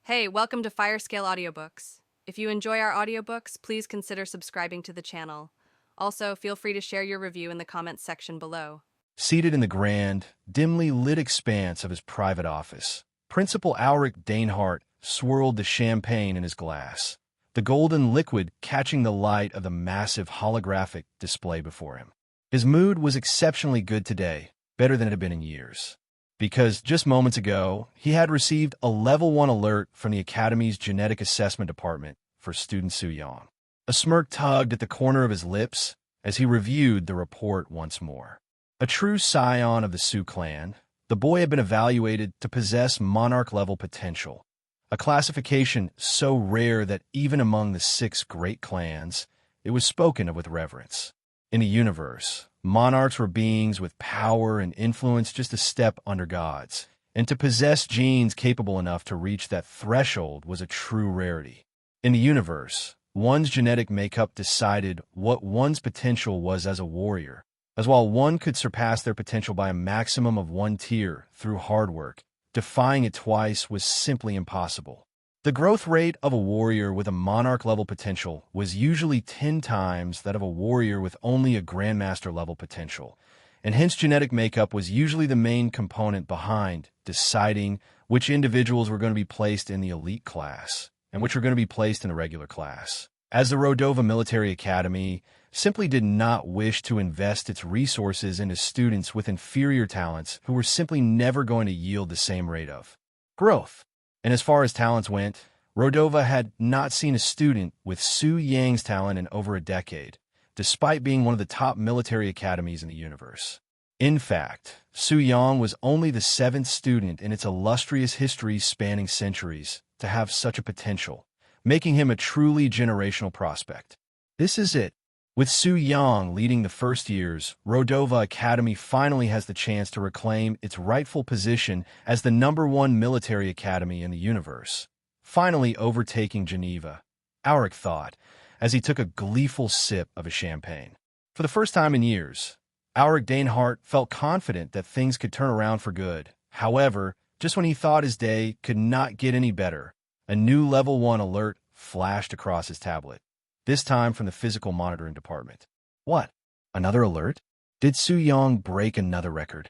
Hey, welcome to Firescale Audiobooks. If you enjoy our audiobooks, please consider subscribing to the channel. Also, feel free to share your review in the comments section below. Seated in the grand, dimly lit expanse of his private office, Principal Auric Danehart swirled the champagne in his glass, the golden liquid catching the light of the massive holographic display before him. His mood was exceptionally good today, better than it had been in years. Because just moments ago, he had received a Level 1 alert from the Academy's Genetic Assessment Department for student Su Yang. A smirk tugged at the corner of his lips as he reviewed the report once more. A true scion of the Su clan, the boy had been evaluated to possess monarch-level potential, a classification so rare that even among the 6 great clans, it was spoken of with reverence. In the universe, monarchs were beings with power and influence just a step under gods, and to possess genes capable enough to reach that threshold was a true rarity. In the universe, one's genetic makeup decided what one's potential was as a warrior, as while one could surpass their potential by a maximum of 1 tier through hard work, defying it twice was simply impossible. The growth rate of a warrior with a monarch-level potential was usually 10 times that of a warrior with only a grandmaster-level potential, and hence genetic makeup was usually the main component behind deciding which individuals were going to be placed in the elite class and which were going to be placed in the regular class. As the Rodova Military Academy simply did not wish to invest its resources into students with inferior talents who were simply never going to yield the same rate of growth. And as far as talents went, Rodova had not seen a student with Su Yang's talent in over a decade, despite being one of the top military academies in the universe. In fact, Su Yang was only the 7th student in its illustrious history spanning centuries to have such a potential, making him a truly generational prospect. This is it. With Su Yang leading the first years, Rodova Academy finally has the chance to reclaim its rightful position as the #1 military academy in the universe, finally overtaking Geneva, Auric thought, as he took a gleeful sip of his champagne. For the first time in years, Auric Danehart felt confident that things could turn around for good. However, just when he thought his day could not get any better, a new Level 1 alert flashed across his tablet. This time from the physical monitoring department. What? Another alert? Did Su Yang break another record?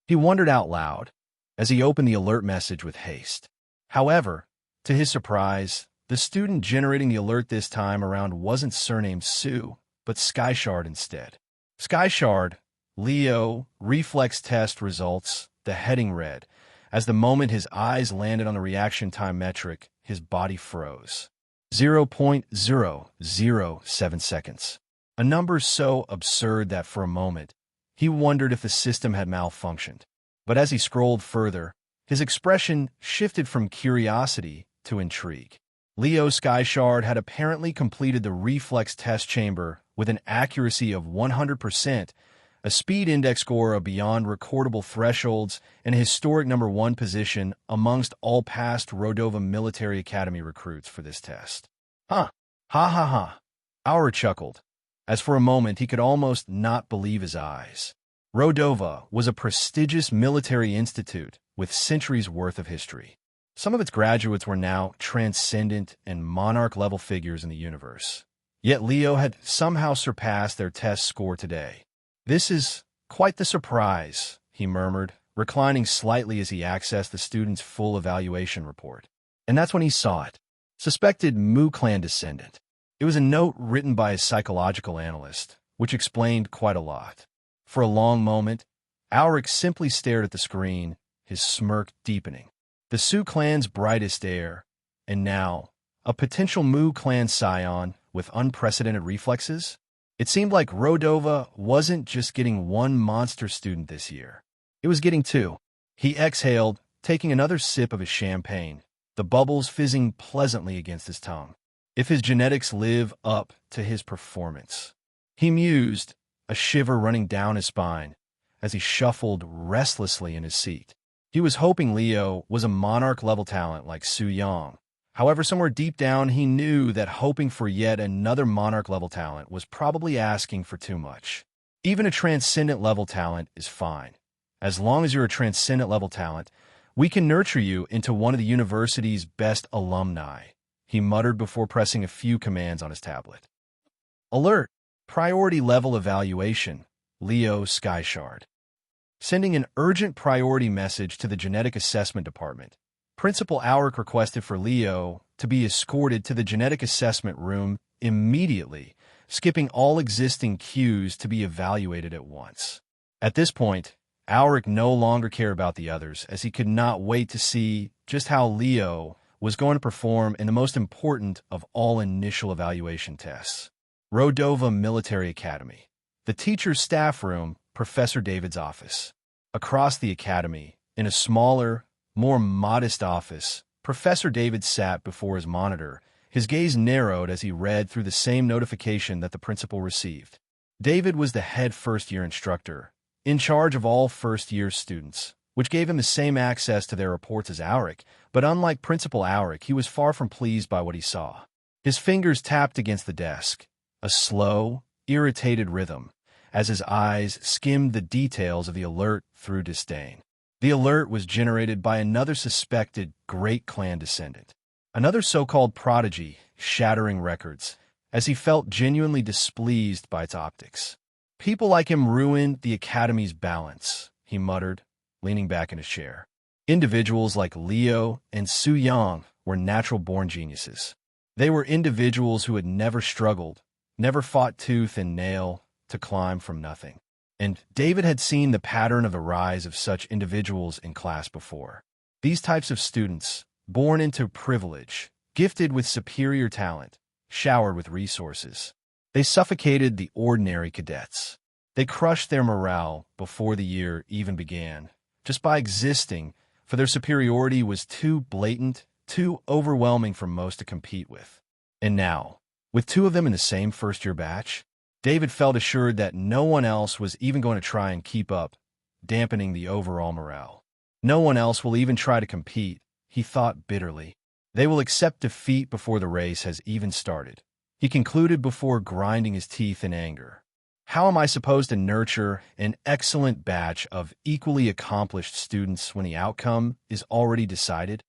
He wondered out loud as he opened the alert message with haste. However, to his surprise, the student generating the alert this time around wasn't surnamed Su, but Skyshard instead. Skyshard, Leo, reflex test results, the heading read. As the moment his eyes landed on the reaction time metric, his body froze. 0.007 seconds. A number so absurd that for a moment, he wondered if the system had malfunctioned. But as he scrolled further, his expression shifted from curiosity to intrigue. Leo Skyshard had apparently completed the reflex test chamber with an accuracy of 100%, a speed index score of beyond recordable thresholds, and a historic #1 position amongst all past Rodova Military Academy recruits for this test. Huh. Ha ha ha. Aura chuckled, as for a moment he could almost not believe his eyes. Rodova was a prestigious military institute with centuries' worth of history. Some of its graduates were now transcendent and monarch-level figures in the universe. Yet Leo had somehow surpassed their test score today. This is quite the surprise, he murmured, reclining slightly as he accessed the student's full evaluation report. And that's when he saw it. Suspected Mu clan descendant. It was a note written by a psychological analyst, which explained quite a lot. For a long moment, Auric simply stared at the screen, his smirk deepening. The Su clan's brightest heir, and now, a potential Mu clan scion with unprecedented reflexes? It seemed like Rodova wasn't just getting one monster student this year. It was getting 2. He exhaled, taking another sip of his champagne, the bubbles fizzing pleasantly against his tongue. If his genetics live up to his performance. He mused, a shiver running down his spine, as he shuffled restlessly in his seat. He was hoping Leo was a monarch-level talent like Su Yang. However, somewhere deep down, he knew that hoping for yet another monarch-level talent was probably asking for too much. Even a transcendent-level talent is fine. As long as you're a transcendent-level talent, We can nurture you into one of the university's best alumni, he muttered before pressing a few commands on his tablet. Alert! Priority level evaluation. Leo Skyshard. Sending an urgent priority message to the genetic assessment department. Principal Auric requested for Leo to be escorted to the genetic assessment room immediately, skipping all existing queues to be evaluated at once. At this point, Auric no longer cared about the others, as he could not wait to see just how Leo was going to perform in the most important of all initial evaluation tests. Rodova Military Academy. The teacher's staff room, Professor David's office. Across the academy, in a smaller, more modest office, Professor David sat before his monitor, his gaze narrowed as he read through the same notification that the principal received. David was the head first-year instructor, in charge of all first-year students, which gave him the same access to their reports as Auric, but unlike Principal Auric, he was far from pleased by what he saw. His fingers tapped against the desk, a slow, irritated rhythm, as his eyes skimmed the details of the alert through disdain. The alert was generated by another suspected great clan descendant, another so-called prodigy, shattering records, as he felt genuinely displeased by its optics. People like him ruined the academy's balance, he muttered, leaning back in his chair. Individuals like Leo and Su Yang were natural-born geniuses. They were individuals who had never struggled, never fought tooth and nail to climb from nothing. And David had seen the pattern of the rise of such individuals in class before. These types of students, born into privilege, gifted with superior talent, showered with resources. They suffocated the ordinary cadets. They crushed their morale before the year even began, just by existing, for their superiority was too blatant, too overwhelming for most to compete with. And now, with two of them in the same first-year batch, David felt assured that no one else was even going to try and keep up, dampening the overall morale. No one else will even try to compete, he thought bitterly. They will accept defeat before the race has even started. He concluded before grinding his teeth in anger. How am I supposed to nurture an excellent batch of equally accomplished students when the outcome is already decided?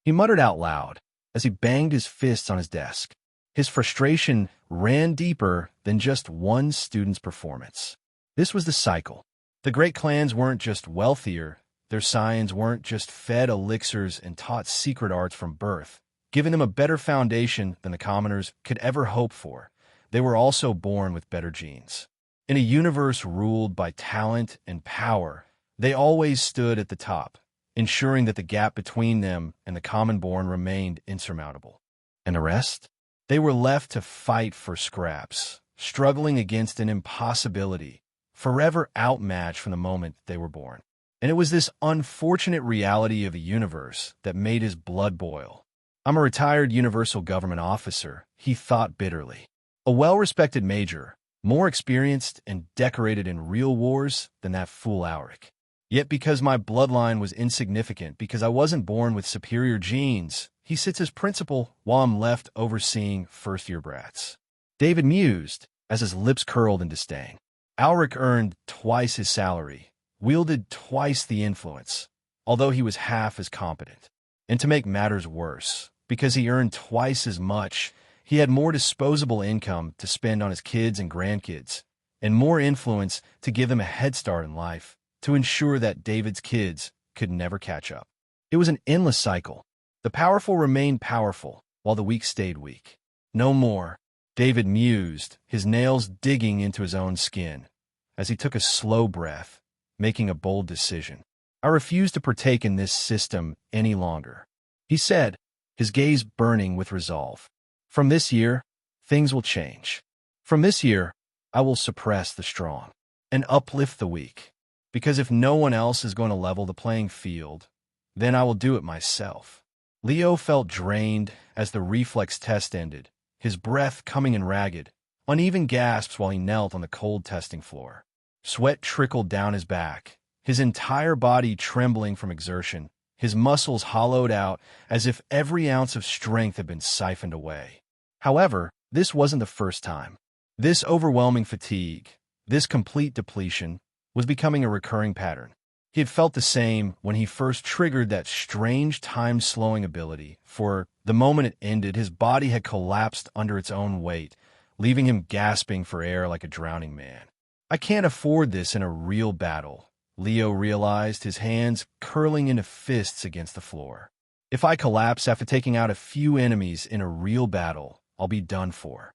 He muttered out loud as he banged his fists on his desk. His frustration ran deeper than just one student's performance. This was the cycle. The great clans weren't just wealthier, their scions weren't just fed elixirs and taught secret arts from birth, giving them a better foundation than the commoners could ever hope for. They were also born with better genes. In a universe ruled by talent and power, they always stood at the top, ensuring that the gap between them and the common-born remained insurmountable. And the rest? They were left to fight for scraps, struggling against an impossibility, forever outmatched from the moment they were born. And it was this unfortunate reality of the universe that made his blood boil. I'm a retired universal government officer, he thought bitterly. A well-respected major, more experienced and decorated in real wars than that fool Auric. Yet because my bloodline was insignificant, because I wasn't born with superior genes, he sits as principal while I'm left overseeing first-year brats. David mused as his lips curled in disdain. Auric earned twice his salary, wielded twice the influence, although he was half as competent. And to make matters worse, because he earned twice as much, he had more disposable income to spend on his kids and grandkids, and more influence to give them a head start in life, to ensure that David's kids could never catch up. It was an endless cycle. The powerful remained powerful, while the weak stayed weak. No more, David mused, his nails digging into his own skin, as he took a slow breath, making a bold decision. I refuse to partake in this system any longer, he said, his gaze burning with resolve. From this year, things will change. From this year, I will suppress the strong and uplift the weak. Because if no one else is going to level the playing field, then I will do it myself. Leo felt drained as the reflex test ended, his breath coming in ragged, uneven gasps while he knelt on the cold testing floor. Sweat trickled down his back, his entire body trembling from exertion, his muscles hollowed out as if every ounce of strength had been siphoned away. However, this wasn't the first time. This overwhelming fatigue, this complete depletion, was becoming a recurring pattern. He had felt the same when he first triggered that strange time-slowing ability. For the moment it ended, his body had collapsed under its own weight, leaving him gasping for air like a drowning man. I can't afford this in a real battle, Leo realized, his hands curling into fists against the floor. If I collapse after taking out a few enemies in a real battle, I'll be done for.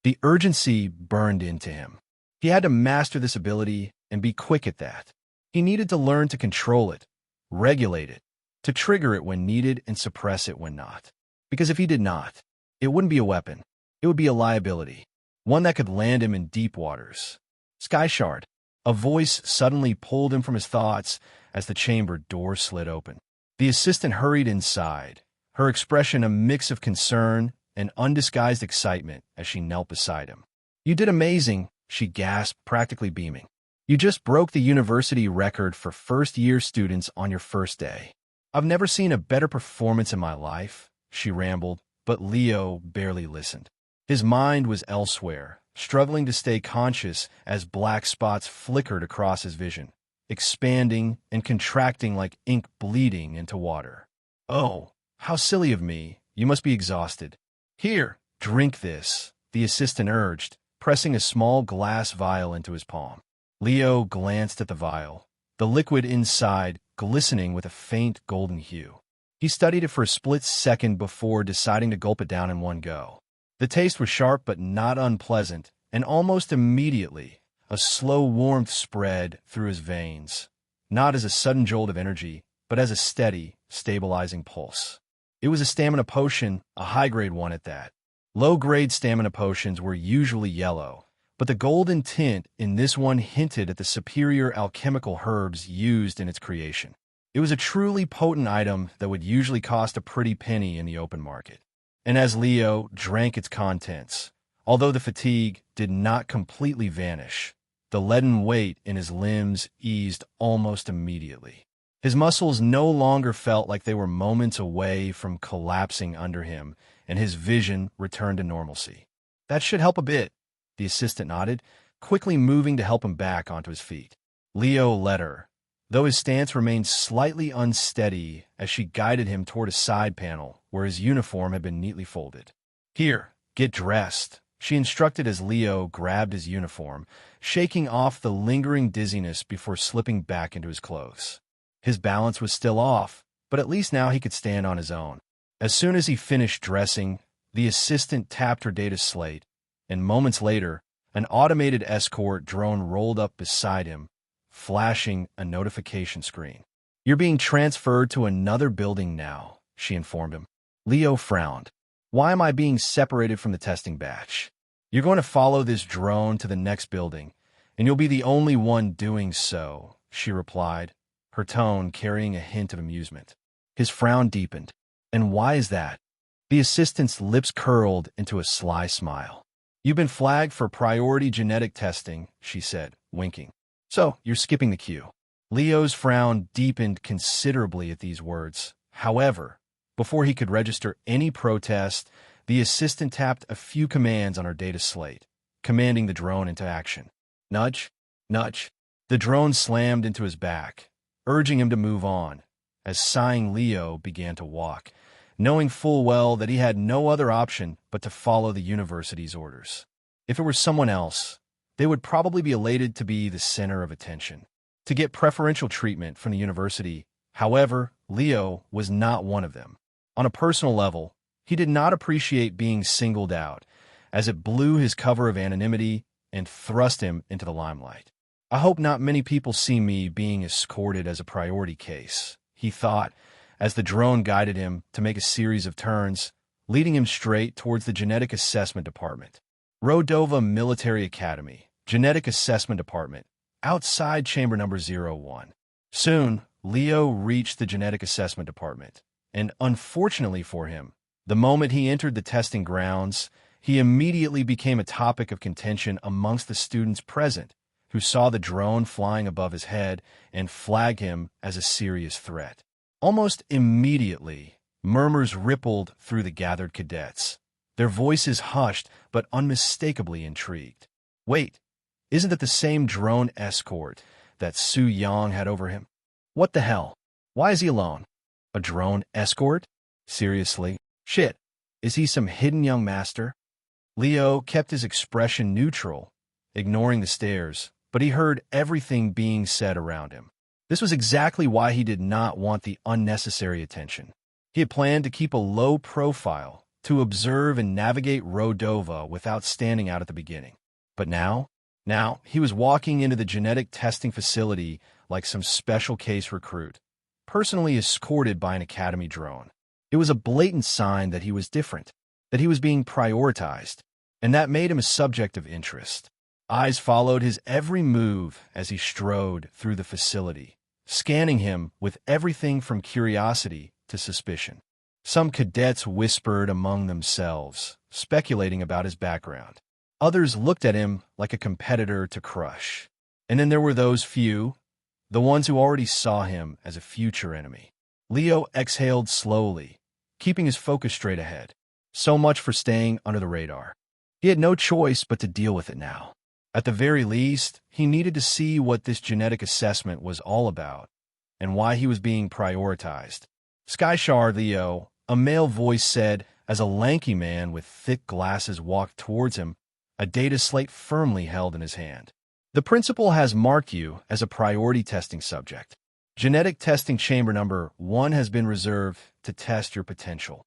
The urgency burned into him. He had to master this ability and be quick at that. He needed to learn to control it, regulate it, to trigger it when needed and suppress it when not. Because if he did not, it wouldn't be a weapon. It would be a liability, one that could land him in deep waters. Skyshard. A voice suddenly pulled him from his thoughts as the chamber door slid open. The assistant hurried inside, her expression a mix of concern and undisguised excitement as she knelt beside him. "You did amazing," she gasped, practically beaming. "You just broke the university record for first-year students on your first day." "I've never seen a better performance in my life," she rambled, but Leo barely listened. His mind was elsewhere, struggling to stay conscious as black spots flickered across his vision, expanding and contracting like ink bleeding into water. "Oh, how silly of me. You must be exhausted. Here, drink this," the assistant urged, pressing a small glass vial into his palm. Leo glanced at the vial, the liquid inside glistening with a faint golden hue. He studied it for a split second before deciding to gulp it down in one go. The taste was sharp but not unpleasant, and almost immediately, a slow warmth spread through his veins, not as a sudden jolt of energy, but as a steady, stabilizing pulse. It was a stamina potion, a high-grade one at that. Low-grade stamina potions were usually yellow, but the golden tint in this one hinted at the superior alchemical herbs used in its creation. It was a truly potent item that would usually cost a pretty penny in the open market. And as Leo drank its contents, although the fatigue did not completely vanish, the leaden weight in his limbs eased almost immediately. His muscles no longer felt like they were moments away from collapsing under him, and his vision returned to normalcy. "That should help a bit," the assistant nodded, quickly moving to help him back onto his feet. Leo led her, though his stance remained slightly unsteady as she guided him toward a side panel where his uniform had been neatly folded. "Here, get dressed," she instructed as Leo grabbed his uniform, shaking off the lingering dizziness before slipping back into his clothes. His balance was still off, but at least now he could stand on his own. As soon as he finished dressing, the assistant tapped her data slate, and moments later, an automated escort drone rolled up beside him, flashing a notification screen. "You're being transferred to another building now," she informed him. Leo frowned. "Why am I being separated from the testing batch?" "You're going to follow this drone to the next building, and you'll be the only one doing so," she replied, her tone carrying a hint of amusement. His frown deepened. "And why is that?" The assistant's lips curled into a sly smile. "You've been flagged for priority genetic testing," she said, winking. "So, you're skipping the queue." Leo's frown deepened considerably at these words. However, before he could register any protest, the assistant tapped a few commands on her data slate, commanding the drone into action. Nudge, nudge. The drone slammed into his back, urging him to move on, as sighing Leo began to walk, knowing full well that he had no other option but to follow the university's orders. If it were someone else, they would probably be elated to be the center of attention, to get preferential treatment from the university. However, Leo was not one of them. On a personal level, he did not appreciate being singled out, as it blew his cover of anonymity and thrust him into the limelight. "I hope not many people see me being escorted as a priority case," he thought, as the drone guided him to make a series of turns, leading him straight towards the Genetic Assessment Department. Rodova Military Academy, Genetic Assessment Department, outside Chamber Number 01. Soon, Leo reached the Genetic Assessment Department, and unfortunately for him, the moment he entered the testing grounds, he immediately became a topic of contention amongst the students present, who saw the drone flying above his head and flagged him as a serious threat. Almost immediately, murmurs rippled through the gathered cadets, their voices hushed but unmistakably intrigued. "Wait, isn't that the same drone escort that Su Yang had over him?" What the hell? Why is he alone? A drone escort? Seriously? Shit. Is he some hidden young master? Leo kept his expression neutral, ignoring the stares, but he heard everything being said around him. This was exactly why he did not want the unnecessary attention. He had planned to keep a low profile, to observe and navigate Rodova without standing out at the beginning. But now he was walking into the genetic testing facility like some special case recruit, personally escorted by an academy drone. It was a blatant sign that he was different, that he was being prioritized, and that made him a subject of interest. Eyes followed his every move as he strode through the facility, scanning him with everything from curiosity to suspicion. Some cadets whispered among themselves, speculating about his background. Others looked at him like a competitor to crush. And then there were those few, the ones who already saw him as a future enemy. Leo exhaled slowly, keeping his focus straight ahead. So much for staying under the radar. He had no choice but to deal with it now. At the very least, he needed to see what this genetic assessment was all about and why he was being prioritized. Skyshard Leo, a male voice said as a lanky man with thick glasses walked towards him, a data slate firmly held in his hand. The principal has marked you as a priority testing subject. Genetic testing chamber number 1 has been reserved to test your potential.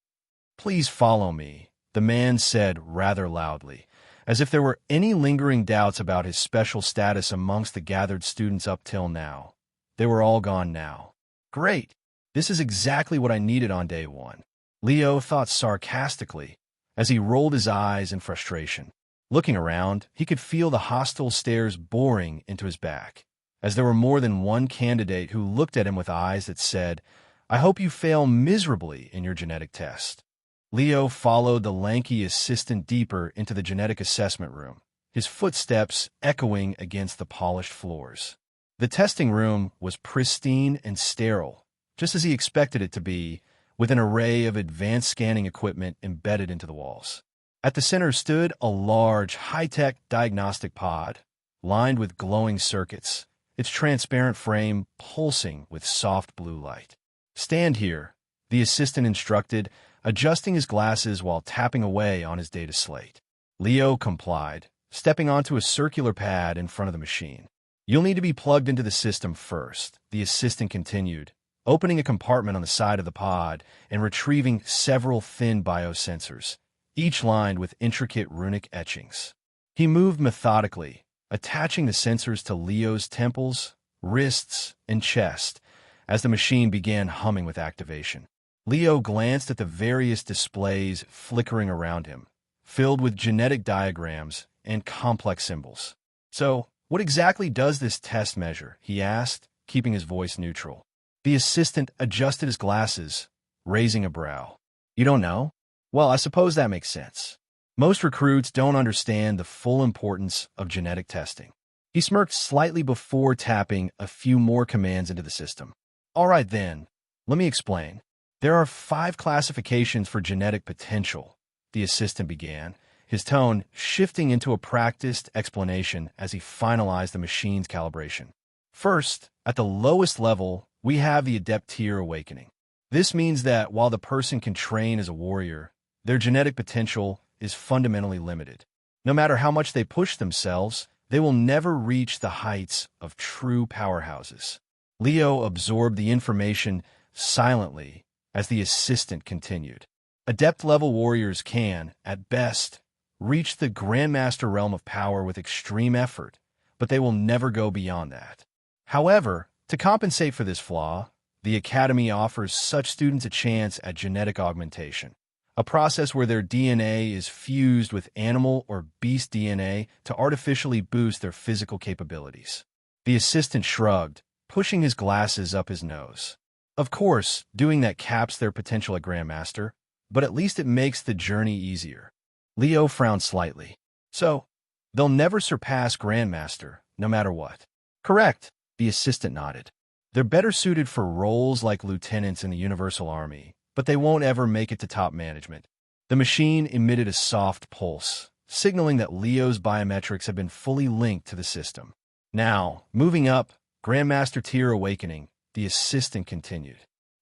Please follow me, the man said rather loudly, as if there were any lingering doubts about his special status amongst the gathered students up till now. They were all gone now. Great! This is exactly what I needed on day 1. Leo thought sarcastically as he rolled his eyes in frustration. Looking around, he could feel the hostile stares boring into his back, as there were more than one candidate who looked at him with eyes that said, "I hope you fail miserably in your genetic test." Leo followed the lanky assistant deeper into the genetic assessment room, his footsteps echoing against the polished floors. The testing room was pristine and sterile, just as he expected it to be, with an array of advanced scanning equipment embedded into the walls. At the center stood a large, high-tech diagnostic pod, lined with glowing circuits, its transparent frame pulsing with soft blue light. "Stand here," the assistant instructed, adjusting his glasses while tapping away on his data slate. Leo complied, stepping onto a circular pad in front of the machine. "You'll need to be plugged into the system first," the assistant continued, opening a compartment on the side of the pod and retrieving several thin biosensors, each lined with intricate runic etchings. He moved methodically, attaching the sensors to Leo's temples, wrists, and chest as the machine began humming with activation. Leo glanced at the various displays flickering around him, filled with genetic diagrams and complex symbols. "So, what exactly does this test measure?" he asked, keeping his voice neutral. The assistant adjusted his glasses, raising a brow. "You don't know? Well, I suppose that makes sense. Most recruits don't understand the full importance of genetic testing." He smirked slightly before tapping a few more commands into the system. "All right then, let me explain. There are 5 classifications for genetic potential," the assistant began, his tone shifting into a practiced explanation as he finalized the machine's calibration. "First, at the lowest level, we have the Adept Tier Awakening. This means that while the person can train as a warrior, their genetic potential is fundamentally limited. No matter how much they push themselves, they will never reach the heights of true powerhouses." Leo absorbed the information silently as the assistant continued. "Adept-level warriors can, at best, reach the Grandmaster realm of power with extreme effort, but they will never go beyond that. However, to compensate for this flaw, the Academy offers such students a chance at genetic augmentation, a process where their DNA is fused with animal or beast DNA to artificially boost their physical capabilities." The assistant shrugged, pushing his glasses up his nose. "Of course, doing that caps their potential at Grandmaster, but at least it makes the journey easier." Leo frowned slightly. "So, they'll never surpass Grandmaster, no matter what?" "Correct," the assistant nodded. "They're better suited for roles like lieutenants in the Universal Army, but they won't ever make it to top management." The machine emitted a soft pulse, signaling that Leo's biometrics had been fully linked to the system. "Now, moving up, Grandmaster Tier Awakening, the assistant continued.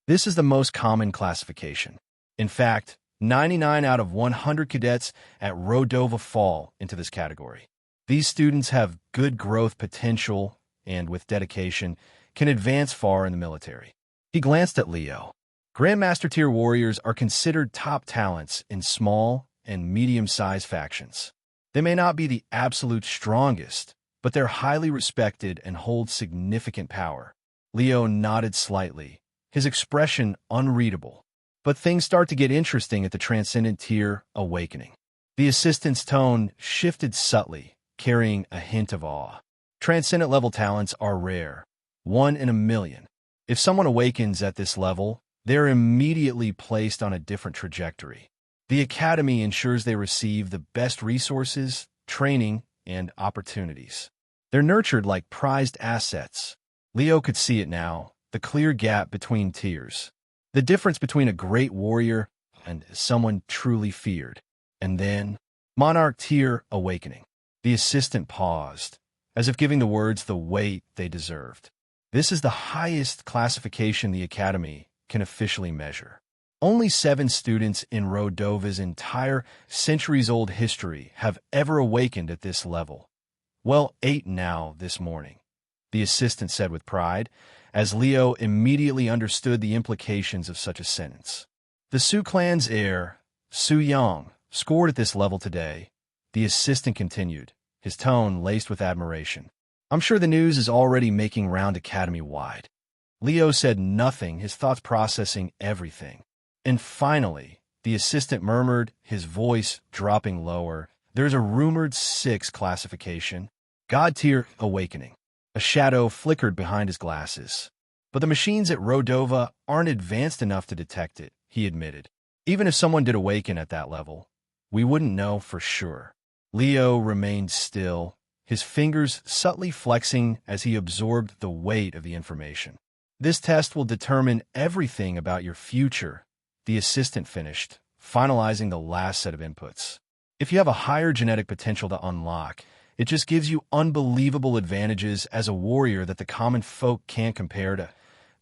This is the most common classification. In fact, 99 out of 100 cadets at Rodova fall into this category. These students have good growth potential and, with dedication, can advance far in the military. He glanced at Leo. Grandmaster tier warriors are considered top talents in small and medium-sized factions. They may not be the absolute strongest, but they're highly respected and hold significant power. Leo nodded slightly, his expression unreadable. But things start to get interesting at the Transcendent tier awakening. The assistant's tone shifted subtly, carrying a hint of awe. Transcendent level talents are rare, 1 in a million. If someone awakens at this level, they're immediately placed on a different trajectory. The Academy ensures they receive the best resources, training, and opportunities. They're nurtured like prized assets. Leo could see it now, the clear gap between tiers. The difference between a great warrior and someone truly feared. And then, Monarch tier awakening. The assistant paused, as if giving the words the weight they deserved. This is the highest classification the Academy can officially measure. Only 7 students in Rodova's entire centuries-old history have ever awakened at this level. Well, 8 now this morning, the assistant said with pride, as Leo immediately understood the implications of such a sentence. The Su clan's heir, Su Yang, scored at this level today, the assistant continued, his tone laced with admiration. I'm sure the news is already making round academy-wide. Leo said nothing, his thoughts processing everything. And finally, the assistant murmured, his voice dropping lower, there's a rumored 6 classification, God tier awakening. A shadow flickered behind his glasses. But the machines at Rodova aren't advanced enough to detect it, he admitted. Even if someone did awaken at that level, we wouldn't know for sure. Leo remained still, his fingers subtly flexing as he absorbed the weight of the information. This test will determine everything about your future, the assistant finished, finalizing the last set of inputs. If you have a higher genetic potential to unlock, it just gives you unbelievable advantages as a warrior that the common folk can't compare to,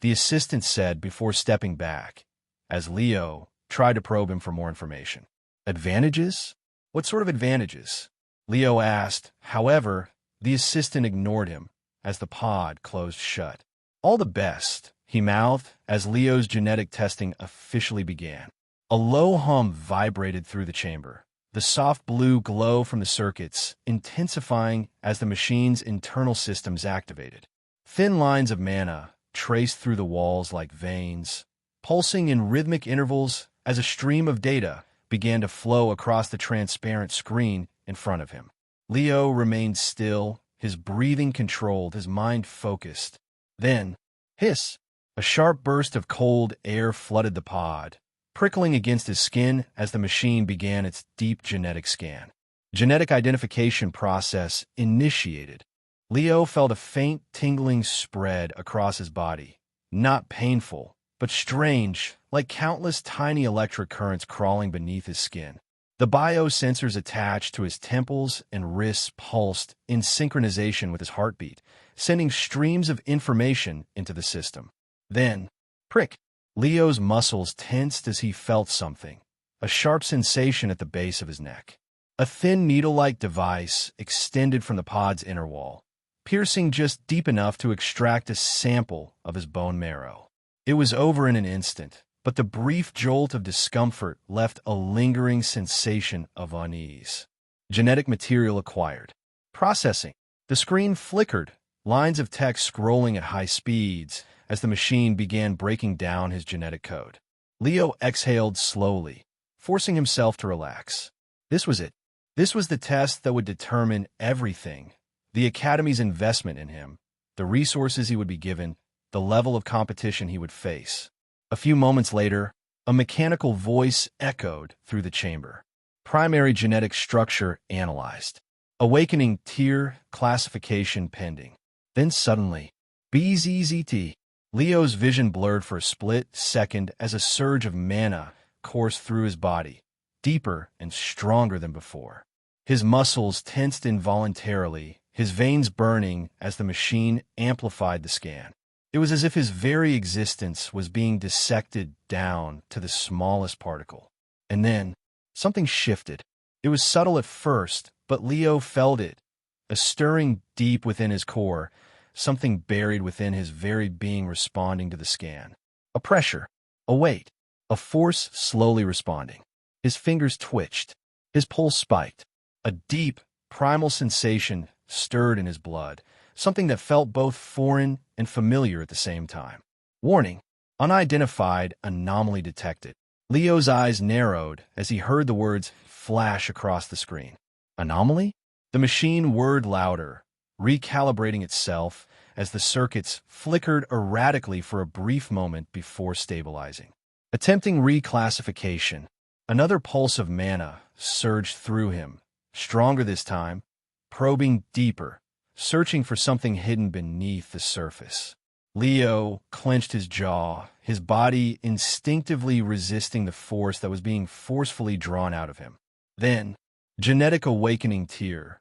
the assistant said before stepping back, as Leo tried to probe him for more information. Advantages? What sort of advantages? Leo asked. However, the assistant ignored him as the pod closed shut. All the best, he mouthed as Leo's genetic testing officially began. A low hum vibrated through the chamber, the soft blue glow from the circuits intensifying as the machine's internal systems activated. Thin lines of mana traced through the walls like veins, pulsing in rhythmic intervals as a stream of data began to flow across the transparent screen in front of him. Leo remained still, his breathing controlled, his mind focused. Then, hiss! A sharp burst of cold air flooded the pod, prickling against his skin as the machine began its deep genetic scan. Genetic identification process initiated. Leo felt a faint tingling spread across his body. Not painful, but strange, like countless tiny electric currents crawling beneath his skin. The biosensors attached to his temples and wrists pulsed in synchronization with his heartbeat, sending streams of information into the system. Then, prick! Leo's muscles tensed as he felt something, a sharp sensation at the base of his neck. A thin needle-like device extended from the pod's inner wall, piercing just deep enough to extract a sample of his bone marrow. It was over in an instant, but the brief jolt of discomfort left a lingering sensation of unease. Genetic material acquired. Processing. The screen flickered, lines of text scrolling at high speeds as the machine began breaking down his genetic code. Leo exhaled slowly, forcing himself to relax. This was it. This was the test that would determine everything. The Academy's investment in him, the resources he would be given, the level of competition he would face. A few moments later, a mechanical voice echoed through the chamber. Primary genetic structure analyzed. Awakening tier classification pending. Then suddenly, BZZT. Leo's vision blurred for a split second as a surge of mana coursed through his body, deeper and stronger than before. His muscles tensed involuntarily, his veins burning as the machine amplified the scan. It was as if his very existence was being dissected down to the smallest particle. And then, something shifted. It was subtle at first, but Leo felt it, a stirring deep within his core, something buried within his very being responding to the scan. A pressure, a weight, a force slowly responding. His fingers twitched, his pulse spiked. A deep, primal sensation stirred in his blood, something that felt both foreign and familiar at the same time. Warning, unidentified anomaly detected. Leo's eyes narrowed as he heard the words flash across the screen. Anomaly? The machine whirred louder, recalibrating itself as the circuits flickered erratically for a brief moment before stabilizing. Attempting reclassification, another pulse of mana surged through him, stronger this time, probing deeper, searching for something hidden beneath the surface. Leo clenched his jaw, his body instinctively resisting the force that was being forcefully drawn out of him. Then, genetic awakening tier.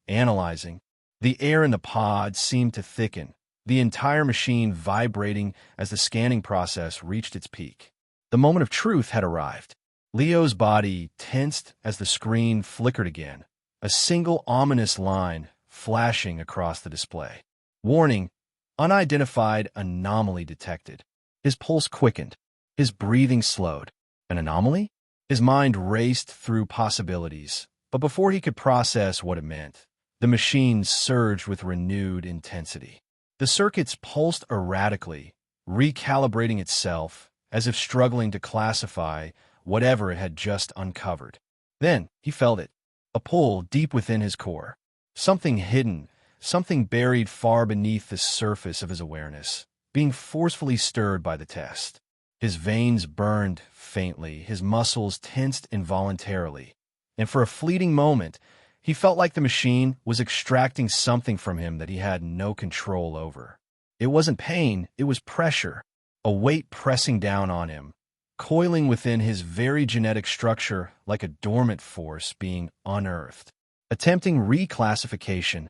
Analyzing. The air in the pod seemed to thicken, the entire machine vibrating as the scanning process reached its peak. The moment of truth had arrived. Leo's body tensed as the screen flickered again, a single ominous line flashing across the display. Warning, unidentified anomaly detected. His pulse quickened, his breathing slowed. An anomaly? His mind raced through possibilities, but before he could process what it meant, the machine surged with renewed intensity. The circuits pulsed erratically, recalibrating itself as if struggling to classify whatever it had just uncovered. Then he felt it, a pull deep within his core. Something hidden, something buried far beneath the surface of his awareness, being forcefully stirred by the test. His veins burned faintly, his muscles tensed involuntarily, and for a fleeting moment, he felt like the machine was extracting something from him that he had no control over. It wasn't pain, it was pressure, a weight pressing down on him, coiling within his very genetic structure like a dormant force being unearthed. Attempting reclassification,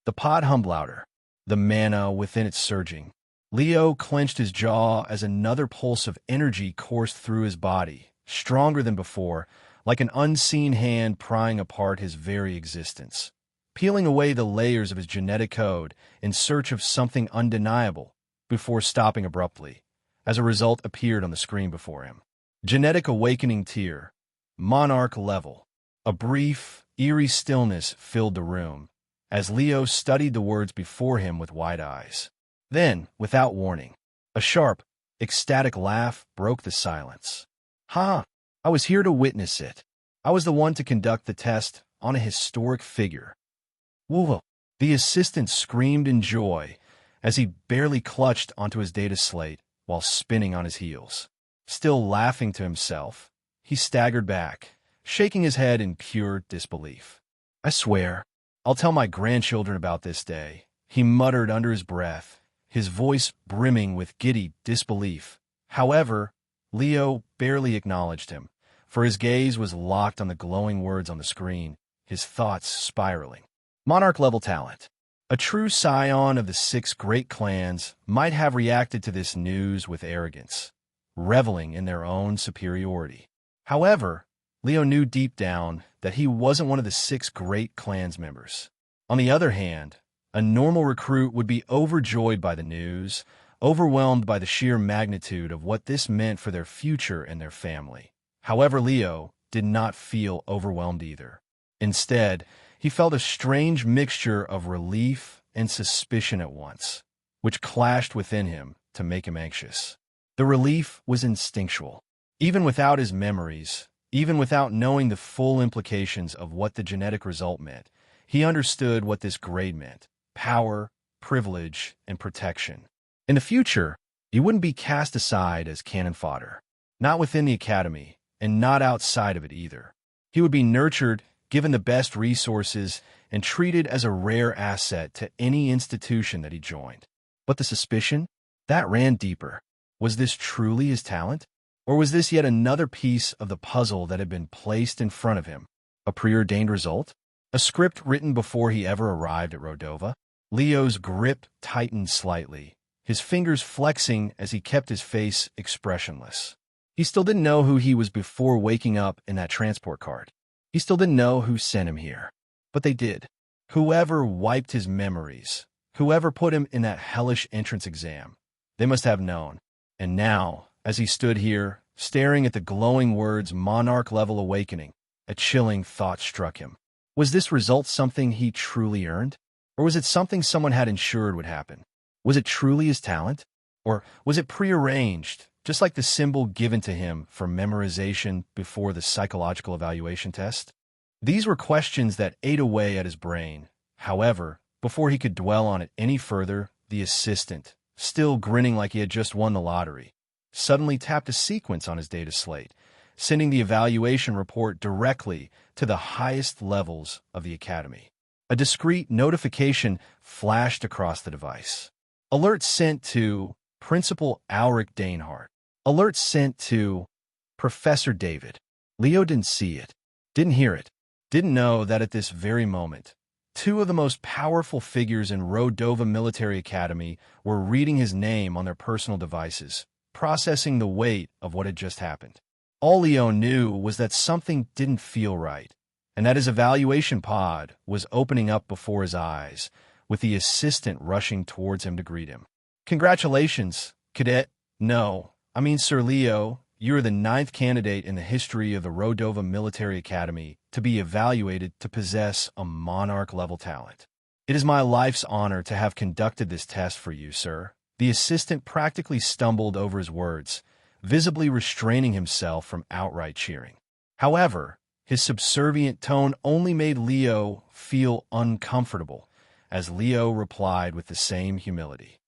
the pod hummed louder, the mana within it surging. Leo clenched his jaw as another pulse of energy coursed through his body, stronger than before, like an unseen hand prying apart his very existence, peeling away the layers of his genetic code in search of something undeniable, before stopping abruptly, as a result appeared on the screen before him. Genetic awakening tier, monarch level. A brief, eerie stillness filled the room, as Leo studied the words before him with wide eyes. Then, without warning, a sharp, ecstatic laugh broke the silence. Ha! I was here to witness it. I was the one to conduct the test on a historic figure. Whoa! The assistant screamed in joy as he barely clutched onto his data slate while spinning on his heels. Still laughing to himself, he staggered back, shaking his head in pure disbelief. I swear, I'll tell my grandchildren about this day, he muttered under his breath, his voice brimming with giddy disbelief. However, Leo barely acknowledged him, for his gaze was locked on the glowing words on the screen, his thoughts spiraling. Monarch-level talent. A true scion of the 6 great clans might have reacted to this news with arrogance, reveling in their own superiority. However, Leo knew deep down that he wasn't one of the 6 great clans members. On the other hand, a normal recruit would be overjoyed by the news, overwhelmed by the sheer magnitude of what this meant for their future and their family. However, Leo did not feel overwhelmed either. Instead, he felt a strange mixture of relief and suspicion at once, which clashed within him to make him anxious. The relief was instinctual. Even without his memories, even without knowing the full implications of what the genetic result meant, he understood what this grade meant: power, privilege, and protection. In the future, he wouldn't be cast aside as cannon fodder, not within the academy, and not outside of it either. He would be nurtured, given the best resources, and treated as a rare asset to any institution that he joined. But the suspicion? That ran deeper. Was this truly his talent? Or was this yet another piece of the puzzle that had been placed in front of him? A preordained result? A script written before he ever arrived at Rodova? Leo's grip tightened slightly, his fingers flexing as he kept his face expressionless. He still didn't know who he was before waking up in that transport cart. He still didn't know who sent him here. But they did. Whoever wiped his memories, whoever put him in that hellish entrance exam, they must have known. And now, as he stood here, staring at the glowing words monarch-level awakening, a chilling thought struck him. Was this result something he truly earned? Or was it something someone had ensured would happen? Was it truly his talent? Or was it prearranged, just like the symbol given to him for memorization before the psychological evaluation test? These were questions that ate away at his brain. However, before he could dwell on it any further, the assistant, still grinning like he had just won the lottery, suddenly tapped a sequence on his data slate, sending the evaluation report directly to the highest levels of the academy. A discreet notification flashed across the device. Alert sent to Principal Auric Danehart. Alert sent to Professor David. Leo didn't see it, didn't hear it, didn't know that at this very moment, two of the most powerful figures in Rodova Military Academy were reading his name on their personal devices, processing the weight of what had just happened. All Leo knew was that something didn't feel right, and that his evaluation pod was opening up before his eyes, with the assistant rushing towards him to greet him. "Congratulations, Cadet. No, I mean Sir Leo, you are the 9th candidate in the history of the Rodova Military Academy to be evaluated to possess a monarch-level talent. It is my life's honor to have conducted this test for you, sir." The assistant practically stumbled over his words, visibly restraining himself from outright cheering. However, his subservient tone only made Leo feel uncomfortable, as Leo replied with the same humility.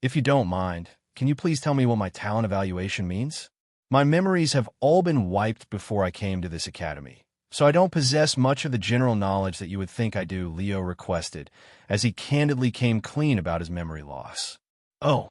If you don't mind, can you please tell me what my talent evaluation means? My memories have all been wiped before I came to this academy, so I don't possess much of the general knowledge that you would think I do," Leo requested, as he candidly came clean about his memory loss. Oh,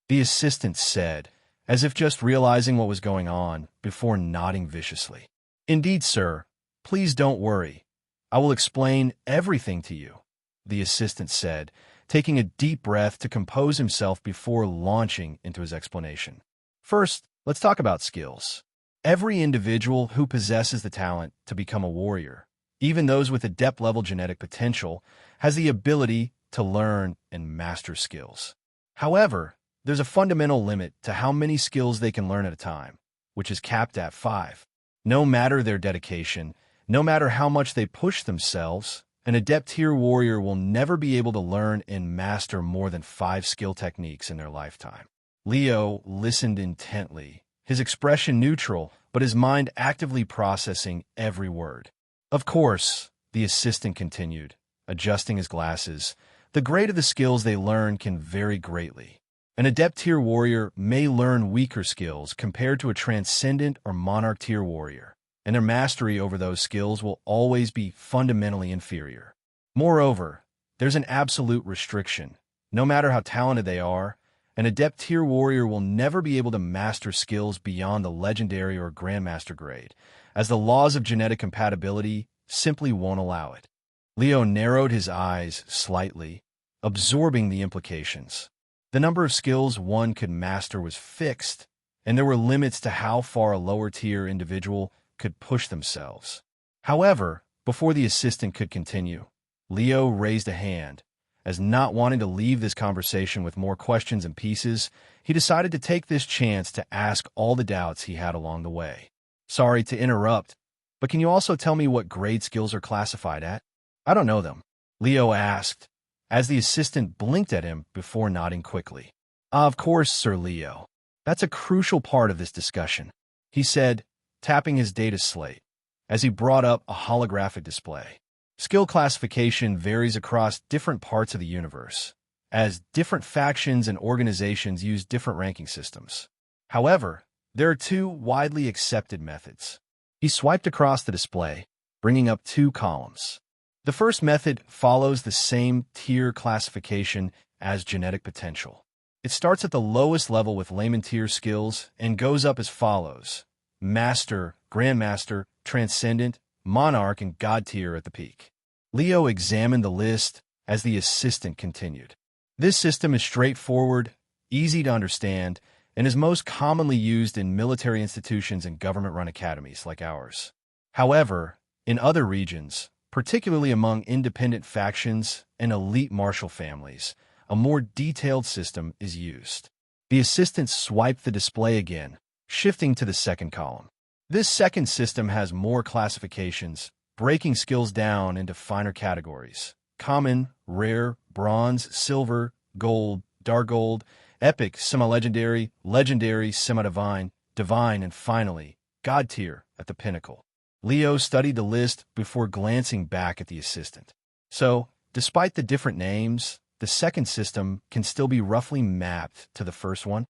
the assistant said, as if just realizing what was going on, before nodding viciously. "Indeed, sir. Please don't worry. I will explain everything to you," the assistant said, taking a deep breath to compose himself before launching into his explanation. "First, let's talk about skills. Every individual who possesses the talent to become a warrior, even those with adept-level genetic potential, has the ability to learn and master skills. However, there's a fundamental limit to how many skills they can learn at a time, which is capped at 5. No matter their dedication, no matter how much they push themselves, an adept tier warrior will never be able to learn and master more than 5 skill techniques in their lifetime." Leo listened intently, his expression neutral, but his mind actively processing every word. "Of course," the assistant continued, adjusting his glasses, "the grade of the skills they learn can vary greatly. An adept tier warrior may learn weaker skills compared to a transcendent or monarch tier warrior, and their mastery over those skills will always be fundamentally inferior. Moreover, there's an absolute restriction. No matter how talented they are, an adept tier warrior will never be able to master skills beyond the legendary or grandmaster grade, as the laws of genetic compatibility simply won't allow it." Leo narrowed his eyes slightly, absorbing the implications. The number of skills one could master was fixed, and there were limits to how far a lower-tier individual could push themselves. However, before the assistant could continue, Leo raised a hand, as not wanting to leave this conversation with more questions and pieces, he decided to take this chance to ask all the doubts he had along the way. "Sorry to interrupt, but can you also tell me what grade skills are classified at?" "I don't know them," Leo asked, as the assistant blinked at him before nodding quickly. "Of course, Sir Leo. That's a crucial part of this discussion," he said, tapping his data slate, as he brought up a holographic display. "Skill classification varies across different parts of the universe, as different factions and organizations use different ranking systems. However, there are 2 widely accepted methods." He swiped across the display, bringing up 2 columns. The first method follows the same tier classification as genetic potential. It starts at the lowest level with layman tier skills and goes up as follows: Master, Grandmaster, Transcendent, Monarch, and God tier at the peak. Leo examined the list as the assistant continued. This system is straightforward, easy to understand, and is most commonly used in military institutions and government-run academies like ours. However, in other regions, particularly among independent factions and elite martial families, a more detailed system is used. The assistant swiped the display again, shifting to the second column. This second system has more classifications, breaking skills down into finer categories: common, rare, bronze, silver, gold, dark gold, epic, semi-legendary, legendary, semi-divine, divine, and finally, god tier at the pinnacle. Leo studied the list before glancing back at the assistant. So, despite the different names, the second system can still be roughly mapped to the first one.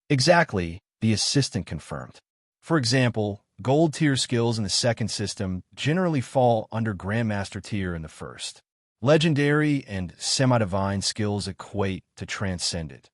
Exactly, the assistant confirmed. For example, gold tier skills in the second system generally fall under Grandmaster tier in the first. Legendary and semi-divine skills equate to transcendent,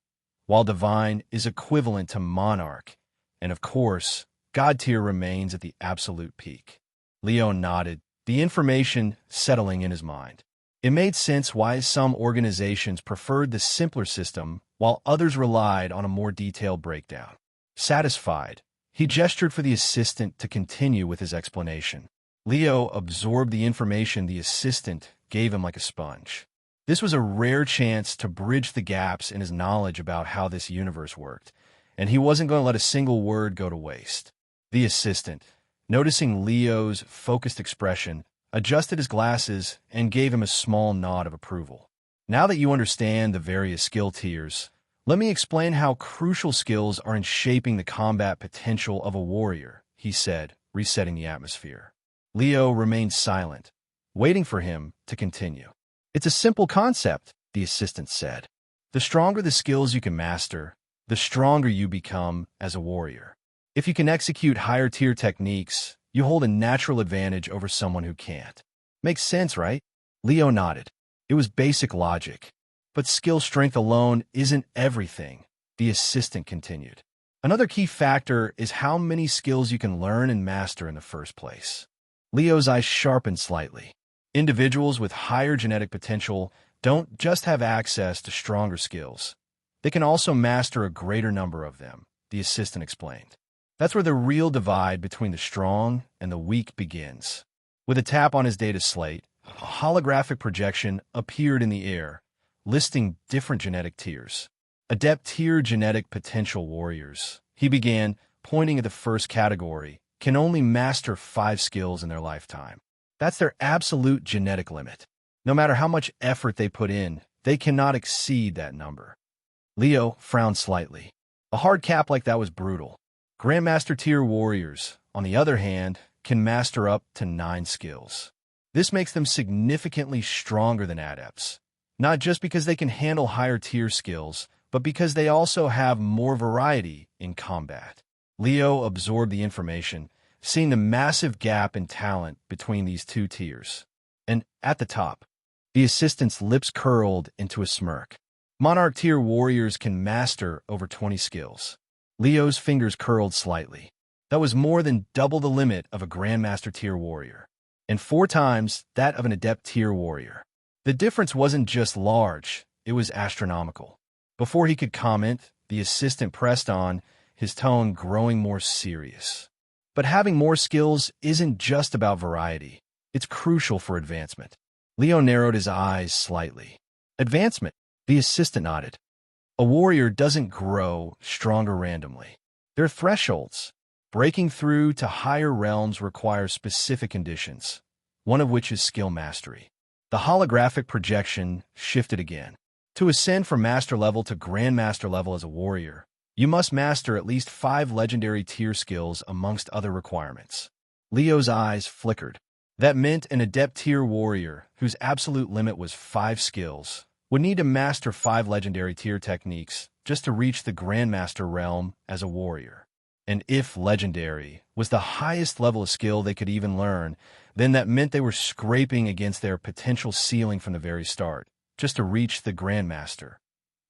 while divine is equivalent to monarch, and of course, god tier remains at the absolute peak. Leo nodded, the information settling in his mind. It made sense why some organizations preferred the simpler system while others relied on a more detailed breakdown. Satisfied, he gestured for the assistant to continue with his explanation. Leo absorbed the information the assistant gave him like a sponge. This was a rare chance to bridge the gaps in his knowledge about how this universe worked, and he wasn't going to let a single word go to waste. The assistant, noticing Leo's focused expression, adjusted his glasses and gave him a small nod of approval. Now that you understand the various skill tiers, let me explain how crucial skills are in shaping the combat potential of a warrior, he said, resetting the atmosphere. Leo remained silent, waiting for him to continue. It's a simple concept, the assistant said. The stronger the skills you can master, the stronger you become as a warrior. If you can execute higher tier techniques, you hold a natural advantage over someone who can't. Makes sense, right? Leo nodded. It was basic logic. But skill strength alone isn't everything, the assistant continued. Another key factor is how many skills you can learn and master in the first place. Leo's eyes sharpened slightly. Individuals with higher genetic potential don't just have access to stronger skills. They can also master a greater number of them, the assistant explained. That's where the real divide between the strong and the weak begins. With a tap on his data slate, a holographic projection appeared in the air, listing different genetic tiers. Adept tier genetic potential warriors, he began, pointing at the first category, can only master 5 skills in their lifetime. That's their absolute genetic limit. No matter how much effort they put in, they cannot exceed that number. Leo frowned slightly. A hard cap like that was brutal. Grandmaster tier warriors, on the other hand, can master up to 9 skills. This makes them significantly stronger than adepts, not just because they can handle higher tier skills, but because they also have more variety in combat. Leo absorbed the information, seeing the massive gap in talent between these two tiers. And at the top, the assistant's lips curled into a smirk. Monarch tier warriors can master over 20 skills. Leo's fingers curled slightly. That was more than double the limit of a Grandmaster tier warrior, and 4 times that of an Adept tier warrior. The difference wasn't just large, it was astronomical. Before he could comment, the assistant pressed on, his tone growing more serious. But having more skills isn't just about variety. It's crucial for advancement. Leo narrowed his eyes slightly. Advancement, the assistant nodded. A warrior doesn't grow stronger randomly. There are thresholds. Breaking through to higher realms requires specific conditions, one of which is skill mastery. The holographic projection shifted again. To ascend from master level to grandmaster level as a warrior, you must master at least 5 legendary tier skills amongst other requirements. Leo's eyes flickered. That meant an adept tier warrior, whose absolute limit was 5 skills, would need to master 5 legendary tier techniques just to reach the grandmaster realm as a warrior. And if legendary was the highest level of skill they could even learn, then that meant they were scraping against their potential ceiling from the very start, just to reach the grandmaster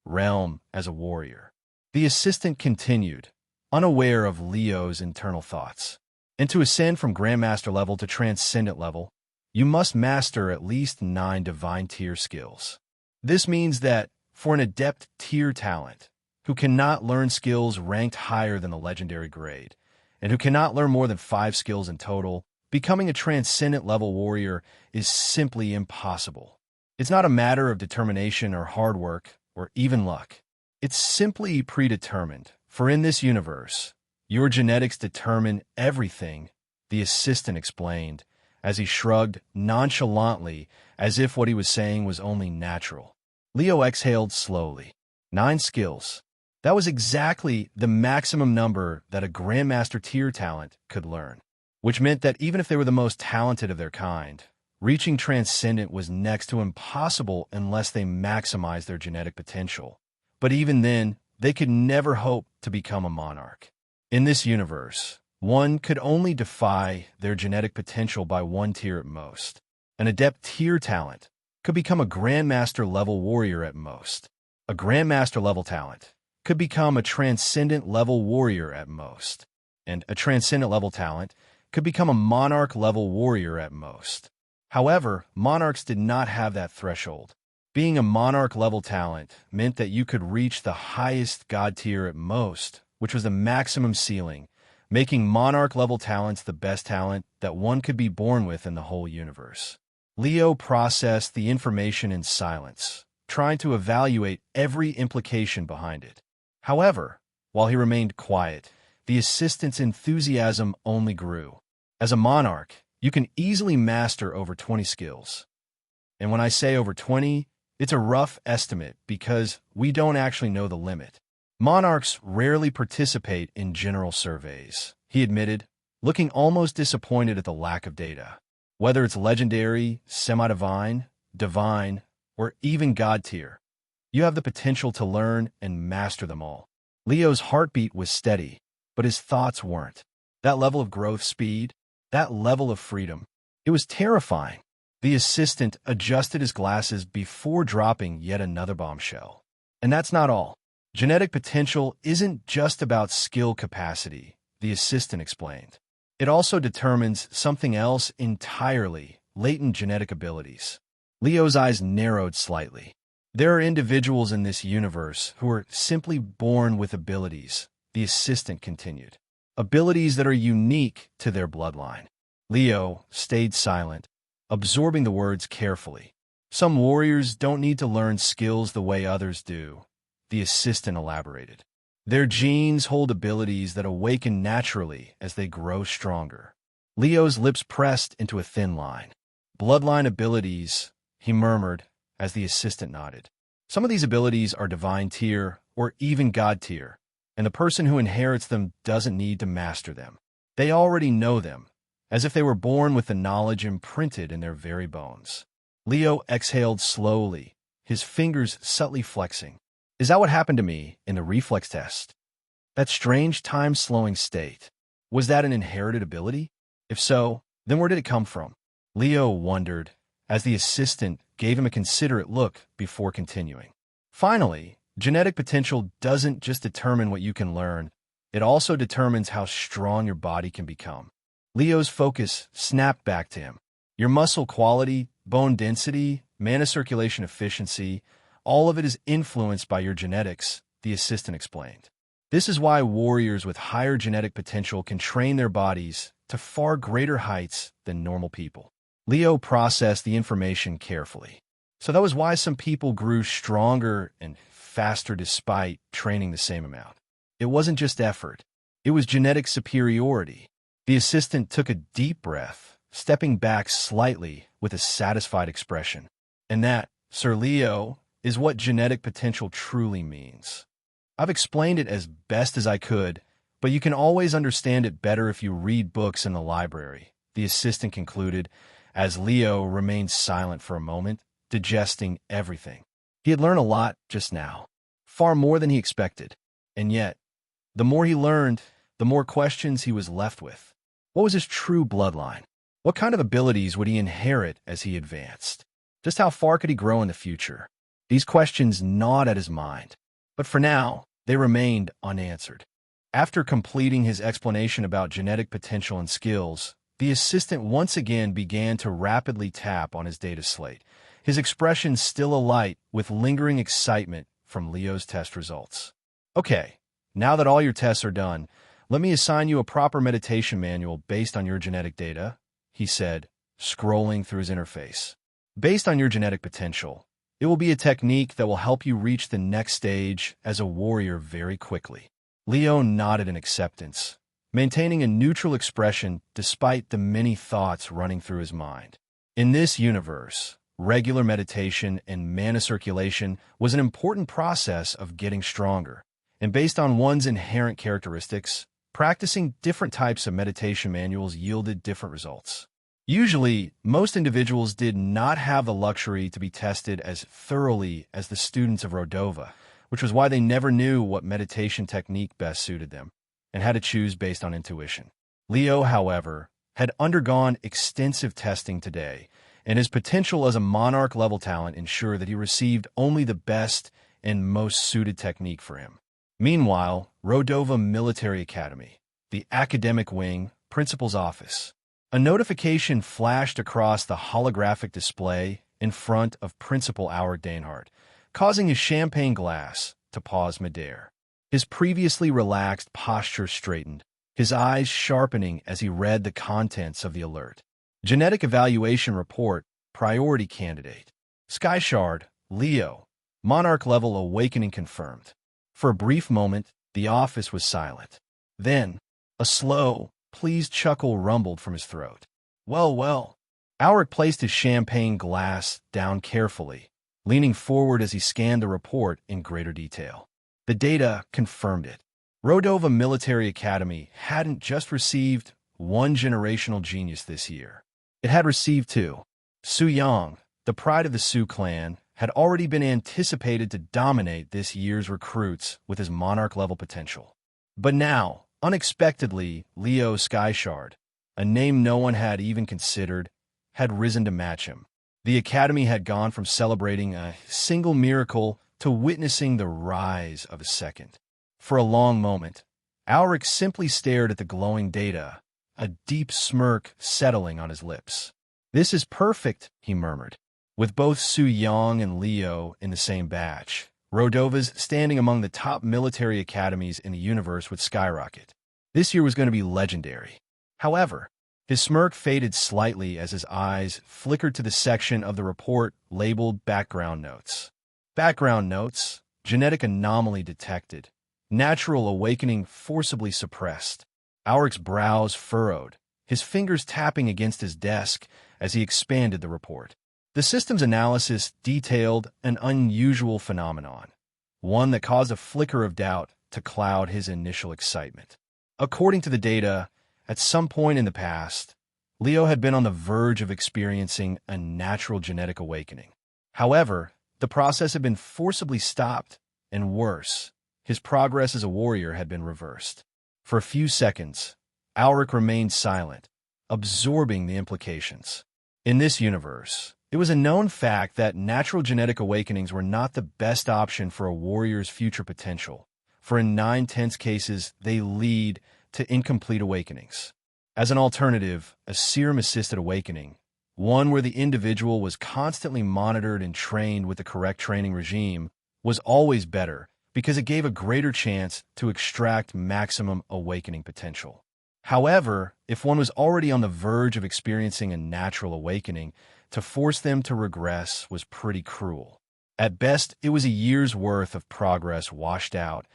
realm as a warrior. The assistant continued, unaware of Leo's internal thoughts. And to ascend from grandmaster level to transcendent level, you must master at least 9 divine tier skills. This means that for an adept tier talent who cannot learn skills ranked higher than the legendary grade, and who cannot learn more than 5 skills in total. Becoming a transcendent level warrior is simply impossible. It's not a matter of determination or hard work or even luck. It's simply predetermined, for in this universe, your genetics determine everything, the assistant explained, as he shrugged nonchalantly as if what he was saying was only natural. Leo exhaled slowly. 9 skills. That was exactly the maximum number that a Grandmaster tier talent could learn, which meant that even if they were the most talented of their kind, reaching Transcendent was next to impossible unless they maximized their genetic potential. But even then, they could never hope to become a monarch. In this universe, one could only defy their genetic potential by 1 tier at most. An adept tier talent could become a Grandmaster level warrior at most. A Grandmaster level talent could become a Transcendent level warrior at most. And a Transcendent level talent could become a Monarch level warrior at most. However, Monarchs did not have that threshold. Being a Monarch level talent meant that you could reach the highest God tier at most, which was the maximum ceiling, making Monarch level talents the best talent that one could be born with in the whole universe. Leo processed the information in silence, trying to evaluate every implication behind it. However, while he remained quiet, the assistant's enthusiasm only grew. As a monarch, you can easily master over 20 skills. And when I say over 20, it's a rough estimate because we don't actually know the limit. Monarchs rarely participate in general surveys, he admitted, looking almost disappointed at the lack of data. Whether it's legendary, semi-divine, divine, or even God tier, you have the potential to learn and master them all. Leo's heartbeat was steady, but his thoughts weren't. That level of growth speed, that level of freedom, it was terrifying. The assistant adjusted his glasses before dropping yet another bombshell. And that's not all. Genetic potential isn't just about skill capacity, the assistant explained. It also determines something else entirely, latent genetic abilities. Leo's eyes narrowed slightly. There are individuals in this universe who are simply born with abilities, the assistant continued. Abilities that are unique to their bloodline. Leo stayed silent, absorbing the words carefully. Some warriors don't need to learn skills the way others do, the assistant elaborated. Their genes hold abilities that awaken naturally as they grow stronger. Leo's lips pressed into a thin line. Bloodline abilities, he murmured as the assistant nodded. Some of these abilities are divine tier or even God tier, and the person who inherits them doesn't need to master them. They already know them, as if they were born with the knowledge imprinted in their very bones. Leo exhaled slowly, his fingers subtly flexing. Is that what happened to me in the reflex test? That strange time-slowing state. Was that an inherited ability? If so, then where did it come from? Leo wondered, as the assistant gave him a considerate look before continuing. Finally, genetic potential doesn't just determine what you can learn, it also determines how strong your body can become. Leo's focus snapped back to him. Your muscle quality, bone density, mana circulation efficiency, all of it is influenced by your genetics, the assistant explained. This is why warriors with higher genetic potential can train their bodies to far greater heights than normal people. Leo processed the information carefully. So that was why some people grew stronger and faster despite training the same amount. It wasn't just effort. It was genetic superiority. The assistant took a deep breath, stepping back slightly with a satisfied expression. And that, Sir Leo, is what genetic potential truly means. I've explained it as best as I could, but you can always understand it better if you read books in the library, the assistant concluded, as Leo remained silent for a moment, digesting everything. He had learned a lot just now, far more than he expected. And yet, the more he learned, the more questions he was left with. What was his true bloodline? What kind of abilities would he inherit as he advanced? Just how far could he grow in the future? These questions gnawed at his mind, but for now, they remained unanswered. After completing his explanation about genetic potential and skills, the assistant once again began to rapidly tap on his data slate, his expression still alight with lingering excitement from Leo's test results. Okay, now that all your tests are done, let me assign you a proper meditation manual based on your genetic data, he said, scrolling through his interface. Based on your genetic potential, it will be a technique that will help you reach the next stage as a warrior very quickly. Leo nodded in acceptance, maintaining a neutral expression despite the many thoughts running through his mind. In this universe, regular meditation and mana circulation was an important process of getting stronger, and based on one's inherent characteristics, practicing different types of meditation manuals yielded different results. Usually, most individuals did not have the luxury to be tested as thoroughly as the students of Rodova, which was why they never knew what meditation technique best suited them and had to choose based on intuition. Leo, however, had undergone extensive testing today, and his potential as a monarch-level talent ensured that he received only the best and most suited technique for him. Meanwhile, Rodova Military Academy, the academic wing, principal's office. A notification flashed across the holographic display in front of Principal Auric Dainhart, causing his champagne glass to pause midair. His previously relaxed posture straightened, his eyes sharpening as he read the contents of the alert. Genetic Evaluation Report, Priority Candidate. Sky Shard, Leo. Monarch level awakening confirmed. For a brief moment, the office was silent. Then, a slow, pleased chuckle rumbled from his throat. Well. Auric placed his champagne glass down carefully, leaning forward as he scanned the report in greater detail. The data confirmed it. Rodova Military Academy hadn't just received one generational genius this year. It had received two. Su Yang, the pride of the Su clan, had already been anticipated to dominate this year's recruits with his monarch-level potential. But now, unexpectedly, Leo Skyshard, a name no one had even considered, had risen to match him. The Academy had gone from celebrating a single miracle to witnessing the rise of a second. For a long moment, Auric simply stared at the glowing data, a deep smirk settling on his lips. This is perfect, he murmured. With both Su Yang and Leo in the same batch, Rodova's standing among the top military academies in the universe would skyrocket. This year was going to be legendary. However, his smirk faded slightly as his eyes flickered to the section of the report labeled Background Notes. Background Notes, genetic anomaly detected, natural awakening forcibly suppressed. Auric's brows furrowed, his fingers tapping against his desk as he expanded the report. The system's analysis detailed an unusual phenomenon, one that caused a flicker of doubt to cloud his initial excitement. According to the data, at some point in the past, Leo had been on the verge of experiencing a natural genetic awakening. However, the process had been forcibly stopped, and worse, his progress as a warrior had been reversed. For a few seconds, Auric remained silent, absorbing the implications. In this universe, it was a known fact that natural genetic awakenings were not the best option for a warrior's future potential, for in 9/10 cases, they lead to incomplete awakenings. As an alternative, a serum-assisted awakening, one where the individual was constantly monitored and trained with the correct training regime, was always better because it gave a greater chance to extract maximum awakening potential. However, if one was already on the verge of experiencing a natural awakening, to force them to regress was pretty cruel. At best, it was a year's worth of progress washed out,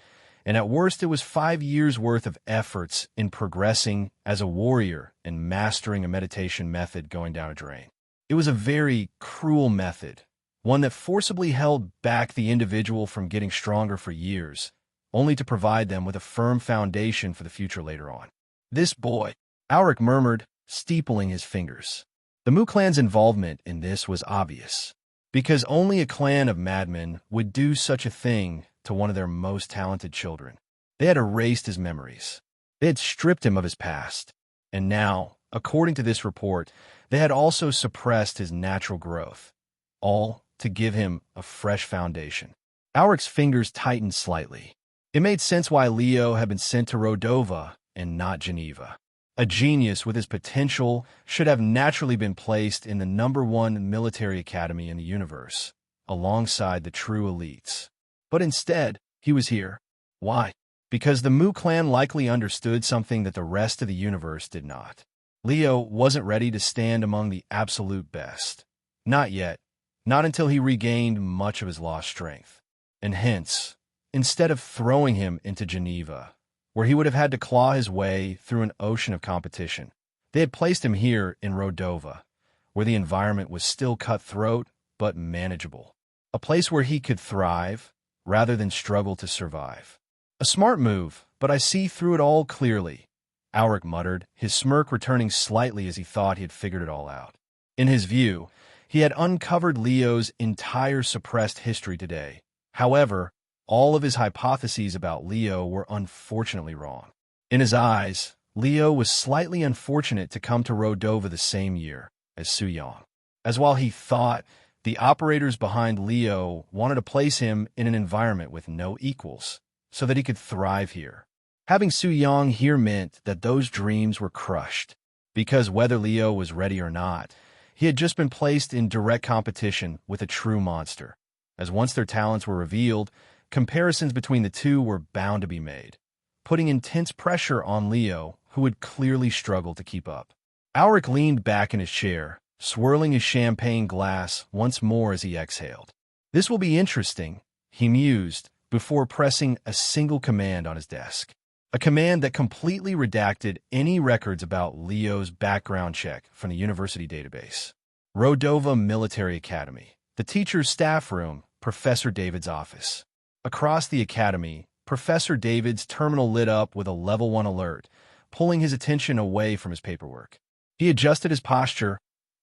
and at worst, it was 5 years' worth of efforts in progressing as a warrior and mastering a meditation method going down a drain. It was a very cruel method, one that forcibly held back the individual from getting stronger for years, only to provide them with a firm foundation for the future later on. This boy, Auric murmured, steepling his fingers. The Mu clan's involvement in this was obvious, because only a clan of madmen would do such a thing to one of their most talented children. They had erased his memories. They had stripped him of his past. And now, according to this report, they had also suppressed his natural growth, all to give him a fresh foundation. Auric's fingers tightened slightly. It made sense why Leo had been sent to Rodova and not Geneva. A genius with his potential should have naturally been placed in the #1 military academy in the universe, alongside the true elites. But instead, he was here. Why? Because the Mu clan likely understood something that the rest of the universe did not. Leo wasn't ready to stand among the absolute best. Not yet. Not until he regained much of his lost strength. And hence, instead of throwing him into Geneva, where he would have had to claw his way through an ocean of competition, they had placed him here in Rodova, where the environment was still cutthroat but manageable. A place where he could thrive rather than struggle to survive. A smart move, but I see through it all clearly, Auric muttered, his smirk returning slightly as he thought he had figured it all out. In his view, he had uncovered Leo's entire suppressed history today. However, all of his hypotheses about Leo were unfortunately wrong. In his eyes, Leo was slightly unfortunate to come to Rodova the same year as Su Yang, as while he thought the operators behind Leo wanted to place him in an environment with no equals, so that he could thrive here. Having Su Yang here meant that those dreams were crushed, because whether Leo was ready or not, he had just been placed in direct competition with a true monster, as once their talents were revealed, comparisons between the two were bound to be made, putting intense pressure on Leo, who would clearly struggle to keep up. Auric leaned back in his chair, swirling his champagne glass once more as he exhaled. This will be interesting, he mused, before pressing a single command on his desk. A command that completely redacted any records about Leo's background check from the university database. Rodova Military Academy. The teacher's staff room, Professor David's office. Across the academy, Professor David's terminal lit up with a level 1 alert, pulling his attention away from his paperwork. He adjusted his posture,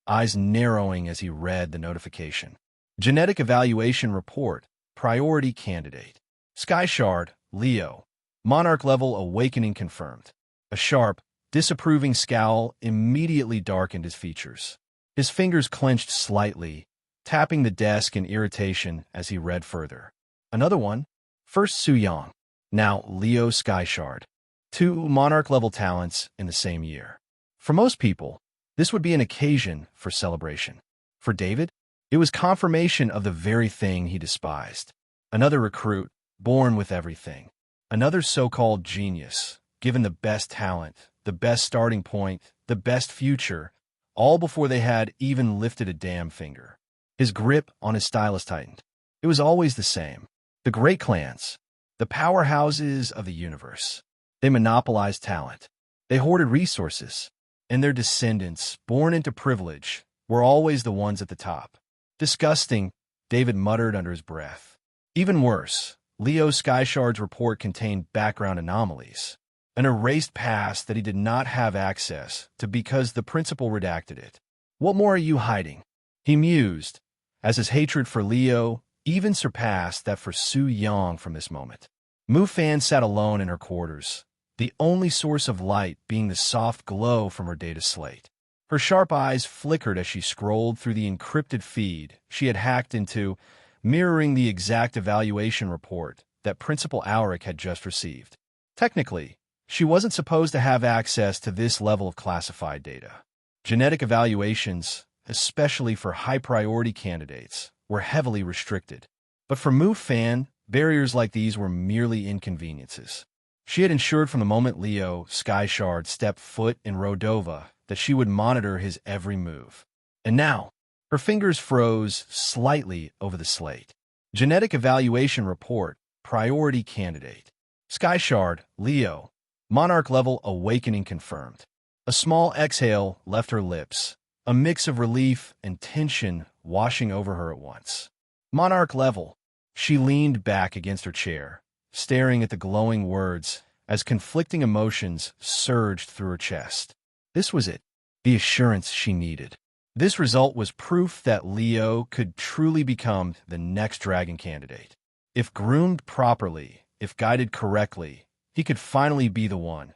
eyes narrowing as he read the notification. Genetic Evaluation Report, Priority Candidate. Sky Shard, Leo. Monarch level awakening confirmed. A sharp, disapproving scowl immediately darkened his features. His fingers clenched slightly, tapping the desk in irritation as he read further. Another one. First Su Yang, now Leo Sky Shard. 2 monarch-level talents in the same year. For most people, this would be an occasion for celebration. For David, it was confirmation of the very thing he despised. Another recruit, born with everything. Another so-called genius, given the best talent, the best starting point, the best future, all before they had even lifted a damn finger. His grip on his stylus tightened. It was always the same. The great clans, the powerhouses of the universe. They monopolized talent. They hoarded resources. And their descendants, born into privilege, were always the ones at the top. Disgusting, David muttered under his breath. Even worse, Leo Skyshard's report contained background anomalies, an erased past that he did not have access to because the principal redacted it. What more are you hiding? He mused, as his hatred for Leo even surpassed that for Su Yang from this moment. Mu Fan sat alone in her quarters, the only source of light being the soft glow from her data slate. Her sharp eyes flickered as she scrolled through the encrypted feed she had hacked into, mirroring the exact evaluation report that Principal Auric had just received. Technically, she wasn't supposed to have access to this level of classified data. Genetic evaluations, especially for high-priority candidates, were heavily restricted. But for Mu Fan, barriers like these were merely inconveniences. She had ensured from the moment Leo Skyshard stepped foot in Rodova that she would monitor his every move. And now, her fingers froze slightly over the slate. Genetic Evaluation Report, Priority Candidate. Skyshard, Leo. Monarch level awakening confirmed. A small exhale left her lips, a mix of relief and tension washing over her at once. Monarch level. She leaned back against her chair, staring at the glowing words as conflicting emotions surged through her chest. This was it, the assurance she needed. This result was proof that Leo could truly become the next dragon candidate. If groomed properly, if guided correctly, he could finally be the one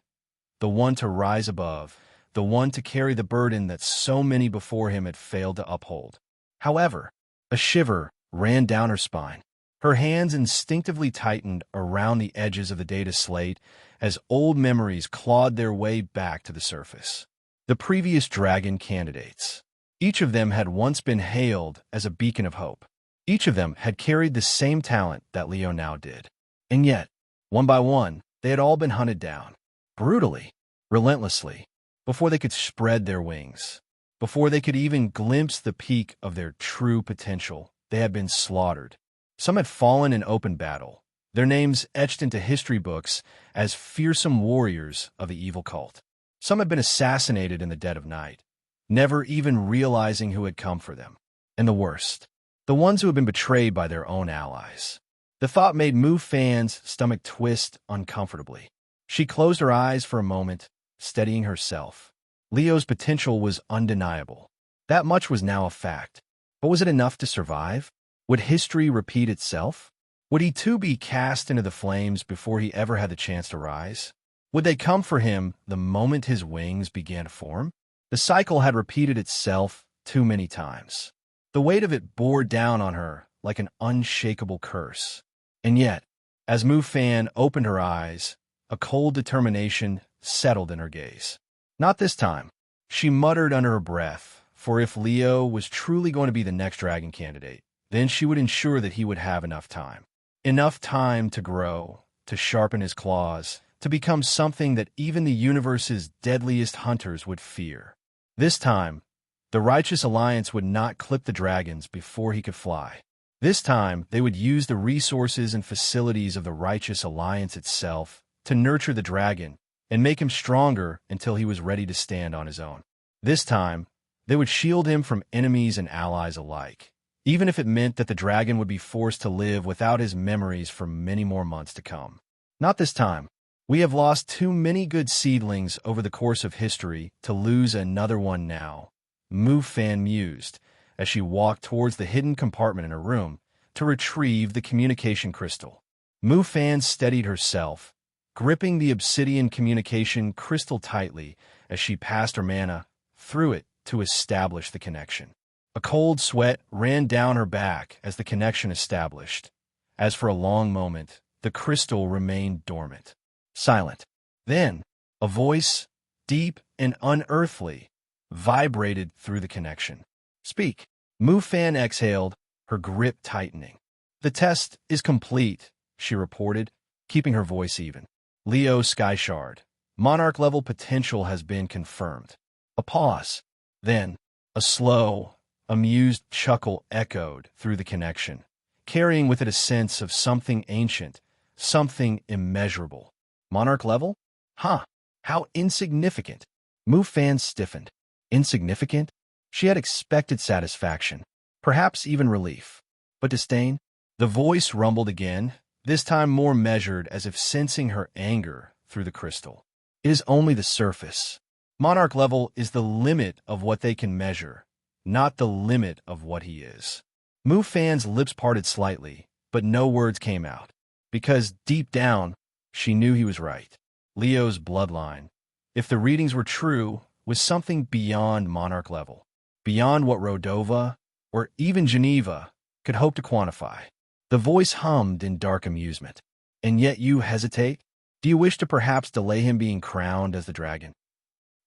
to rise above, the one to carry the burden that so many before him had failed to uphold. However, a shiver ran down her spine. Her hands instinctively tightened around the edges of the data slate as old memories clawed their way back to the surface. The previous dragon candidates. Each of them had once been hailed as a beacon of hope. Each of them had carried the same talent that Leo now did. And yet, one by one, they had all been hunted down. Brutally, relentlessly, before they could spread their wings. Before they could even glimpse the peak of their true potential, they had been slaughtered. Some had fallen in open battle, their names etched into history books as fearsome warriors of the evil cult. Some had been assassinated in the dead of night, never even realizing who had come for them. And the worst, the ones who had been betrayed by their own allies. The thought made Mu Fan's stomach twist uncomfortably. She closed her eyes for a moment, steadying herself. Leo's potential was undeniable. That much was now a fact. But was it enough to survive? Would history repeat itself? Would he too be cast into the flames before he ever had the chance to rise? Would they come for him the moment his wings began to form? The cycle had repeated itself too many times. The weight of it bore down on her like an unshakable curse. And yet, as Mu Fan opened her eyes, a cold determination settled in her gaze. Not this time, she muttered under her breath, for if Leo was truly going to be the next dragon candidate, then she would ensure that he would have enough time. Enough time to grow, to sharpen his claws, to become something that even the universe's deadliest hunters would fear. This time, the Righteous Alliance would not clip the dragons before he could fly. This time, they would use the resources and facilities of the Righteous Alliance itself to nurture the dragon and make him stronger until he was ready to stand on his own. This time, they would shield him from enemies and allies alike, even if it meant that the dragon would be forced to live without his memories for many more months to come. Not this time. We have lost too many good seedlings over the course of history to lose another one now, Mu Fan mused as she walked towards the hidden compartment in her room to retrieve the communication crystal. Mu Fan steadied herself, gripping the obsidian communication crystal tightly as she passed her mana through it to establish the connection. A cold sweat ran down her back as the connection established, as for a long moment, the crystal remained dormant, silent. Then, a voice, deep and unearthly, vibrated through the connection. "Speak." Mu Fan exhaled, her grip tightening. "The test is complete," she reported, keeping her voice even. "Leo Skyshard, Monarch-level potential has been confirmed." A pause. Then, a slow, amused chuckle echoed through the connection, carrying with it a sense of something ancient, something immeasurable. Monarch level? Huh, how insignificant. Mu Fan stiffened. Insignificant? She had expected satisfaction, perhaps even relief. But disdain? The voice rumbled again, this time more measured, as if sensing her anger through the crystal. "It is only the surface. Monarch level is the limit of what they can measure, not the limit of what he is." Mu Fan's lips parted slightly, but no words came out, because deep down, she knew he was right. Leo's bloodline, if the readings were true, was something beyond Monarch level, beyond what Rodova, or even Geneva, could hope to quantify. The voice hummed in dark amusement. "And yet you hesitate? Do you wish to perhaps delay him being crowned as the dragon?"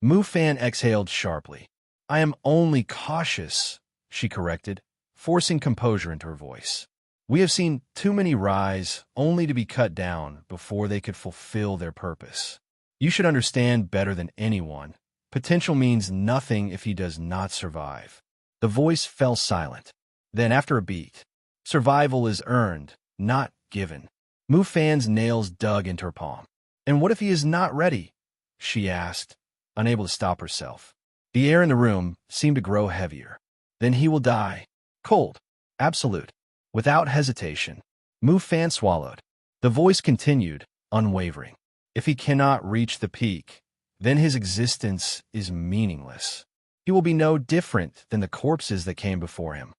Mu Fan exhaled sharply. "I am only cautious," she corrected, forcing composure into her voice. "We have seen too many rise only to be cut down before they could fulfill their purpose. You should understand better than anyone. Potential means nothing if he does not survive." The voice fell silent. Then, after a beat, "Survival is earned, not given." Mu Fan's nails dug into her palm. "And what if he is not ready?" she asked, unable to stop herself. The air in the room seemed to grow heavier. "Then he will die. Cold. Absolute. Without hesitation." Mu Fan swallowed. The voice continued, unwavering. "If he cannot reach the peak, then his existence is meaningless. He will be no different than the corpses that came before him."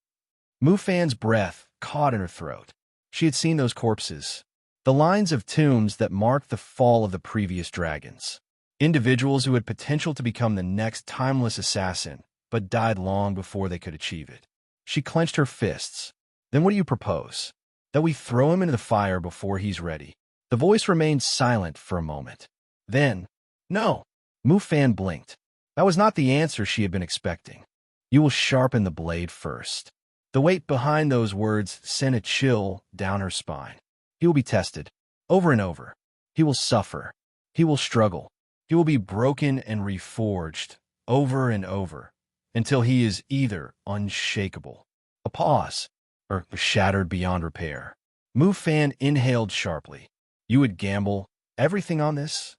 Mu Fan's breath caught in her throat. She had seen those corpses, the lines of tombs that marked the fall of the previous dragons. Individuals who had potential to become the next timeless assassin, but died long before they could achieve it. She clenched her fists. "Then what do you propose? that we throw him into the fire before he's ready. The voice remained silent for a moment. Then, no. Mu Fan blinked. That was not the answer she had been expecting. You will sharpen the blade first. The weight behind those words sent a chill down her spine. He will be tested, over and over. He will suffer. He will struggle. He will be broken and reforged, over and over, until he is either unshakable, a pause, or shattered beyond repair. Mu Fan inhaled sharply. You would gamble everything on this?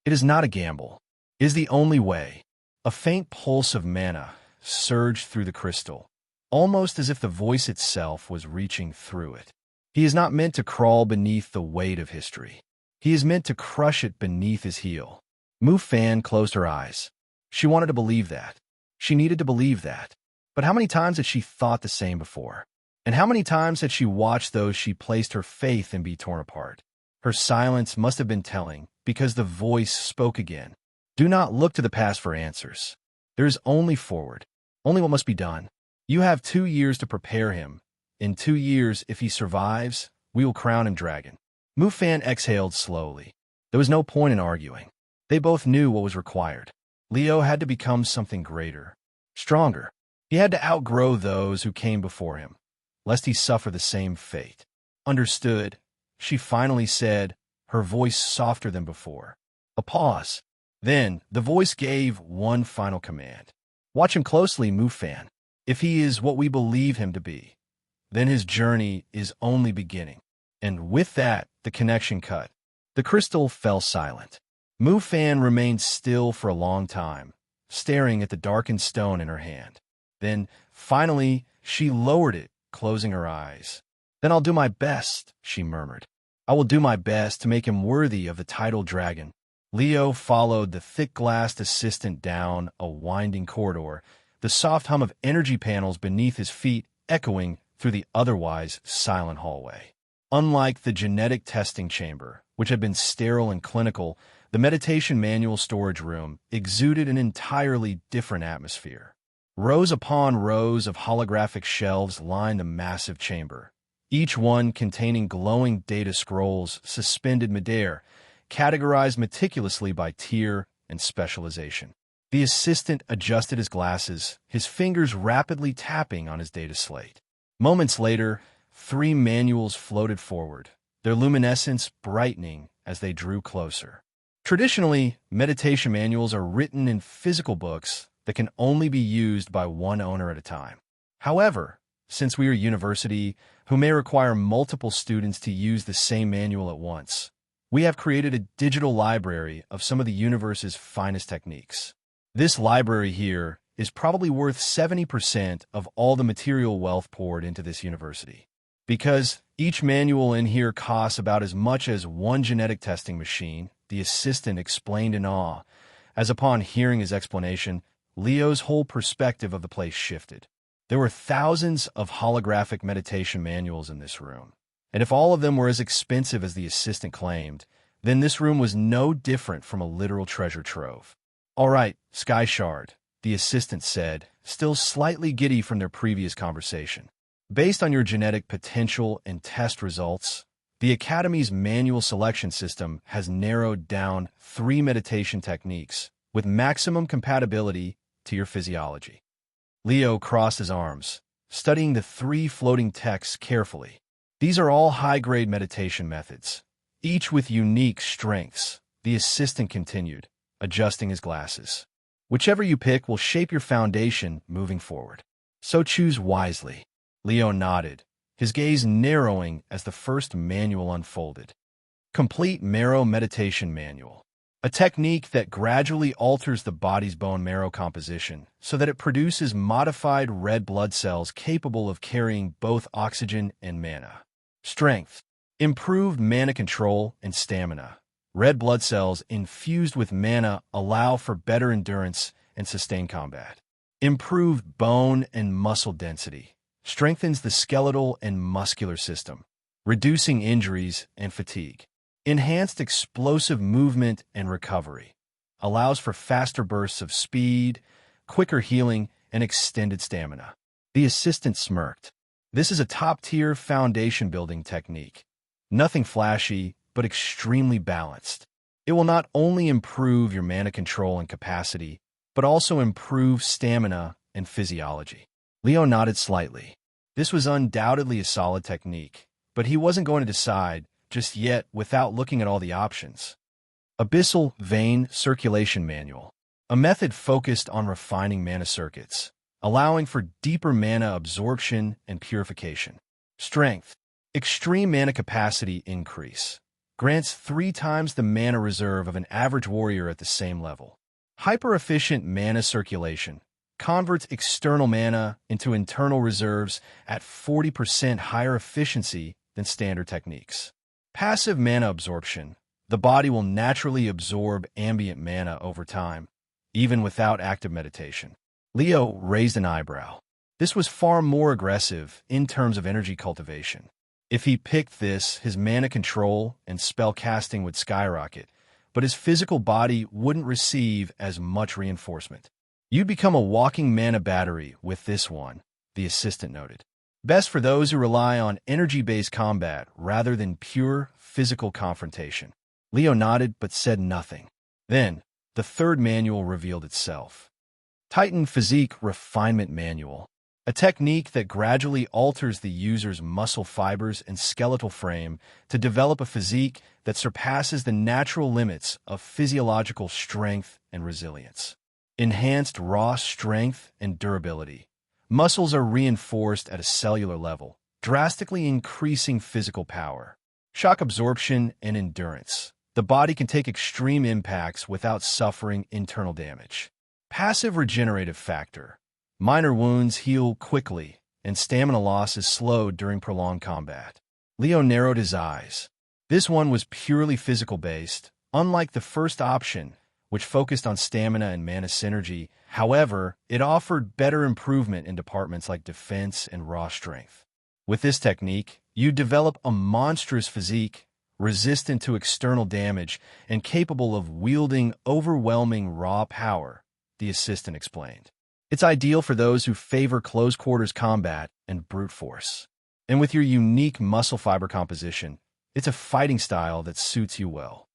It is not a gamble. It is the only way. A faint pulse of mana surged through the crystal, almost as if the voice itself was reaching through it. He is not meant to crawl beneath the weight of history. He is meant to crush it beneath his heel. Mu Fan closed her eyes. She wanted to believe that. She needed to believe that. But how many times had she thought the same before? And how many times had she watched those she placed her faith in be torn apart? Her silence must have been telling, because the voice spoke again. Do not look to the past for answers. There is only forward, only what must be done. You have 2 years to prepare him. In 2 years, if he survives, we will crown him dragon. Mu Fan exhaled slowly. There was no point in arguing. They both knew what was required. Leo had to become something greater, stronger. He had to outgrow those who came before him, lest he suffer the same fate. Understood, she finally said, her voice softer than before. A pause. Then the voice gave one final command. Watch him closely, Mu Fan. If he is what we believe him to be, then his journey is only beginning. And with that, the connection cut. The crystal fell silent. Mu Fan remained still for a long time, staring at the darkened stone in her hand. Then, finally, she lowered it, closing her eyes. Then I'll do my best, she murmured. I will do my best to make him worthy of the title dragon. Leo followed the thick-glassed assistant down a winding corridor, the soft hum of energy panels beneath his feet echoing through the otherwise silent hallway. Unlike the genetic testing chamber, which had been sterile and clinical, the meditation manual storage room exuded an entirely different atmosphere. Rows upon rows of holographic shelves lined the massive chamber, each one containing glowing data scrolls suspended midair, categorized meticulously by tier and specialization. The assistant adjusted his glasses, his fingers rapidly tapping on his data slate. Moments later, 3 manuals floated forward, their luminescence brightening as they drew closer. Traditionally, meditation manuals are written in physical books that can only be used by one owner at a time. However, since we are a university who may require multiple students to use the same manual at once, we have created a digital library of some of the universe's finest techniques. This library here is probably worth 70% of all the material wealth poured into this university. Because each manual in here costs about as much as one genetic testing machine, the assistant explained in awe, as upon hearing his explanation, Leo's whole perspective of the place shifted. There were thousands of holographic meditation manuals in this room, and if all of them were as expensive as the assistant claimed, then this room was no different from a literal treasure trove. All right, Sky Shard, the assistant said, still slightly giddy from their previous conversation. Based on your genetic potential and test results, the Academy's manual selection system has narrowed down 3 meditation techniques with maximum compatibility to your physiology. Leo crossed his arms, studying the 3 floating texts carefully. These are all high-grade meditation methods, each with unique strengths, the assistant continued, adjusting his glasses. Whichever you pick will shape your foundation moving forward. So choose wisely. Leo nodded, his gaze narrowing as the first manual unfolded. Complete Marrow Meditation Manual. A technique that gradually alters the body's bone marrow composition so that it produces modified red blood cells capable of carrying both oxygen and mana. Strength. Improved mana control and stamina. Red blood cells infused with mana allow for better endurance and sustained combat. Improved bone and muscle density. Strengthens the skeletal and muscular system, reducing injuries and fatigue. Enhanced explosive movement and recovery. Allows for faster bursts of speed, quicker healing, and extended stamina. The assistant smirked. This is a top-tier foundation-building technique. Nothing flashy, but extremely balanced. It will not only improve your mana control and capacity, but also improve stamina and physiology. Leo nodded slightly. This was undoubtedly a solid technique, but he wasn't going to decide just yet without looking at all the options. Abyssal Vein Circulation Manual. A method focused on refining mana circuits, allowing for deeper mana absorption and purification. Strength. Extreme mana capacity increase. Grants 3 times the mana reserve of an average warrior at the same level. Hyper-efficient mana circulation. Converts external mana into internal reserves at 40% higher efficiency than standard techniques. Passive mana absorption. The body will naturally absorb ambient mana over time, even without active meditation. Leo raised an eyebrow. This was far more aggressive in terms of energy cultivation. If he picked this, his mana control and spell casting would skyrocket, but his physical body wouldn't receive as much reinforcement. You'd become a walking mana battery with this one, the assistant noted. Best for those who rely on energy-based combat rather than pure physical confrontation. Leo nodded but said nothing. Then, the third manual revealed itself. Titan Physique Refinement Manual. A technique that gradually alters the user's muscle fibers and skeletal frame to develop a physique that surpasses the natural limits of physiological strength and resilience. Enhanced raw strength and durability. Muscles are reinforced at a cellular level, drastically increasing physical power. Shock absorption and endurance. The body can take extreme impacts without suffering internal damage. Passive regenerative factor. Minor wounds heal quickly, and stamina loss is slowed during prolonged combat. Leo narrowed his eyes. This one was purely physical-based, unlike the first option, which focused on stamina and mana synergy. However, it offered better improvement in departments like defense and raw strength. With this technique, you develop a monstrous physique, resistant to external damage and capable of wielding overwhelming raw power, the assistant explained. It's ideal for those who favor close-quarters combat and brute force. And with your unique muscle fiber composition, it's a fighting style that suits you well.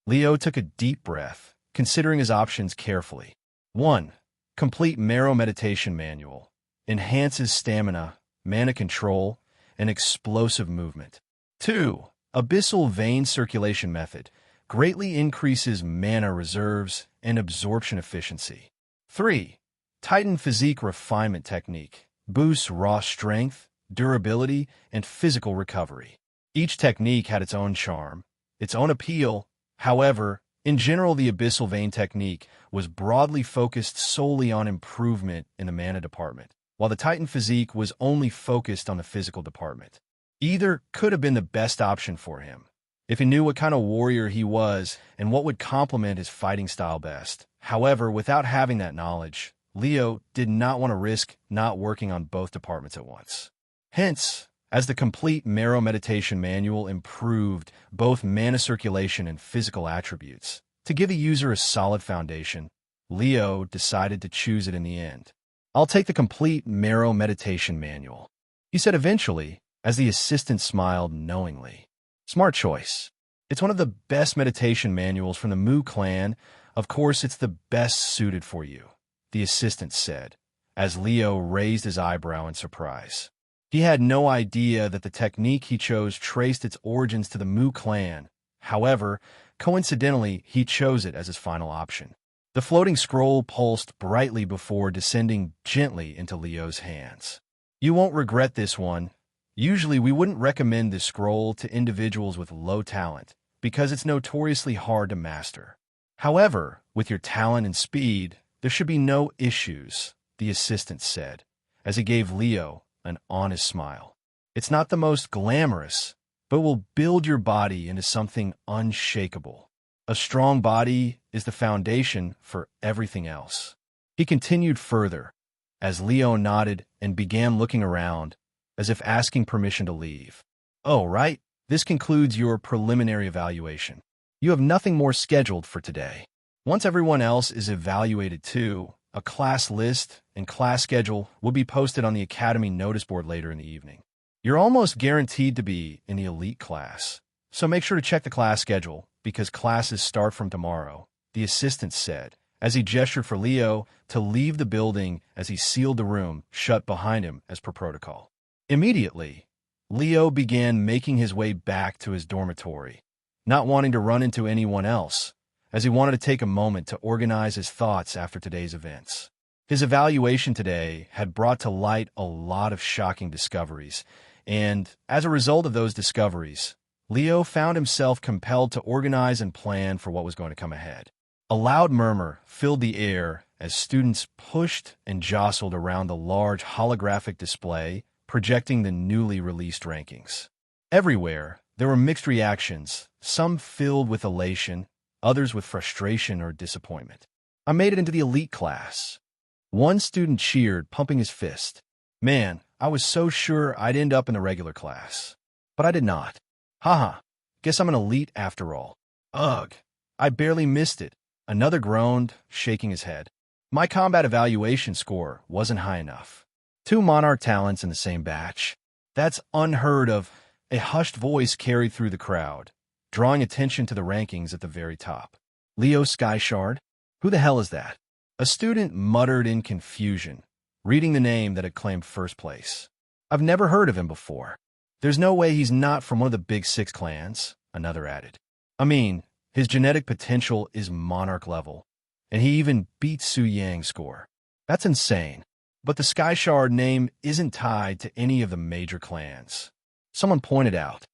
Leo took a deep breath, considering his options carefully. 1. Complete Marrow Meditation Manual. Enhances stamina, mana control, and explosive movement. 2. Abyssal Vein Circulation Method. Greatly increases mana reserves and absorption efficiency. 3. Titan Physique Refinement Technique. Boosts raw strength, durability, and physical recovery. Each technique had its own charm, its own appeal. However, in general, the Abyssal Vein technique was broadly focused solely on improvement in the mana department, while the Titan Physique was only focused on the physical department. Either could have been the best option for him, if he knew what kind of warrior he was and what would complement his fighting style best. However, without having that knowledge, Leo did not want to risk not working on both departments at once. Hence, as the complete Marrow Meditation Manual improved both mana circulation and physical attributes, to give a user a solid foundation, Leo decided to choose it in the end. I'll take the complete Marrow Meditation Manual, he said eventually, as the assistant smiled knowingly. Smart choice. It's one of the best meditation manuals from the Mu clan. Of course, it's the best suited for you, the assistant said, as Leo raised his eyebrow in surprise. He had no idea that the technique he chose traced its origins to the Mu clan. However, coincidentally, he chose it as his final option. The floating scroll pulsed brightly before descending gently into Leo's hands. You won't regret this one. Usually, we wouldn't recommend this scroll to individuals with low talent because it's notoriously hard to master. However, with your talent and speed, there should be no issues, the assistant said, as he gave Leo an honest smile. It's not the most glamorous, but will build your body into something unshakable. A strong body is the foundation for everything else. He continued further, as Leo nodded and began looking around, as if asking permission to leave. Oh, right. This concludes your preliminary evaluation. You have nothing more scheduled for today. Once everyone else is evaluated too, a class list and class schedule will be posted on the Academy notice board later in the evening. You're almost guaranteed to be in the elite class. So make sure to check the class schedule, because classes start from tomorrow, the assistant said, as he gestured for Leo to leave the building as he sealed the room shut behind him as per protocol. Immediately, Leo began making his way back to his dormitory, not wanting to run into anyone else, as he wanted to take a moment to organize his thoughts after today's events. His evaluation today had brought to light a lot of shocking discoveries, and as a result of those discoveries, Leo found himself compelled to organize and plan for what was going to come ahead. A loud murmur filled the air as students pushed and jostled around the large holographic display projecting the newly released rankings. Everywhere, there were mixed reactions, some filled with elation, others with frustration or disappointment. I made it into the elite class. One student cheered, pumping his fist. Man, I was so sure I'd end up in the regular class. But I did not. Haha, guess I'm an elite after all. Ugh, I barely missed it. Another groaned, shaking his head. My combat evaluation score wasn't high enough. 2 Monarch talents in the same batch. That's unheard of. A hushed voice carried through the crowd, drawing attention to the rankings at the very top. Leo Skyshard? Who the hell is that? A student muttered in confusion, reading the name that had claimed first place. I've never heard of him before. There's no way he's not from one of the big 6 clans, another added. I mean, his genetic potential is Monarch level, and he even beat Su Yang's score. That's insane. But the Skyshard name isn't tied to any of the major clans. Someone pointed out.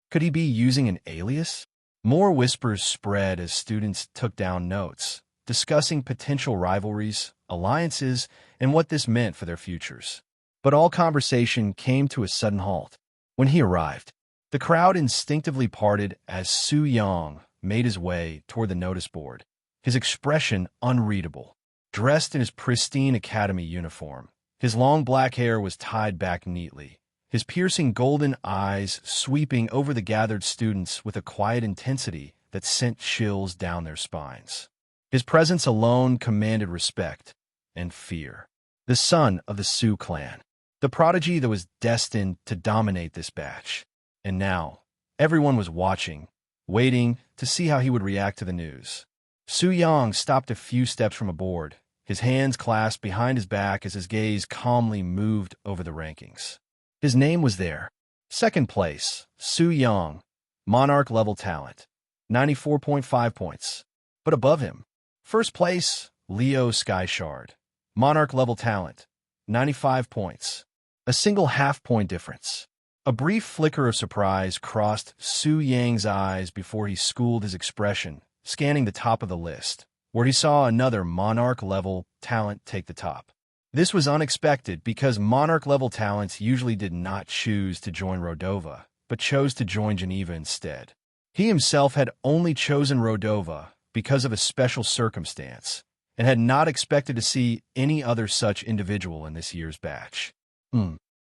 Could he be using an alias? More whispers spread as students took down notes, discussing potential rivalries, alliances, and what this meant for their futures. But all conversation came to a sudden halt. When he arrived, the crowd instinctively parted as Su Yang made his way toward the notice board, his expression unreadable. Dressed in his pristine academy uniform, his long black hair was tied back neatly, his piercing golden eyes sweeping over the gathered students with a quiet intensity that sent chills down their spines. His presence alone commanded respect and fear. The son of the Su clan, the prodigy that was destined to dominate this batch. And now, everyone was watching, waiting to see how he would react to the news. Su Yang stopped a few steps from a board, his hands clasped behind his back as his gaze calmly moved over the rankings. His name was there. Second place, Su Yang, Monarch level talent, 94.5 points. But above him, first place, Leo Skyshard, Monarch level talent, 95 points. A single half-point difference. A brief flicker of surprise crossed Su Yang's eyes before he schooled his expression, scanning the top of the list, where he saw another Monarch-level talent take the top. This was unexpected because Monarch-level talents usually did not choose to join Rodova, but chose to join Geneva instead. He himself had only chosen Rodova because of a special circumstance, and had not expected to see any other such individual in this year's batch.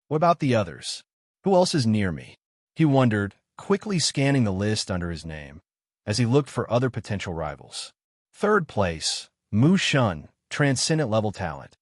What about the others? Who else is near me? He wondered, quickly scanning the list under his name, as he looked for other potential rivals. Third place, Mu Shun, Transcendent level talent,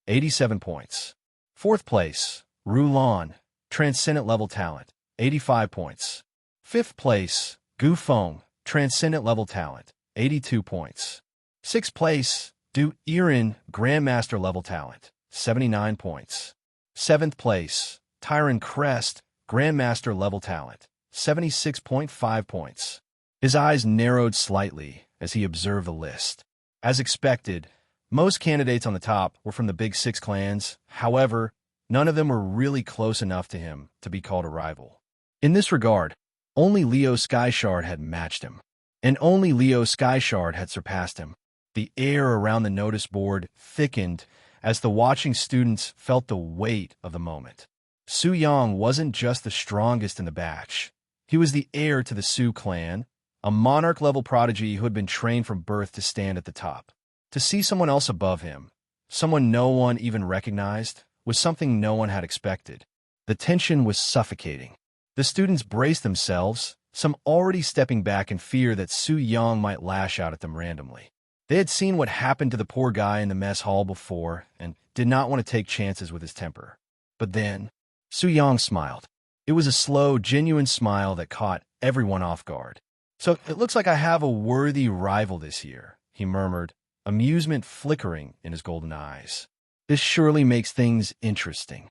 87 points. Fourth place, Rulan, Transcendent level talent, 85 points. Fifth place, Gu Feng, Transcendent level talent, 82 points. Sixth place, Du Irin, Grandmaster level talent, 79 points. Seventh place, Tyron Crest, Grandmaster level talent, 76.5 points. His eyes narrowed slightly as he observed the list. As expected, most candidates on the top were from the big 6 clans. However, none of them were really close enough to him to be called a rival. In this regard, only Leo Skyshard had matched him, and only Leo Skyshard had surpassed him. The air around the notice board thickened as the watching students felt the weight of the moment. Su Yang wasn't just the strongest in the batch. He was the heir to the Su clan, a Monarch-level prodigy who had been trained from birth to stand at the top. To see someone else above him, someone no one even recognized, was something no one had expected. The tension was suffocating. The students braced themselves, some already stepping back in fear that Su Yang might lash out at them randomly. They had seen what happened to the poor guy in the mess hall before and did not want to take chances with his temper. But then, Su Yang smiled. It was a slow, genuine smile that caught everyone off guard. "So it looks like I have a worthy rival this year," he murmured, amusement flickering in his golden eyes. "This surely makes things interesting."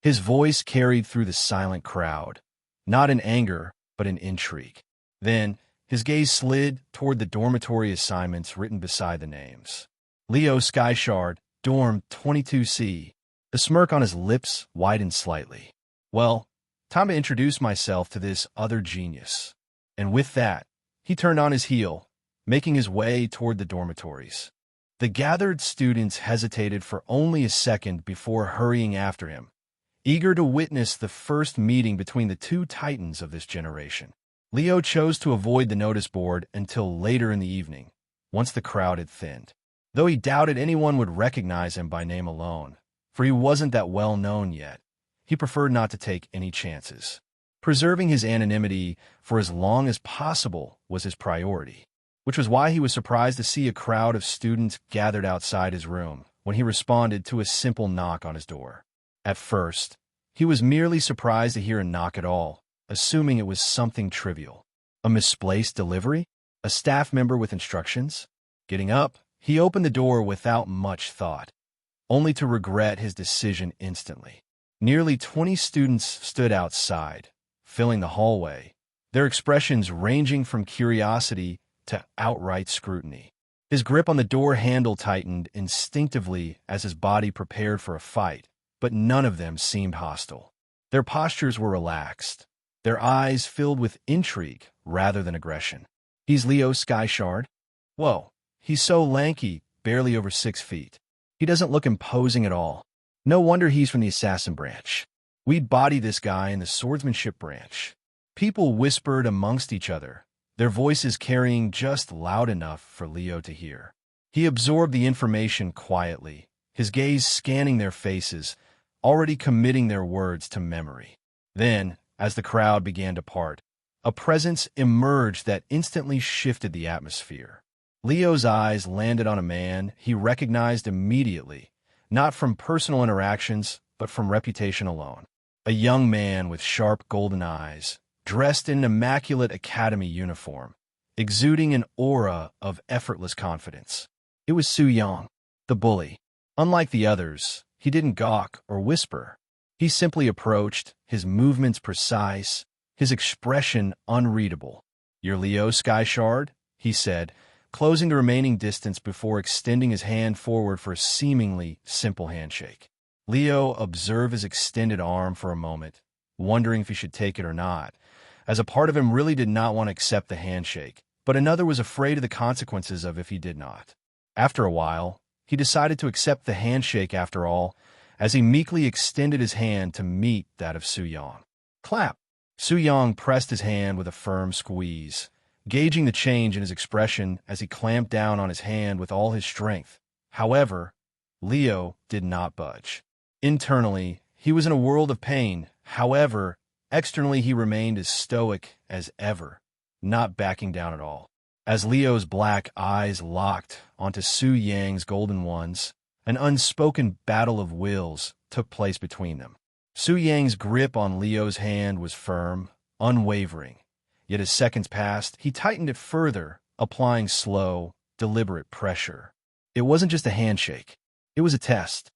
His voice carried through the silent crowd, not in anger, but in intrigue. Then, his gaze slid toward the dormitory assignments written beside the names. Leo Skyshard, Dorm 22C. The smirk on his lips widened slightly. "Well, time to introduce myself to this other genius." And with that, he turned on his heel, making his way toward the dormitories. The gathered students hesitated for only a second before hurrying after him, eager to witness the first meeting between the two titans of this generation. Leo chose to avoid the notice board until later in the evening, once the crowd had thinned. Though he doubted anyone would recognize him by name alone, for he wasn't that well known yet, he preferred not to take any chances. Preserving his anonymity for as long as possible was his priority, which was why he was surprised to see a crowd of students gathered outside his room when he responded to a simple knock on his door. At first, he was merely surprised to hear a knock at all, assuming it was something trivial. A misplaced delivery? A staff member with instructions? Getting up, he opened the door without much thought, only to regret his decision instantly. Nearly 20 students stood outside, filling the hallway, their expressions ranging from curiosity to outright scrutiny. His grip on the door handle tightened instinctively as his body prepared for a fight, but none of them seemed hostile. Their postures were relaxed, their eyes filled with intrigue rather than aggression. "He's Leo Skyshard? Whoa, he's so lanky, barely over 6 feet. He doesn't look imposing at all. No wonder he's from the assassin branch. We'd body this guy in the swordsmanship branch." People whispered amongst each other, their voices carrying just loud enough for Leo to hear. He absorbed the information quietly, his gaze scanning their faces, already committing their words to memory. Then, as the crowd began to part, a presence emerged that instantly shifted the atmosphere. Leo's eyes landed on a man he recognized immediately, not from personal interactions, but from reputation alone. A young man with sharp golden eyes, dressed in an immaculate academy uniform, exuding an aura of effortless confidence. It was Su Yang, the bully. Unlike the others, he didn't gawk or whisper. He simply approached, his movements precise, his expression unreadable. "You're Leo Skyshard?" he said, closing the remaining distance before extending his hand forward for a seemingly simple handshake. Leo observed his extended arm for a moment, wondering if he should take it or not, as a part of him really did not want to accept the handshake, but another was afraid of the consequences of if he did not. After a while, he decided to accept the handshake after all, as he meekly extended his hand to meet that of Su Yang. "Clap!" Su Yang pressed his hand with a firm squeeze, gauging the change in his expression as he clamped down on his hand with all his strength. However, Leo did not budge. Internally, he was in a world of pain. However, externally he remained as stoic as ever, not backing down at all. As Leo's black eyes locked onto Su Yang's golden ones, an unspoken battle of wills took place between them. Su Yang's grip on Leo's hand was firm, unwavering. Yet as seconds passed, he tightened it further, applying slow, deliberate pressure. It wasn't just a handshake. It was a test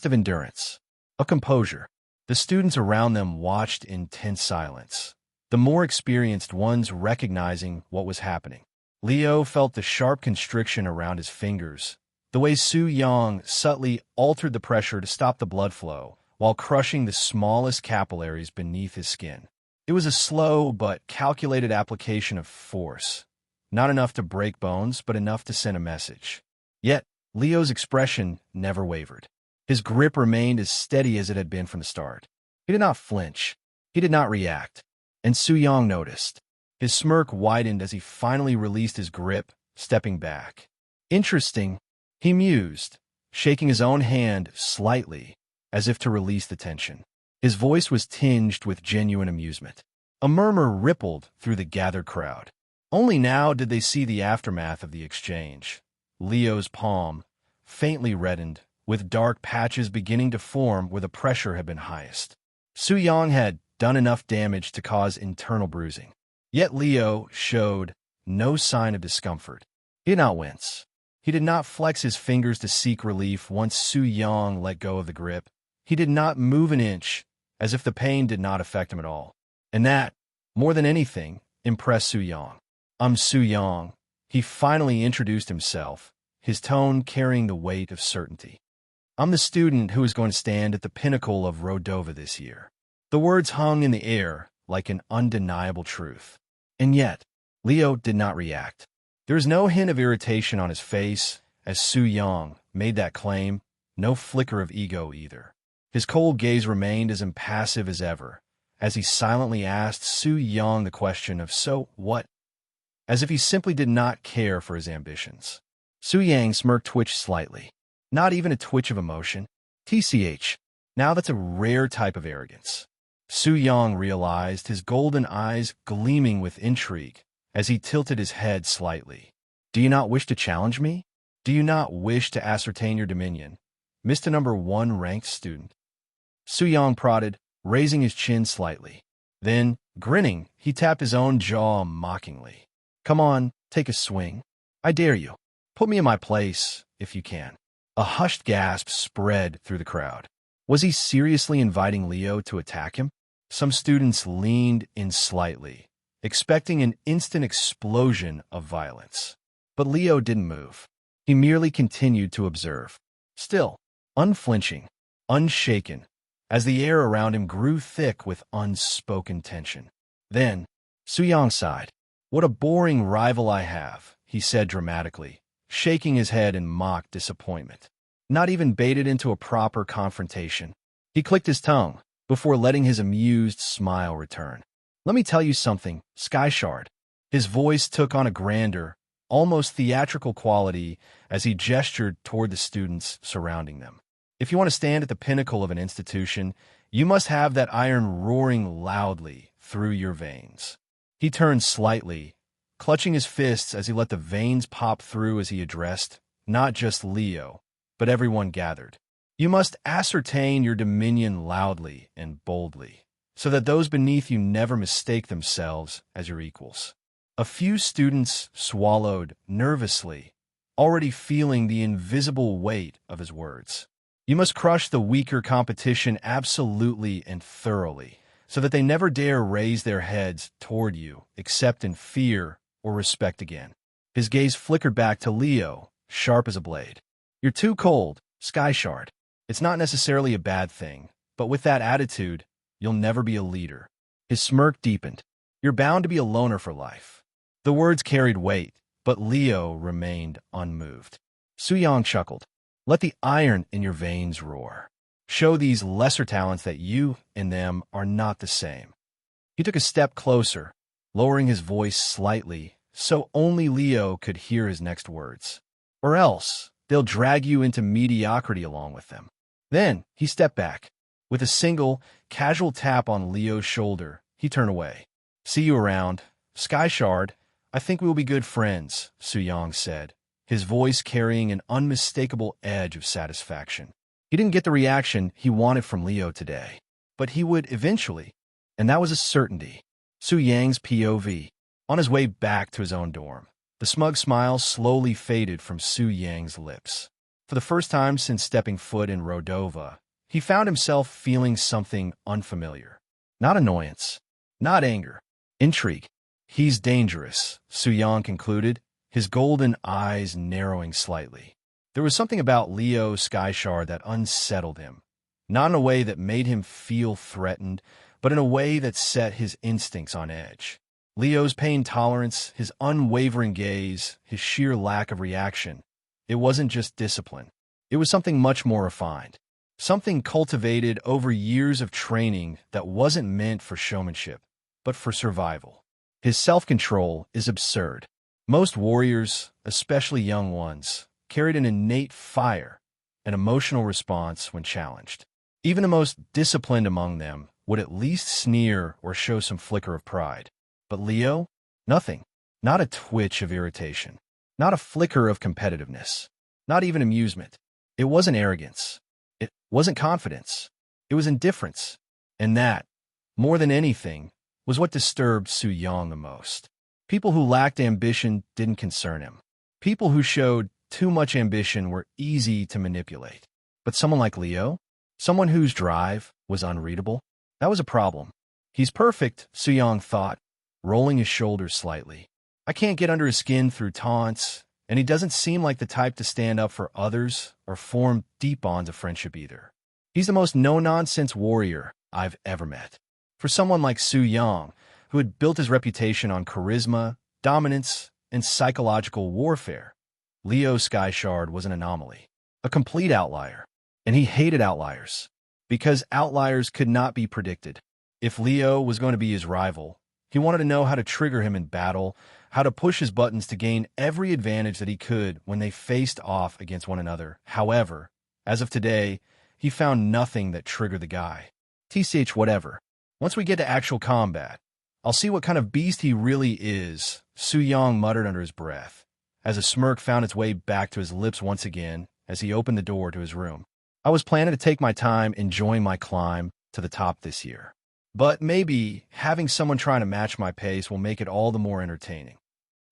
of endurance, of composure. The students around them watched in tense silence, the more experienced ones recognizing what was happening. Leo felt the sharp constriction around his fingers, the way Su Yang subtly altered the pressure to stop the blood flow, while crushing the smallest capillaries beneath his skin. It was a slow but calculated application of force, not enough to break bones, but enough to send a message. Yet, Leo's expression never wavered. His grip remained as steady as it had been from the start. He did not flinch. He did not react. And Su Yang noticed. His smirk widened as he finally released his grip, stepping back. "Interesting," he mused, shaking his own hand slightly, as if to release the tension. His voice was tinged with genuine amusement. A murmur rippled through the gathered crowd. Only now did they see the aftermath of the exchange. Leo's palm, faintly reddened, with dark patches beginning to form where the pressure had been highest. Su Yang had done enough damage to cause internal bruising. Yet Leo showed no sign of discomfort. He did not wince. He did not flex his fingers to seek relief once Su Yang let go of the grip. He did not move an inch, as if the pain did not affect him at all. And that, more than anything, impressed Su Yang. "I'm Su Yang." He finally introduced himself, his tone carrying the weight of certainty. "I'm the student who is going to stand at the pinnacle of Rodova this year." The words hung in the air like an undeniable truth. And yet, Leo did not react. There was no hint of irritation on his face as Su Yang made that claim, no flicker of ego either. His cold gaze remained as impassive as ever, as he silently asked Su Yang the question of "so what?" as if he simply did not care for his ambitions. Su Yang's smirk twitched slightly. Not even a twitch of emotion. TCH. Now that's a rare type of arrogance. Su Yang realized, his golden eyes gleaming with intrigue, as he tilted his head slightly. "Do you not wish to challenge me? Do you not wish to ascertain your dominion, Mr. Number 1 ranked student?" Su Yang prodded, raising his chin slightly. Then, grinning, he tapped his own jaw mockingly. "Come on, take a swing. I dare you. Put me in my place, if you can." A hushed gasp spread through the crowd. Was he seriously inviting Leo to attack him? Some students leaned in slightly, expecting an instant explosion of violence. But Leo didn't move. He merely continued to observe, still, unflinching, unshaken, as the air around him grew thick with unspoken tension. Then, Su Yang sighed. "What a boring rival I have," he said dramatically, shaking his head in mock disappointment. Not even baited into a proper confrontation. He clicked his tongue before letting his amused smile return. "Let me tell you something, Sky Shard." His voice took on a grander, almost theatrical quality as he gestured toward the students surrounding them. "If you want to stand at the pinnacle of an institution, you must have that iron roaring loudly through your veins." He turned slightly, clutching his fists as he let the veins pop through as he addressed not just Leo, but everyone gathered. "You must ascertain your dominion loudly and boldly, so that those beneath you never mistake themselves as your equals." A few students swallowed nervously, already feeling the invisible weight of his words. "You must crush the weaker competition absolutely and thoroughly, so that they never dare raise their heads toward you, except in fear or respect again." His gaze flickered back to Leo, sharp as a blade. "You're too cold, Sky Shard. It's not necessarily a bad thing, but with that attitude, you'll never be a leader." His smirk deepened. "You're bound to be a loner for life." The words carried weight, but Leo remained unmoved. Su Yang chuckled. "Let the iron in your veins roar. Show these lesser talents that you and them are not the same." He took a step closer, lowering his voice slightly so only Leo could hear his next words. "Or else, they'll drag you into mediocrity along with them." Then he stepped back. With a single, casual tap on Leo's shoulder, he turned away. "See you around, Sky Shard. I think we will be good friends," Su Yang said, his voice carrying an unmistakable edge of satisfaction. He didn't get the reaction he wanted from Leo today, but he would eventually, and that was a certainty. Su Yang's POV. On his way back to his own dorm, the smug smile slowly faded from Su Yang's lips. For the first time since stepping foot in Rodova, he found himself feeling something unfamiliar. Not annoyance, not anger, intrigue. "He's dangerous," Su Yang concluded, his golden eyes narrowing slightly. There was something about Leo Skyshard that unsettled him, not in a way that made him feel threatened, but in a way that set his instincts on edge. Leo's pain tolerance, his unwavering gaze, his sheer lack of reaction. It wasn't just discipline. It was something much more refined, something cultivated over years of training that wasn't meant for showmanship, but for survival. His self-control is absurd. Most warriors, especially young ones, carried an innate fire, an emotional response when challenged. Even the most disciplined among them would at least sneer or show some flicker of pride. But Leo? Nothing. Not a twitch of irritation. Not a flicker of competitiveness. Not even amusement. It wasn't arrogance. It wasn't confidence. It was indifference. And that more than anything, was what disturbed Su Yang the most. People who lacked ambition didn't concern him. People who showed too much ambition were easy to manipulate. But someone like Leo, someone whose drive was unreadable, that was a problem. He's perfect, Su Yang thought, rolling his shoulders slightly. I can't get under his skin through taunts, and he doesn't seem like the type to stand up for others or form deep bonds of friendship either. He's the most no-nonsense warrior I've ever met. For someone like Su Yang, who had built his reputation on charisma, dominance, and psychological warfare, Leo Skyshard was an anomaly, a complete outlier, and he hated outliers, because outliers could not be predicted. If Leo was going to be his rival, he wanted to know how to trigger him in battle, how to push his buttons to gain every advantage that he could when they faced off against one another. However, as of today, he found nothing that triggered the guy. TCH whatever. Once we get to actual combat, I'll see what kind of beast he really is, Su Yang muttered under his breath, as a smirk found its way back to his lips once again as he opened the door to his room. I was planning to take my time enjoying my climb to the top this year. But maybe having someone trying to match my pace will make it all the more entertaining.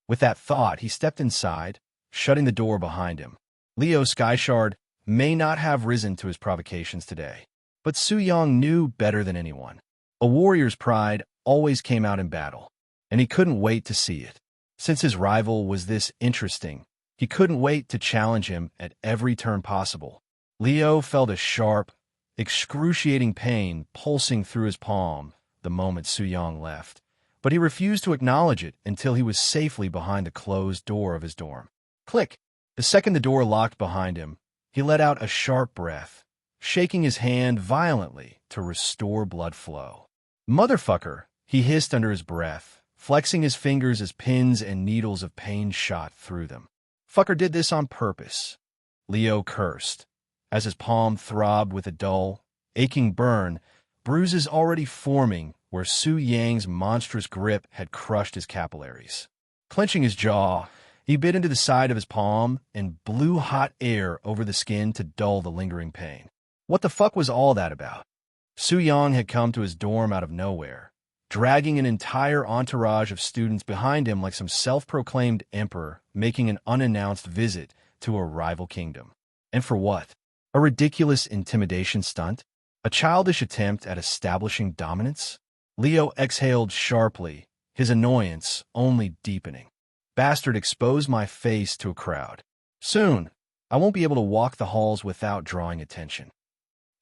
With that thought, he stepped inside, shutting the door behind him. Leo Skyshard may not have risen to his provocations today, but Su Yang knew better than anyone. A warrior's pride always came out in battle, and he couldn't wait to see it. Since his rival was this interesting, he couldn't wait to challenge him at every turn possible. Leo felt a sharp, excruciating pain pulsing through his palm the moment Su Yang left, but he refused to acknowledge it until he was safely behind the closed door of his dorm. Click! The second the door locked behind him, he let out a sharp breath, shaking his hand violently to restore blood flow. Motherfucker, he hissed under his breath, flexing his fingers as pins and needles of pain shot through them. Fucker did this on purpose, Leo cursed, as his palm throbbed with a dull, aching burn, bruises already forming where Su Yang's monstrous grip had crushed his capillaries. Clenching his jaw, he bit into the side of his palm and blew hot air over the skin to dull the lingering pain. What the fuck was all that about? Su Yang had come to his dorm out of nowhere, dragging an entire entourage of students behind him like some self-proclaimed emperor making an unannounced visit to a rival kingdom. And for what? A ridiculous intimidation stunt? A childish attempt at establishing dominance? Leo exhaled sharply, his annoyance only deepening. Bastard exposed my face to a crowd. Soon, I won't be able to walk the halls without drawing attention.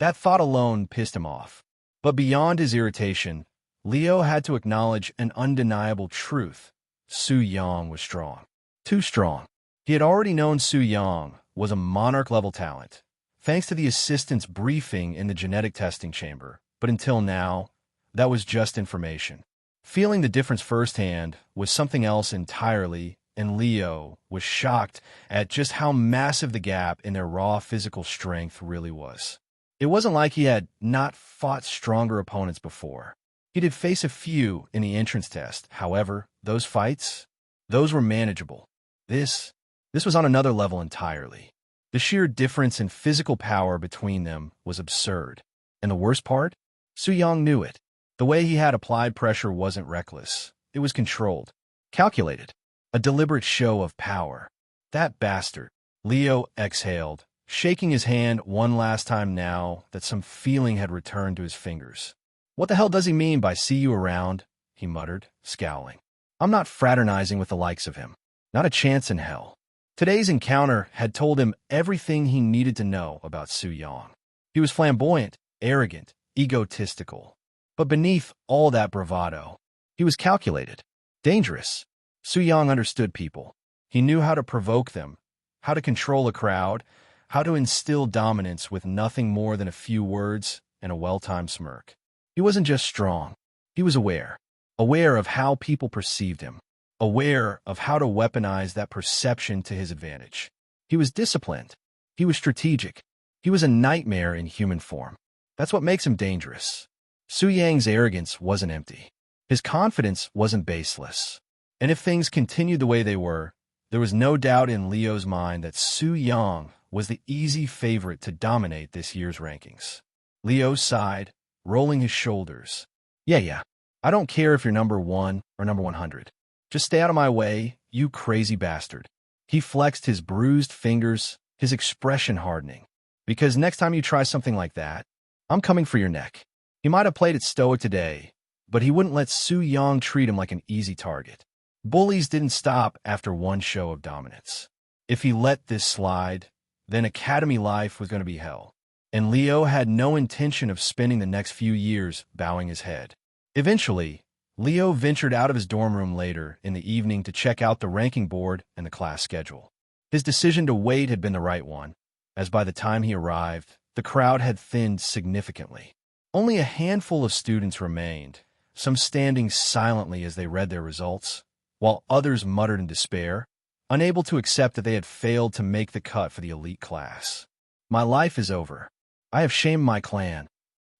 That thought alone pissed him off. But beyond his irritation, Leo had to acknowledge an undeniable truth. Su Yang was strong. Too strong. He had already known Su Yang was a monarch-level talent, thanks to the assistant's briefing in the genetic testing chamber, but until now, that was just information. Feeling the difference firsthand was something else entirely, and Leo was shocked at just how massive the gap in their raw physical strength really was. It wasn't like he had not fought stronger opponents before. He did face a few in the entrance test. However, those fights, those were manageable. This was on another level entirely. The sheer difference in physical power between them was absurd. And the worst part? Su Yang knew it. The way he had applied pressure wasn't reckless. It was controlled, calculated, a deliberate show of power. That bastard. Leo exhaled, shaking his hand one last time now that some feeling had returned to his fingers. What the hell does he mean by see you around? He muttered, scowling. I'm not fraternizing with the likes of him. Not a chance in hell. Today's encounter had told him everything he needed to know about Su Yang. He was flamboyant, arrogant, egotistical. But beneath all that bravado, he was calculated, dangerous. Su Yang understood people. He knew how to provoke them, how to control a crowd, how to instill dominance with nothing more than a few words and a well-timed smirk. He wasn't just strong. He was aware of how people perceived him, aware of how to weaponize that perception to his advantage. He was disciplined. He was strategic. He was a nightmare in human form. That's what makes him dangerous. Su Yang's arrogance wasn't empty. His confidence wasn't baseless. And if things continued the way they were, there was no doubt in Leo's mind that Su Yang was the easy favorite to dominate this year's rankings. Leo sighed, rolling his shoulders. Yeah. I don't care if you're number 1 or number 100. Just stay out of my way, you crazy bastard. He flexed his bruised fingers, his expression hardening. Because next time you try something like that, I'm coming for your neck. He might have played it stoic today, but he wouldn't let Su Yang treat him like an easy target. Bullies didn't stop after one show of dominance. If he let this slide, then academy life was going to be hell. And Leo had no intention of spending the next few years bowing his head. Eventually, Leo ventured out of his dorm room later in the evening to check out the ranking board and the class schedule. His decision to wait had been the right one, as by the time he arrived, the crowd had thinned significantly. Only a handful of students remained, some standing silently as they read their results, while others muttered in despair, unable to accept that they had failed to make the cut for the elite class. My life is over. I have shamed my clan.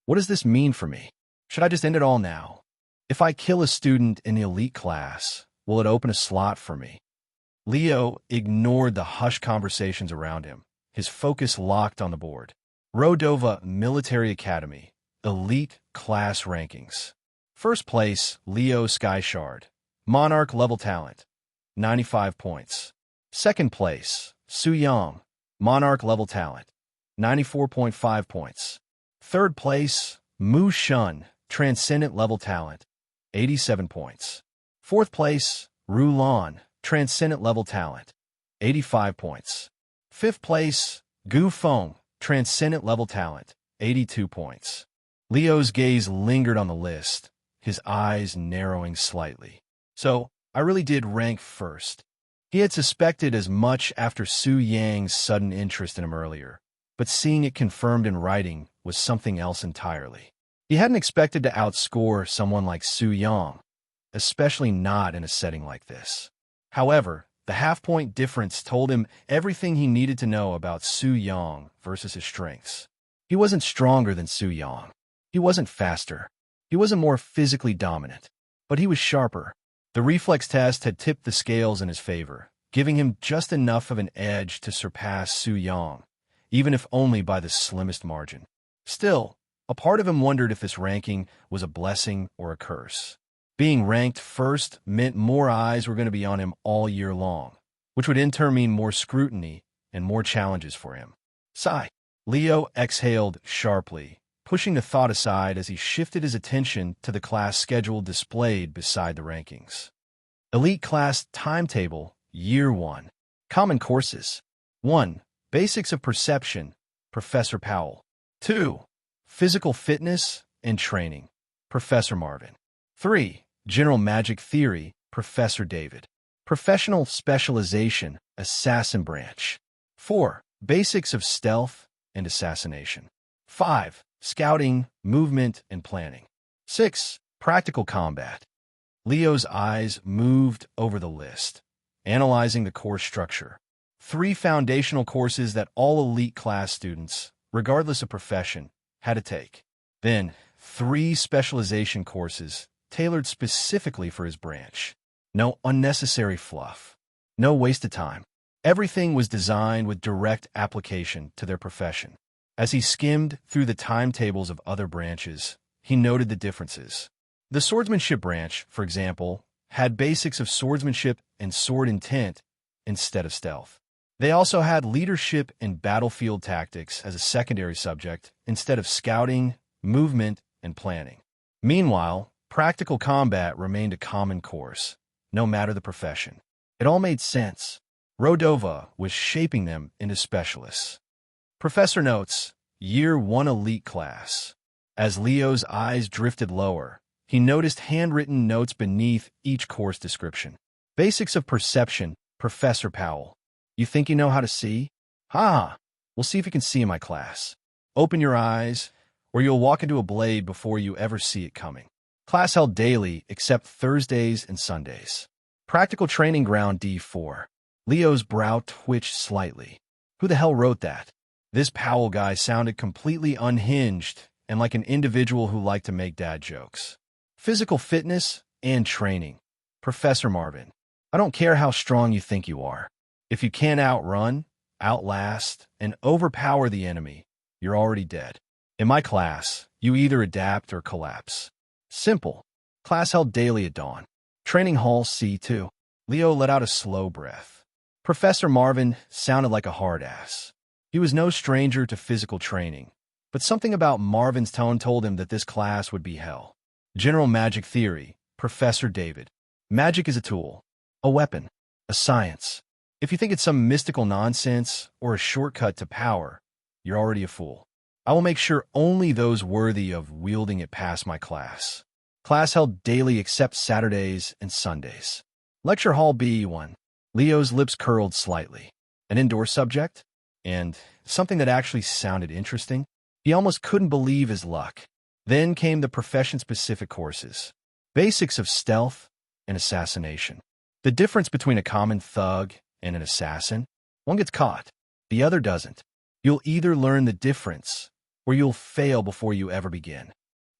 What does this mean for me? Should I just end it all now? If I kill a student in the elite class, will it open a slot for me? Leo ignored the hushed conversations around him, his focus locked on the board. Rodova Military Academy, elite class rankings. First place, Leo Skyshard, Monarch level talent, 95 points. Second place, Su Yang, Monarch level talent, 94.5 points. Third place, Mu Shun, Transcendent level talent, 87 points. Fourth place, Rulan, Transcendent level talent, 85 points. Fifth place, Gu Feng, Transcendent level talent, 82 points. Leo's gaze lingered on the list, his eyes narrowing slightly. So, I really did rank first. He had suspected as much after Su Yang's sudden interest in him earlier, but seeing it confirmed in writing was something else entirely. He hadn't expected to outscore someone like Su Yang, especially not in a setting like this. However, the half-point difference told him everything he needed to know about Su Yang versus his strengths. He wasn't stronger than Su Yang. He wasn't faster. He wasn't more physically dominant. But he was sharper. The reflex test had tipped the scales in his favor, giving him just enough of an edge to surpass Su Yang, even if only by the slimmest margin. Still, a part of him wondered if this ranking was a blessing or a curse. Being ranked first meant more eyes were going to be on him all year long, which would in turn mean more scrutiny and more challenges for him. Sigh. Leo exhaled sharply, pushing the thought aside as he shifted his attention to the class schedule displayed beside the rankings. Elite Class Timetable, Year 1. Common Courses. 1. Basics of Perception, Professor Powell. 2. Physical Fitness and Training, Professor Marvin. 3. General Magic Theory, Professor David. Professional Specialization, Assassin Branch. 4. Basics of Stealth and Assassination. 5. Scouting, Movement, and Planning. 6. Practical Combat. Leo's eyes moved over the list, analyzing the course structure. 3 foundational courses that all elite class students, regardless of profession, had to take. Then, 3 specialization courses tailored specifically for his branch. No unnecessary fluff. No wasted time. Everything was designed with direct application to their profession. As he skimmed through the timetables of other branches, he noted the differences. The swordsmanship branch, for example, had basics of swordsmanship and sword intent instead of stealth. They also had leadership and battlefield tactics as a secondary subject instead of scouting, movement, and planning. Meanwhile, practical combat remained a common course, no matter the profession. It all made sense. Rodova was shaping them into specialists. Professor notes, Year 1 Elite Class. As Leo's eyes drifted lower, he noticed handwritten notes beneath each course description. Basics of Perception, Professor Powell. You think you know how to see? Ha! We'll see if you can see in my class. Open your eyes, or you'll walk into a blade before you ever see it coming. Class held daily except Thursdays and Sundays. Practical Training Ground D4. Leo's brow twitched slightly. Who the hell wrote that? This Powell guy sounded completely unhinged and like an individual who liked to make dad jokes. Physical Fitness and Training. Professor Marvin. I don't care how strong you think you are. If you can't outrun, outlast, and overpower the enemy, you're already dead. In my class, you either adapt or collapse. Simple. Class held daily at dawn. Training Hall C2. Leo let out a slow breath. Professor Marvin sounded like a hard ass. He was no stranger to physical training, but something about Marvin's tone told him that this class would be hell. General Magic Theory, Professor David. Magic is a tool, a weapon, a science. If you think it's some mystical nonsense or a shortcut to power, you're already a fool. I will make sure only those worthy of wielding it pass my class. Class held daily except Saturdays and Sundays. Lecture Hall B1. Leo's lips curled slightly. An indoor subject? And something that actually sounded interesting? He almost couldn't believe his luck. Then came the profession-specific courses. Basics of stealth and assassination. The difference between a common thug and an assassin? One gets caught, the other doesn't. You'll either learn the difference, or you'll fail before you ever begin.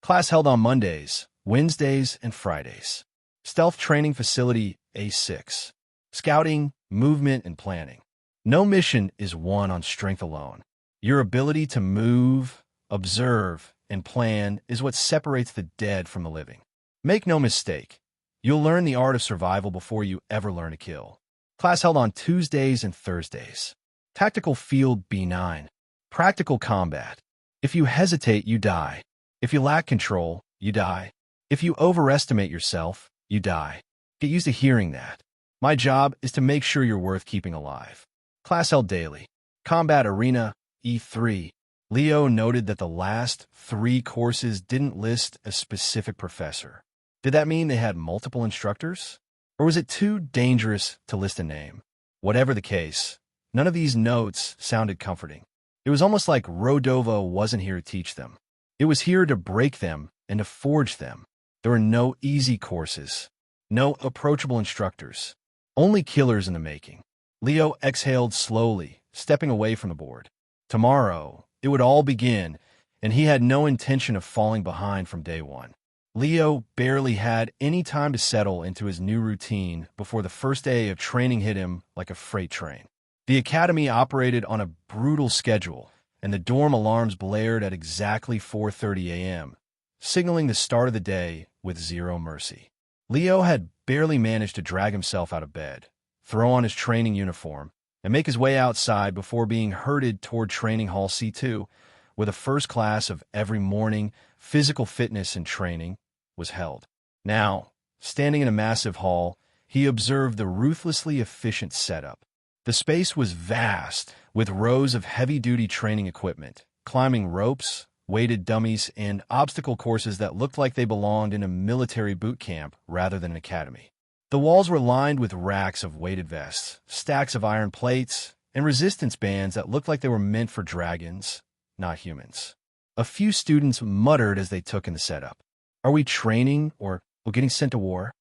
Class held on Mondays, Wednesdays, and Fridays. Stealth Training Facility A6. Scouting, movement, and planning. No mission is won on strength alone. Your ability to move, observe, and plan is what separates the dead from the living. Make no mistake, you'll learn the art of survival before you ever learn to kill. Class held on Tuesdays and Thursdays. Tactical Field B9. Practical combat. If you hesitate, you die. If you lack control, you die. If you overestimate yourself, you die. Get used to hearing that. My job is to make sure you're worth keeping alive. Class held daily. Combat Arena E3. Leo noted that the last 3 courses didn't list a specific professor. Did that mean they had multiple instructors? Or was it too dangerous to list a name? Whatever the case, none of these notes sounded comforting. It was almost like Rodova wasn't here to teach them. It was here to break them and to forge them. There were no easy courses, no approachable instructors, only killers in the making. Leo exhaled slowly, stepping away from the board. Tomorrow, it would all begin, and he had no intention of falling behind from day one. Leo barely had any time to settle into his new routine before the first day of training hit him like a freight train. The academy operated on a brutal schedule, and the dorm alarms blared at exactly 4:30 a.m., signaling the start of the day with zero mercy. Leo had barely managed to drag himself out of bed, throw on his training uniform, and make his way outside before being herded toward Training Hall C2, where the first class of every morning physical fitness and training was held. Now, standing in a massive hall, he observed the ruthlessly efficient setup. The space was vast, with rows of heavy-duty training equipment, climbing ropes, weighted dummies, and obstacle courses that looked like they belonged in a military boot camp rather than an academy. The walls were lined with racks of weighted vests, stacks of iron plates, and resistance bands that looked like they were meant for dragons, not humans. A few students muttered as they took in the setup. Are we training or getting sent to war?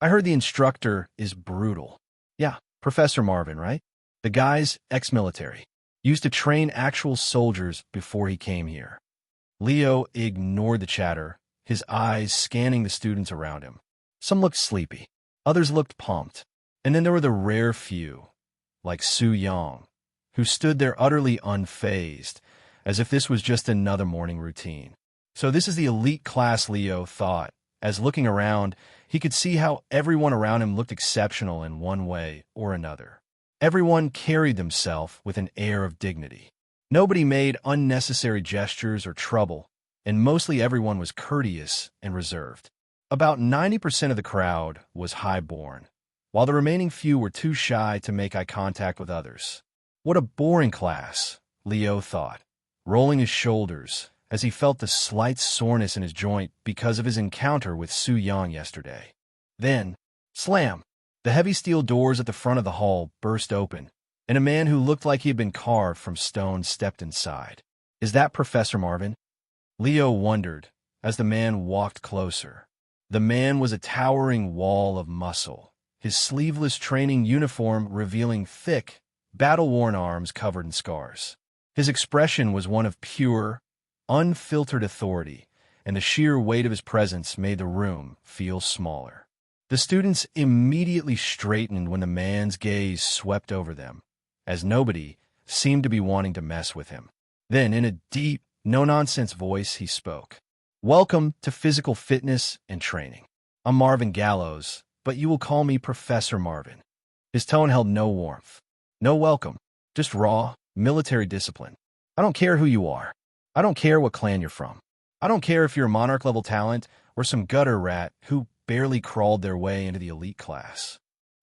I heard the instructor is brutal. Yeah, Professor Marvin, right? The guy's ex-military. Used to train actual soldiers before he came here. Leo ignored the chatter, his eyes scanning the students around him. Some looked sleepy. Others looked pumped. And then there were the rare few, like Su Yang, who stood there utterly unfazed, as if this was just another morning routine. So this is the elite class, Leo thought, as looking around, he could see how everyone around him looked exceptional in one way or another. Everyone carried themselves with an air of dignity. Nobody made unnecessary gestures or trouble, and mostly everyone was courteous and reserved. About 90% of the crowd was high-born, while the remaining few were too shy to make eye contact with others. What a boring class, Leo thought, rolling his shoulders as he felt the slight soreness in his joint because of his encounter with Su Yang yesterday. Then, slam! The heavy steel doors at the front of the hall burst open, and a man who looked like he had been carved from stone stepped inside. Is that Professor Marvin? Leo wondered as the man walked closer. The man was a towering wall of muscle, his sleeveless training uniform revealing thick, battle-worn arms covered in scars. His expression was one of pure, unfiltered authority, and the sheer weight of his presence made the room feel smaller. The students immediately straightened when the man's gaze swept over them, as nobody seemed to be wanting to mess with him. Then, in a deep, no-nonsense voice, he spoke. Welcome to Physical Fitness and Training. I'm Marvin Gallows, but you will call me Professor Marvin. His tone held no warmth, no welcome, just raw, military discipline. I don't care who you are. I don't care what clan you're from. I don't care if you're a monarch-level talent or some gutter rat who barely crawled their way into the elite class.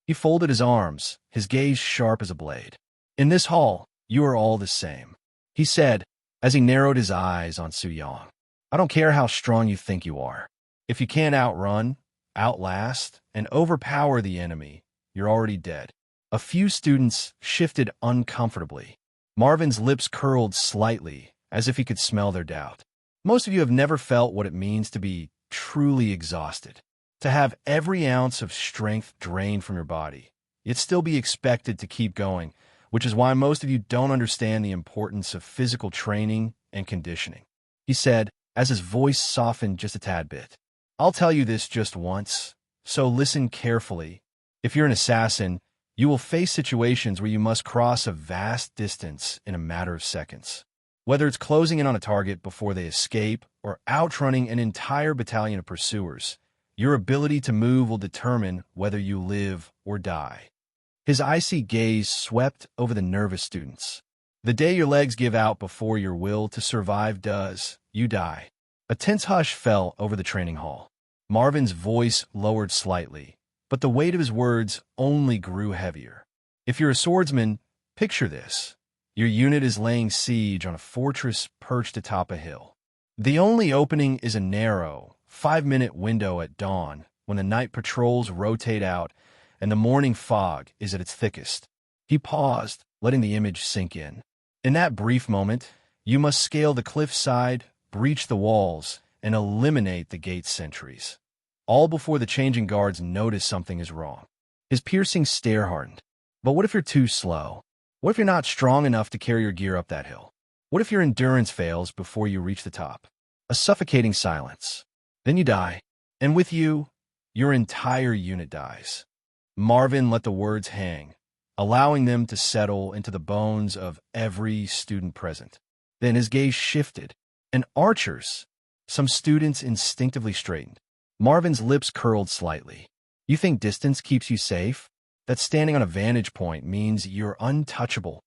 He folded his arms, his gaze sharp as a blade. In this hall, you are all the same, he said as he narrowed his eyes on Su-Yang. I don't care how strong you think you are. If you can't outrun, outlast, and overpower the enemy, you're already dead. A few students shifted uncomfortably. Marvin's lips curled slightly, as if he could smell their doubt. Most of you have never felt what it means to be truly exhausted, to have every ounce of strength drained from your body, yet still be expected to keep going, which is why most of you don't understand the importance of physical training and conditioning, he said, as his voice softened just a tad bit. I'll tell you this just once, so listen carefully. If you're an assassin, you will face situations where you must cross a vast distance in a matter of seconds. Whether it's closing in on a target before they escape or outrunning an entire battalion of pursuers, your ability to move will determine whether you live or die. His icy gaze swept over the nervous students. The day your legs give out before your will to survive does, you die. A tense hush fell over the training hall. Marvin's voice lowered slightly, but the weight of his words only grew heavier. If you're a swordsman, picture this. Your unit is laying siege on a fortress perched atop a hill. The only opening is a narrow, 5-minute window at dawn when the night patrols rotate out and the morning fog is at its thickest. He paused, letting the image sink in. In that brief moment, you must scale the cliffside, breach the walls, and eliminate the gate sentries, all before the changing guards notice something is wrong. His piercing stare hardened. But what if you're too slow? What if you're not strong enough to carry your gear up that hill? What if your endurance fails before you reach the top? A suffocating silence. Then you die, and with you, your entire unit dies. Marvin let the words hang, allowing them to settle into the bones of every student present. Then his gaze shifted, and archers, some students instinctively straightened. Marvin's lips curled slightly. You think distance keeps you safe? That standing on a vantage point means you're untouchable.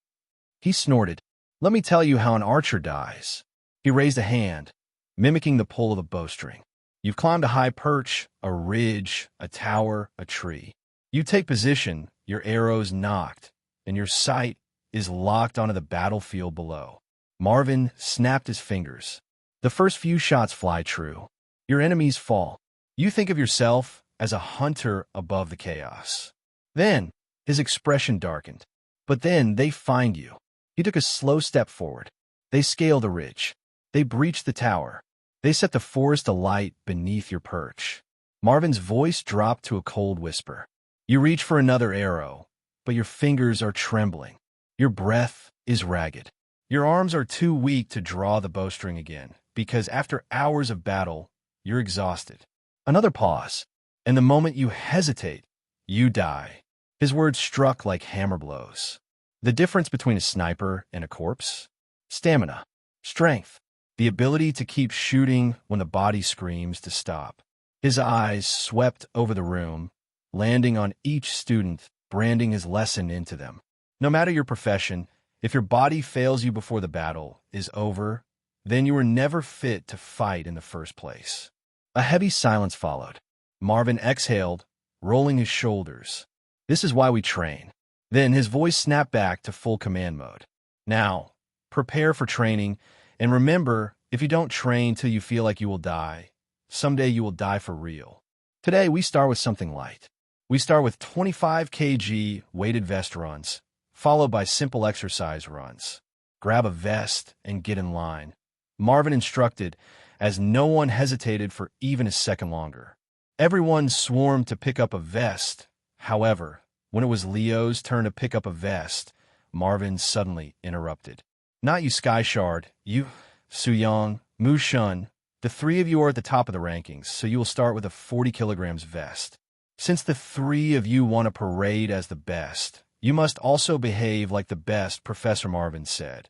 He snorted. Let me tell you how an archer dies. He raised a hand, mimicking the pull of a bowstring. You've climbed a high perch, a ridge, a tower, a tree. You take position, your arrows nocked, and your sight is locked onto the battlefield below. Marvin snapped his fingers. The first few shots fly true. Your enemies fall. You think of yourself as a hunter above the chaos. Then, his expression darkened. But then they find you. He took a slow step forward. They scale the ridge. They breach the tower. They set the forest alight beneath your perch. Marvin's voice dropped to a cold whisper. You reach for another arrow, but your fingers are trembling. Your breath is ragged. Your arms are too weak to draw the bowstring again, because after hours of battle, you're exhausted. Another pause, and the moment you hesitate, you die. His words struck like hammer blows. The difference between a sniper and a corpse? Stamina, strength, the ability to keep shooting when the body screams to stop. His eyes swept over the room, landing on each student, branding his lesson into them. No matter your profession, if your body fails you before the battle is over, then you were never fit to fight in the first place. A heavy silence followed. Marvin exhaled, rolling his shoulders. This is why we train. Then his voice snapped back to full command mode. Now, prepare for training, and remember, if you don't train till you feel like you will die, someday you will die for real. Today, we start with something light. We start with 25 kg weighted vest runs, followed by simple exercise runs. Grab a vest and get in line. Marvin instructed, as no one hesitated for even a second longer. Everyone swarmed to pick up a vest. However, when it was Leo's turn to pick up a vest, Marvin suddenly interrupted. Not you, Sky Shard. You, Su-Yang, Mu Shun. The three of you are at the top of the rankings, so you will start with a 40 kilograms vest. Since the three of you want to parade as the best, you must also behave like the best, Professor Marvin said.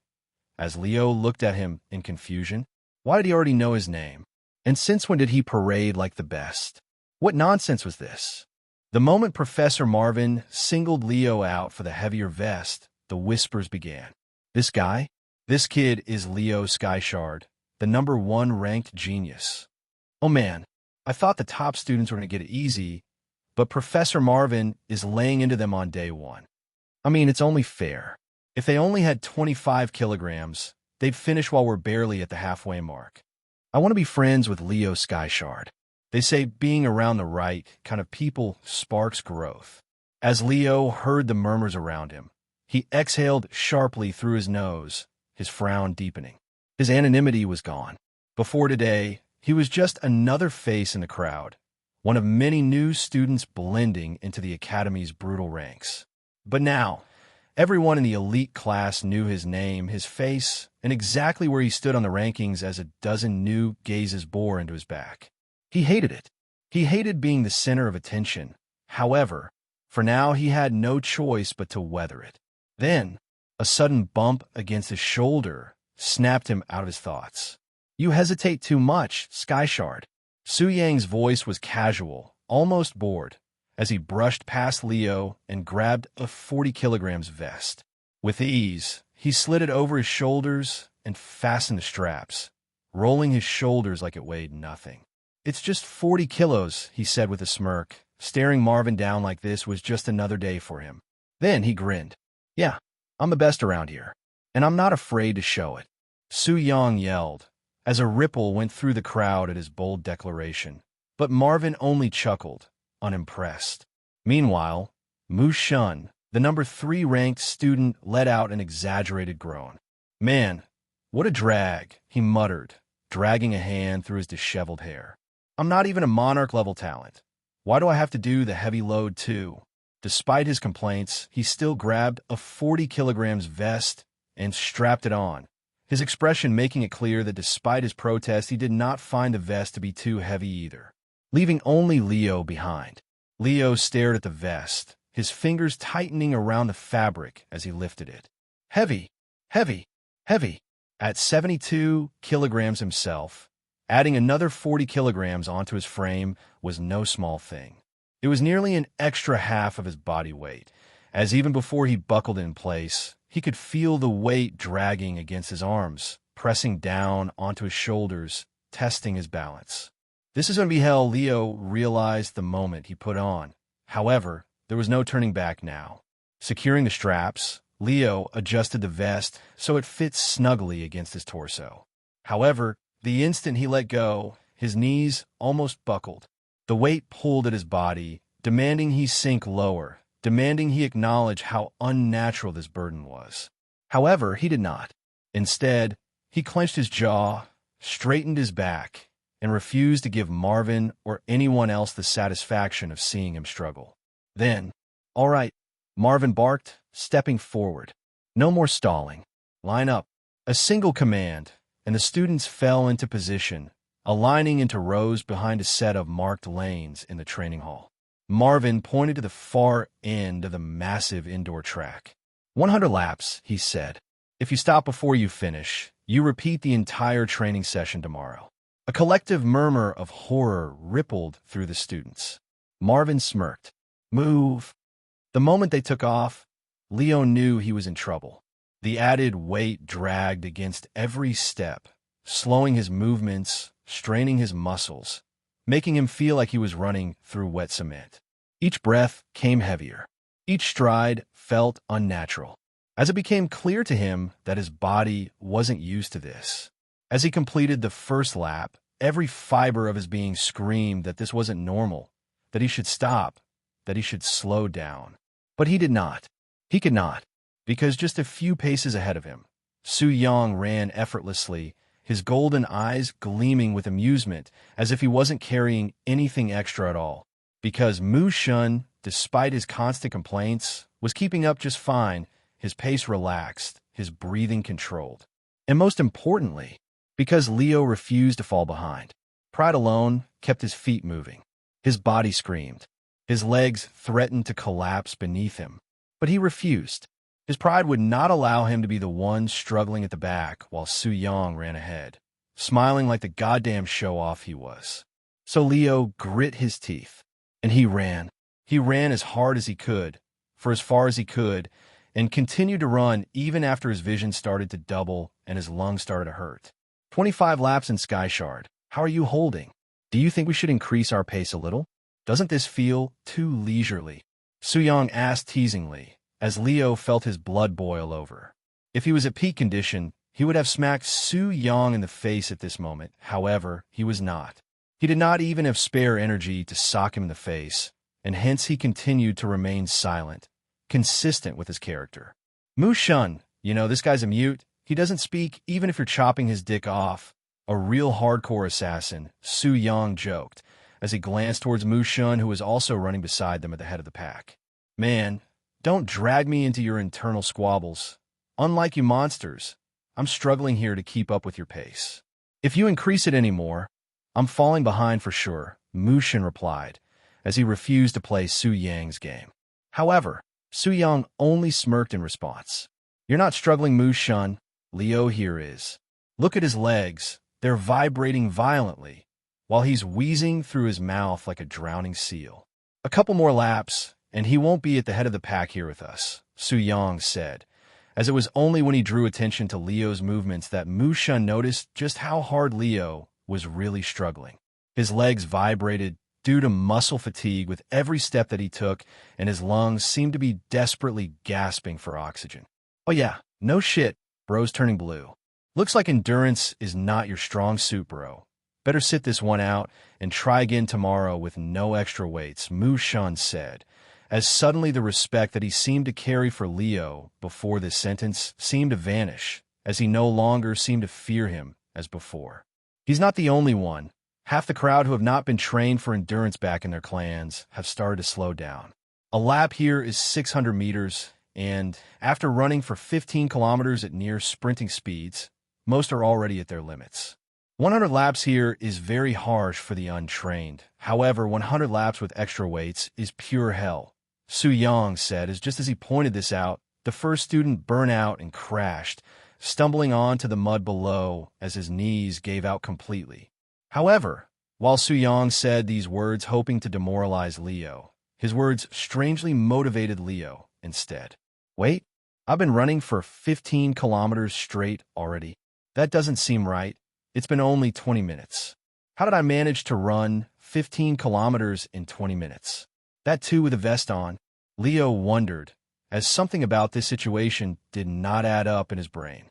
As Leo looked at him in confusion, why did he already know his name? And since when did he parade like the best? What nonsense was this? The moment Professor Marvin singled Leo out for the heavier vest, the whispers began. This guy? This kid is Leo Skyshard, the #1 ranked genius. Oh man, I thought the top students were going to get it easy, but Professor Marvin is laying into them on day one. I mean, it's only fair. If they only had 25 kilograms, they'd finish while we're barely at the halfway mark. I want to be friends with Leo Skyshard. They say being around the right kind of people sparks growth. As Leo heard the murmurs around him, he exhaled sharply through his nose, his frown deepening. His anonymity was gone. Before today, he was just another face in the crowd, one of many new students blending into the academy's brutal ranks. But now, everyone in the elite class knew his name, his face, and exactly where he stood on the rankings as a dozen new gazes bore into his back. He hated it. He hated being the center of attention. However, for now he had no choice but to weather it. Then, a sudden bump against his shoulder snapped him out of his thoughts. You hesitate too much, Skyshard. Su Yang's voice was casual, almost bored, as he brushed past Leo and grabbed a 40 kilograms vest. With ease, he slid it over his shoulders and fastened the straps, rolling his shoulders like it weighed nothing. It's just 40 kilos, he said with a smirk. Staring Marvin down like this was just another day for him. Then he grinned. Yeah, I'm the best around here, and I'm not afraid to show it. Su Yang yelled, as a ripple went through the crowd at his bold declaration. But Marvin only chuckled, unimpressed. Meanwhile, Mu Shun, the #3 ranked student, let out an exaggerated groan. Man, what a drag, he muttered, dragging a hand through his disheveled hair. I'm not even a monarch-level talent. Why do I have to do the heavy load too? Despite his complaints, he still grabbed a 40 kilograms vest and strapped it on, his expression making it clear that despite his protest, he did not find the vest to be too heavy either, leaving only Leo behind. Leo stared at the vest, his fingers tightening around the fabric as he lifted it. Heavy, heavy, heavy. At 72 kilograms himself, adding another 40 kilograms onto his frame was no small thing. It was nearly an extra half of his body weight, as even before he buckled in place, he could feel the weight dragging against his arms, pressing down onto his shoulders, testing his balance. This is going to be hell, Leo realized the moment he put on. However, there was no turning back now. Securing the straps, Leo adjusted the vest so it fit snugly against his torso. However, the instant he let go, his knees almost buckled. The weight pulled at his body, demanding he sink lower, demanding he acknowledge how unnatural this burden was. However, he did not. Instead, he clenched his jaw, straightened his back, and refused to give Marvin or anyone else the satisfaction of seeing him struggle. Then, all right, Marvin barked, stepping forward. No more stalling. Line up. A single command, and the students fell into position, aligning into rows behind a set of marked lanes in the training hall. Marvin pointed to the far end of the massive indoor track. 100 laps, he said. If you stop before you finish, you repeat the entire training session tomorrow. A collective murmur of horror rippled through the students. Marvin smirked. Move. The moment they took off, Leo knew he was in trouble. The added weight dragged against every step, slowing his movements, straining his muscles, making him feel like he was running through wet cement. Each breath came heavier. Each stride felt unnatural, as it became clear to him that his body wasn't used to this. As he completed the first lap, every fiber of his being screamed that this wasn't normal, that he should stop, that he should slow down. But he did not. He could not, because just a few paces ahead of him, Su Yang ran effortlessly, his golden eyes gleaming with amusement, as if he wasn't carrying anything extra at all. Because Mu Shun, despite his constant complaints, was keeping up just fine, his pace relaxed, his breathing controlled. And most importantly, because Leo refused to fall behind. Pride alone kept his feet moving. His body screamed. His legs threatened to collapse beneath him. But he refused. His pride would not allow him to be the one struggling at the back while Su Yang ran ahead. smiling like the goddamn show-off he was. So Leo grit his teeth, and he ran. He ran as hard as he could, for as far as he could, and continued to run even after his vision started to double and his lungs started to hurt. 25 laps in Skyshard. How are you holding? Do you think we should increase our pace a little? Doesn't this feel too leisurely? Suyong asked teasingly, as Leo felt his blood boil over. If he was at peak condition, he would have smacked Su Yong in the face at this moment. However, he was not. He did not even have spare energy to sock him in the face, and hence he continued to remain silent, consistent with his character. Mu Shun, this guy's a mute. He doesn't speak even if you're chopping his dick off. A real hardcore assassin, Su Yong joked, as he glanced towards Mu Shun, who was also running beside them at the head of the pack. Man, don't drag me into your internal squabbles. Unlike you monsters, I'm struggling here to keep up with your pace. If you increase it anymore, I'm falling behind for sure, Mu Shun replied, as he refused to play Su Yang's game. However, Su Yang only smirked in response. You're not struggling, Mu Shun. Leo here is. Look at his legs. They're vibrating violently, while he's wheezing through his mouth like a drowning seal. A couple more laps, and he won't be at the head of the pack here with us, Su Yang said, as it was only when he drew attention to Leo's movements that Mu Shun noticed just how hard Leo was really struggling. His legs vibrated due to muscle fatigue with every step that he took, and his lungs seemed to be desperately gasping for oxygen. Oh yeah, no shit, bro's turning blue. Looks like endurance is not your strong suit, bro. Better sit this one out and try again tomorrow with no extra weights, Mu Shun said, as suddenly the respect that he seemed to carry for Leo before this sentence seemed to vanish, as he no longer seemed to fear him as before. He's not the only one. Half the crowd who have not been trained for endurance back in their clans have started to slow down. A lap here is 600 meters, and after running for 15 kilometers at near sprinting speeds, most are already at their limits. 100 laps here is very harsh for the untrained. However, 100 laps with extra weights is pure hell, Su Yang said, as just as he pointed this out, the first student burned out and crashed, stumbling onto the mud below as his knees gave out completely. However, while Su Yang said these words hoping to demoralize Leo, his words strangely motivated Leo instead. Wait, I've been running for 15 kilometers straight already. That doesn't seem right. It's been only 20 minutes. How did I manage to run 15 kilometers in 20 minutes? That too with a vest on? Leo wondered, as something about this situation did not add up in his brain.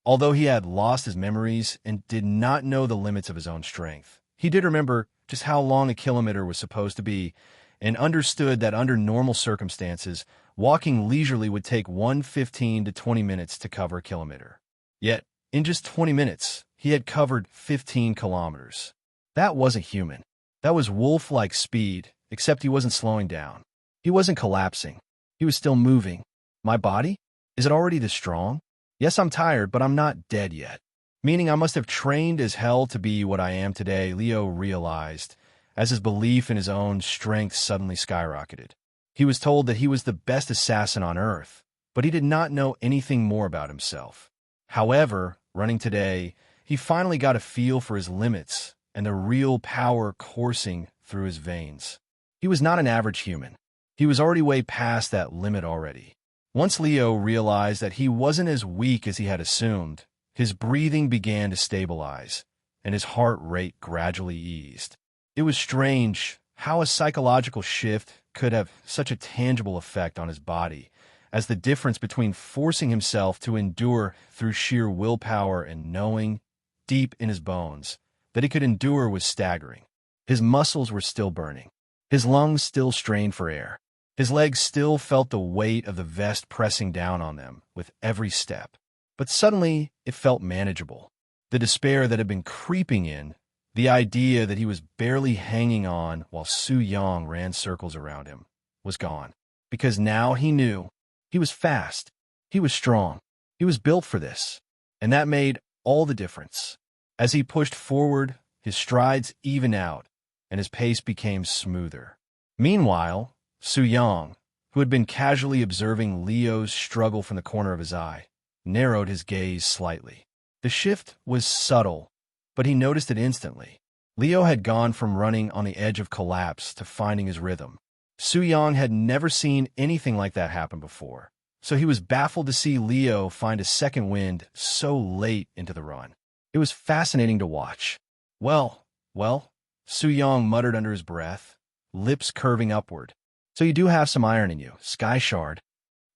Although he had lost his memories and did not know the limits of his own strength, he did remember just how long a kilometer was supposed to be and understood that under normal circumstances, walking leisurely would take 15 to 20 minutes to cover a kilometer. Yet, in just 20 minutes, he had covered 15 kilometers. That wasn't human. That was wolf-like speed, except he wasn't slowing down. He wasn't collapsing. He was still moving. My body? Is it already this strong? Yes, I'm tired, but I'm not dead yet. Meaning I must have trained as hell to be what I am today, Leo realized, as his belief in his own strength suddenly skyrocketed. He was told that he was the best assassin on Earth, but he did not know anything more about himself. However, running today, he finally got a feel for his limits and the real power coursing through his veins. He was not an average human. He was already way past that limit already. Once Leo realized that he wasn't as weak as he had assumed, his breathing began to stabilize, and his heart rate gradually eased. It was strange how a psychological shift could have such a tangible effect on his body, as the difference between forcing himself to endure through sheer willpower and knowing, deep in his bones, that he could endure was staggering. His muscles were still burning. His lungs still strained for air. His legs still felt the weight of the vest pressing down on them with every step. But suddenly, it felt manageable. The despair that had been creeping in, the idea that he was barely hanging on while Su Yang ran circles around him, was gone. Because now he knew he was fast, he was strong, he was built for this. And that made all the difference. As he pushed forward, his strides evened out, and his pace became smoother. Meanwhile, Su Yang, who had been casually observing Leo's struggle from the corner of his eye, narrowed his gaze slightly. The shift was subtle, but he noticed it instantly. Leo had gone from running on the edge of collapse to finding his rhythm. Su Yang had never seen anything like that happen before, so he was baffled to see Leo find a second wind so late into the run. It was fascinating to watch. Well, Su Yang muttered under his breath, lips curving upward. So you do have some iron in you, Sky Shard.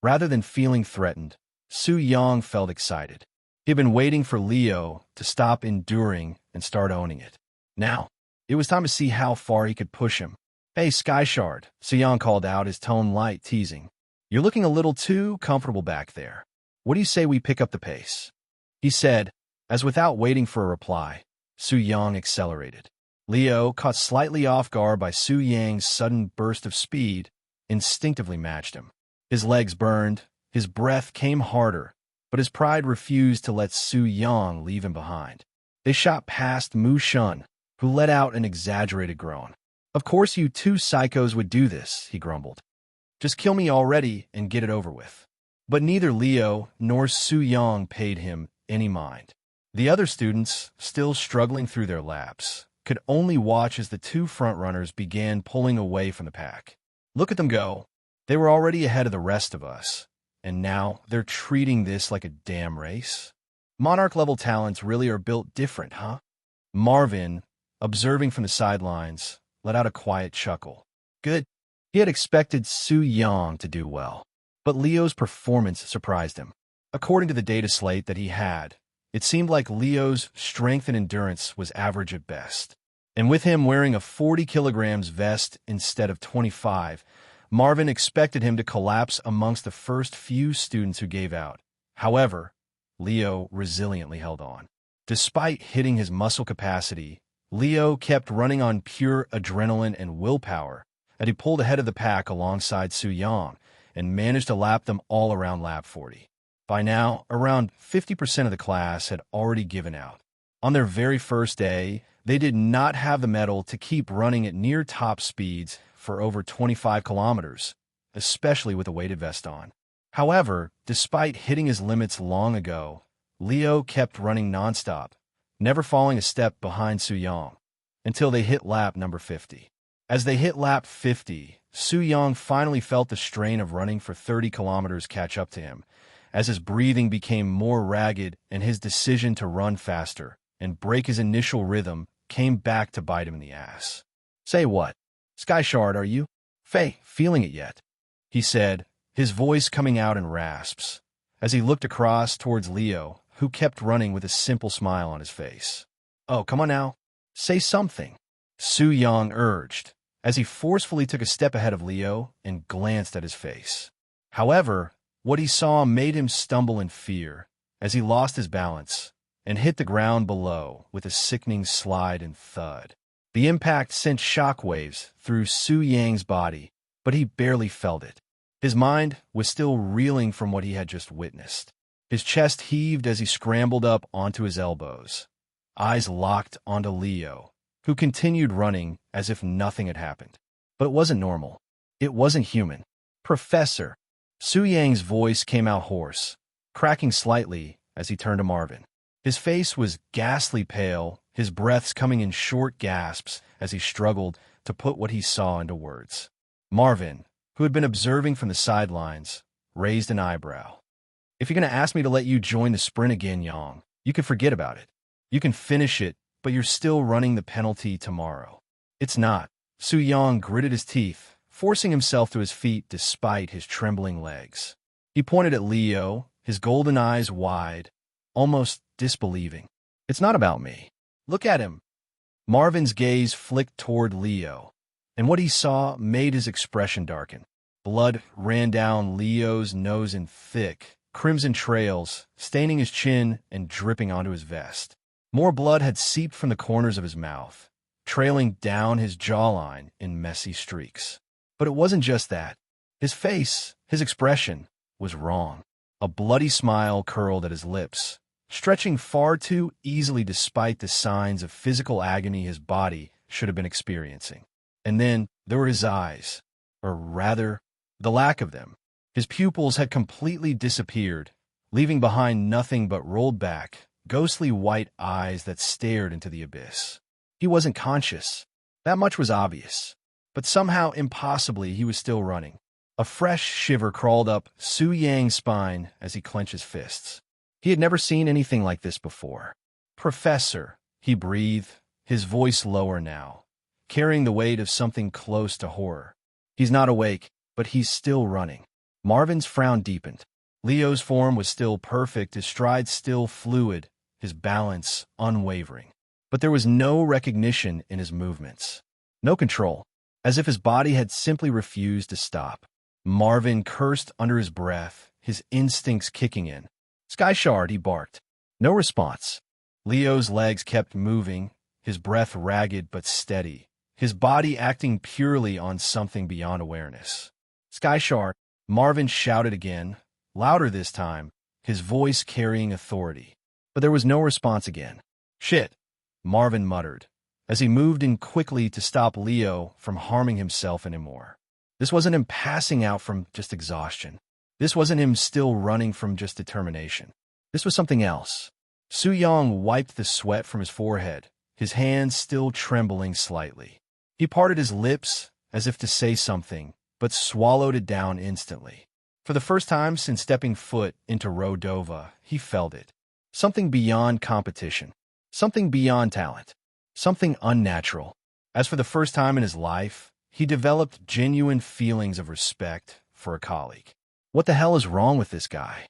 Rather than feeling threatened, Su Yang felt excited. He had been waiting for Leo to stop enduring and start owning it. Now, it was time to see how far he could push him. Hey, Sky Shard, Su Yang called out, his tone light, teasing. You're looking a little too comfortable back there. What do you say we pick up the pace? He said, as without waiting for a reply, Su Yang accelerated. Leo, caught slightly off guard by Su Yang's sudden burst of speed, instinctively matched him. His legs burned, his breath came harder, but his pride refused to let Su Yang leave him behind. They shot past Mu Shun, who let out an exaggerated groan. Of course you two psychos would do this, he grumbled. Just kill me already and get it over with. But neither Leo nor Su Yang paid him any mind. The other students, still struggling through their laps, could only watch as the two frontrunners began pulling away from the pack. Look at them go. They were already ahead of the rest of us, and now they're treating this like a damn race? Monarch-level talents really are built different, huh? Marvin, observing from the sidelines, let out a quiet chuckle. Good. He had expected Su Yang to do well, but Leo's performance surprised him. According to the data slate that he had, it seemed like Leo's strength and endurance was average at best. And with him wearing a 40 kilograms vest instead of 25, Marvin expected him to collapse amongst the first few students who gave out. However, Leo resiliently held on. Despite hitting his muscle capacity, Leo kept running on pure adrenaline and willpower, and he pulled ahead of the pack alongside Su Yang and managed to lap them all around lap 40. By now, around 50% of the class had already given out. On their very first day, they did not have the mettle to keep running at near top speeds for over 25 kilometers, especially with a weighted vest on. However, despite hitting his limits long ago, Leo kept running nonstop, never falling a step behind Su Yang, until they hit lap number 50. As they hit lap 50, Su Yang finally felt the strain of running for 30 kilometers catch up to him, as his breathing became more ragged and his decision to run faster and break his initial rhythm came back to bite him in the ass. Say what? Sky Shard, are you? Feeling it yet? He said, his voice coming out in rasps, as he looked across towards Leo, who kept running with a simple smile on his face. Oh, come on now. Say something, Su Yang urged, as he forcefully took a step ahead of Leo and glanced at his face. However, what he saw made him stumble in fear as he lost his balance and hit the ground below with a sickening slide and thud. The impact sent shockwaves through Su Yang's body, but he barely felt it. His mind was still reeling from what he had just witnessed. His chest heaved as he scrambled up onto his elbows, eyes locked onto Leo, who continued running as if nothing had happened. But it wasn't normal. It wasn't human. Professor, Su Yang's voice came out hoarse, cracking slightly as he turned to Marvin. His face was ghastly pale, his breaths coming in short gasps as he struggled to put what he saw into words. Marvin, who had been observing from the sidelines, raised an eyebrow. If you're going to ask me to let you join the sprint again, Yang, you can forget about it. You can finish it, but you're still running the penalty tomorrow. It's not. Su Yang gritted his teeth, forcing himself to his feet despite his trembling legs. He pointed at Leo, his golden eyes wide, almost disbelieving. It's not about me. Look at him. Marvin's gaze flicked toward Leo, and what he saw made his expression darken. Blood ran down Leo's nose in thick, crimson trails, staining his chin and dripping onto his vest. More blood had seeped from the corners of his mouth, trailing down his jawline in messy streaks. But it wasn't just that. His face, his expression, was wrong. A bloody smile curled at his lips, stretching far too easily despite the signs of physical agony his body should have been experiencing. And then there were his eyes, or rather, the lack of them. His pupils had completely disappeared, leaving behind nothing but rolled back, ghostly white eyes that stared into the abyss. He wasn't conscious. That much was obvious. But somehow, impossibly, he was still running. A fresh shiver crawled up Su Yang's spine as he clenched his fists. He had never seen anything like this before. "Professor," he breathed, his voice lower now, carrying the weight of something close to horror. "He's not awake, but he's still running." Marvin's frown deepened. Leo's form was still perfect, his stride still fluid, his balance unwavering. But there was no recognition in his movements. No control, as if his body had simply refused to stop. Marvin cursed under his breath, his instincts kicking in. "Sky Shard," he barked. No response. Leo's legs kept moving, his breath ragged but steady, his body acting purely on something beyond awareness. "Sky Shard," Marvin shouted again, louder this time, his voice carrying authority. But there was no response again. "Shit," Marvin muttered, as he moved in quickly to stop Leo from harming himself anymore. This wasn't him passing out from just exhaustion. This wasn't him still running from just determination. This was something else. Su Yang wiped the sweat from his forehead, his hands still trembling slightly. He parted his lips as if to say something, but swallowed it down instantly. For the first time since stepping foot into Rodova, he felt it. Something beyond competition. Something beyond talent. Something unnatural. As for the first time in his life, he developed genuine feelings of respect for a colleague. "What the hell is wrong with this guy?"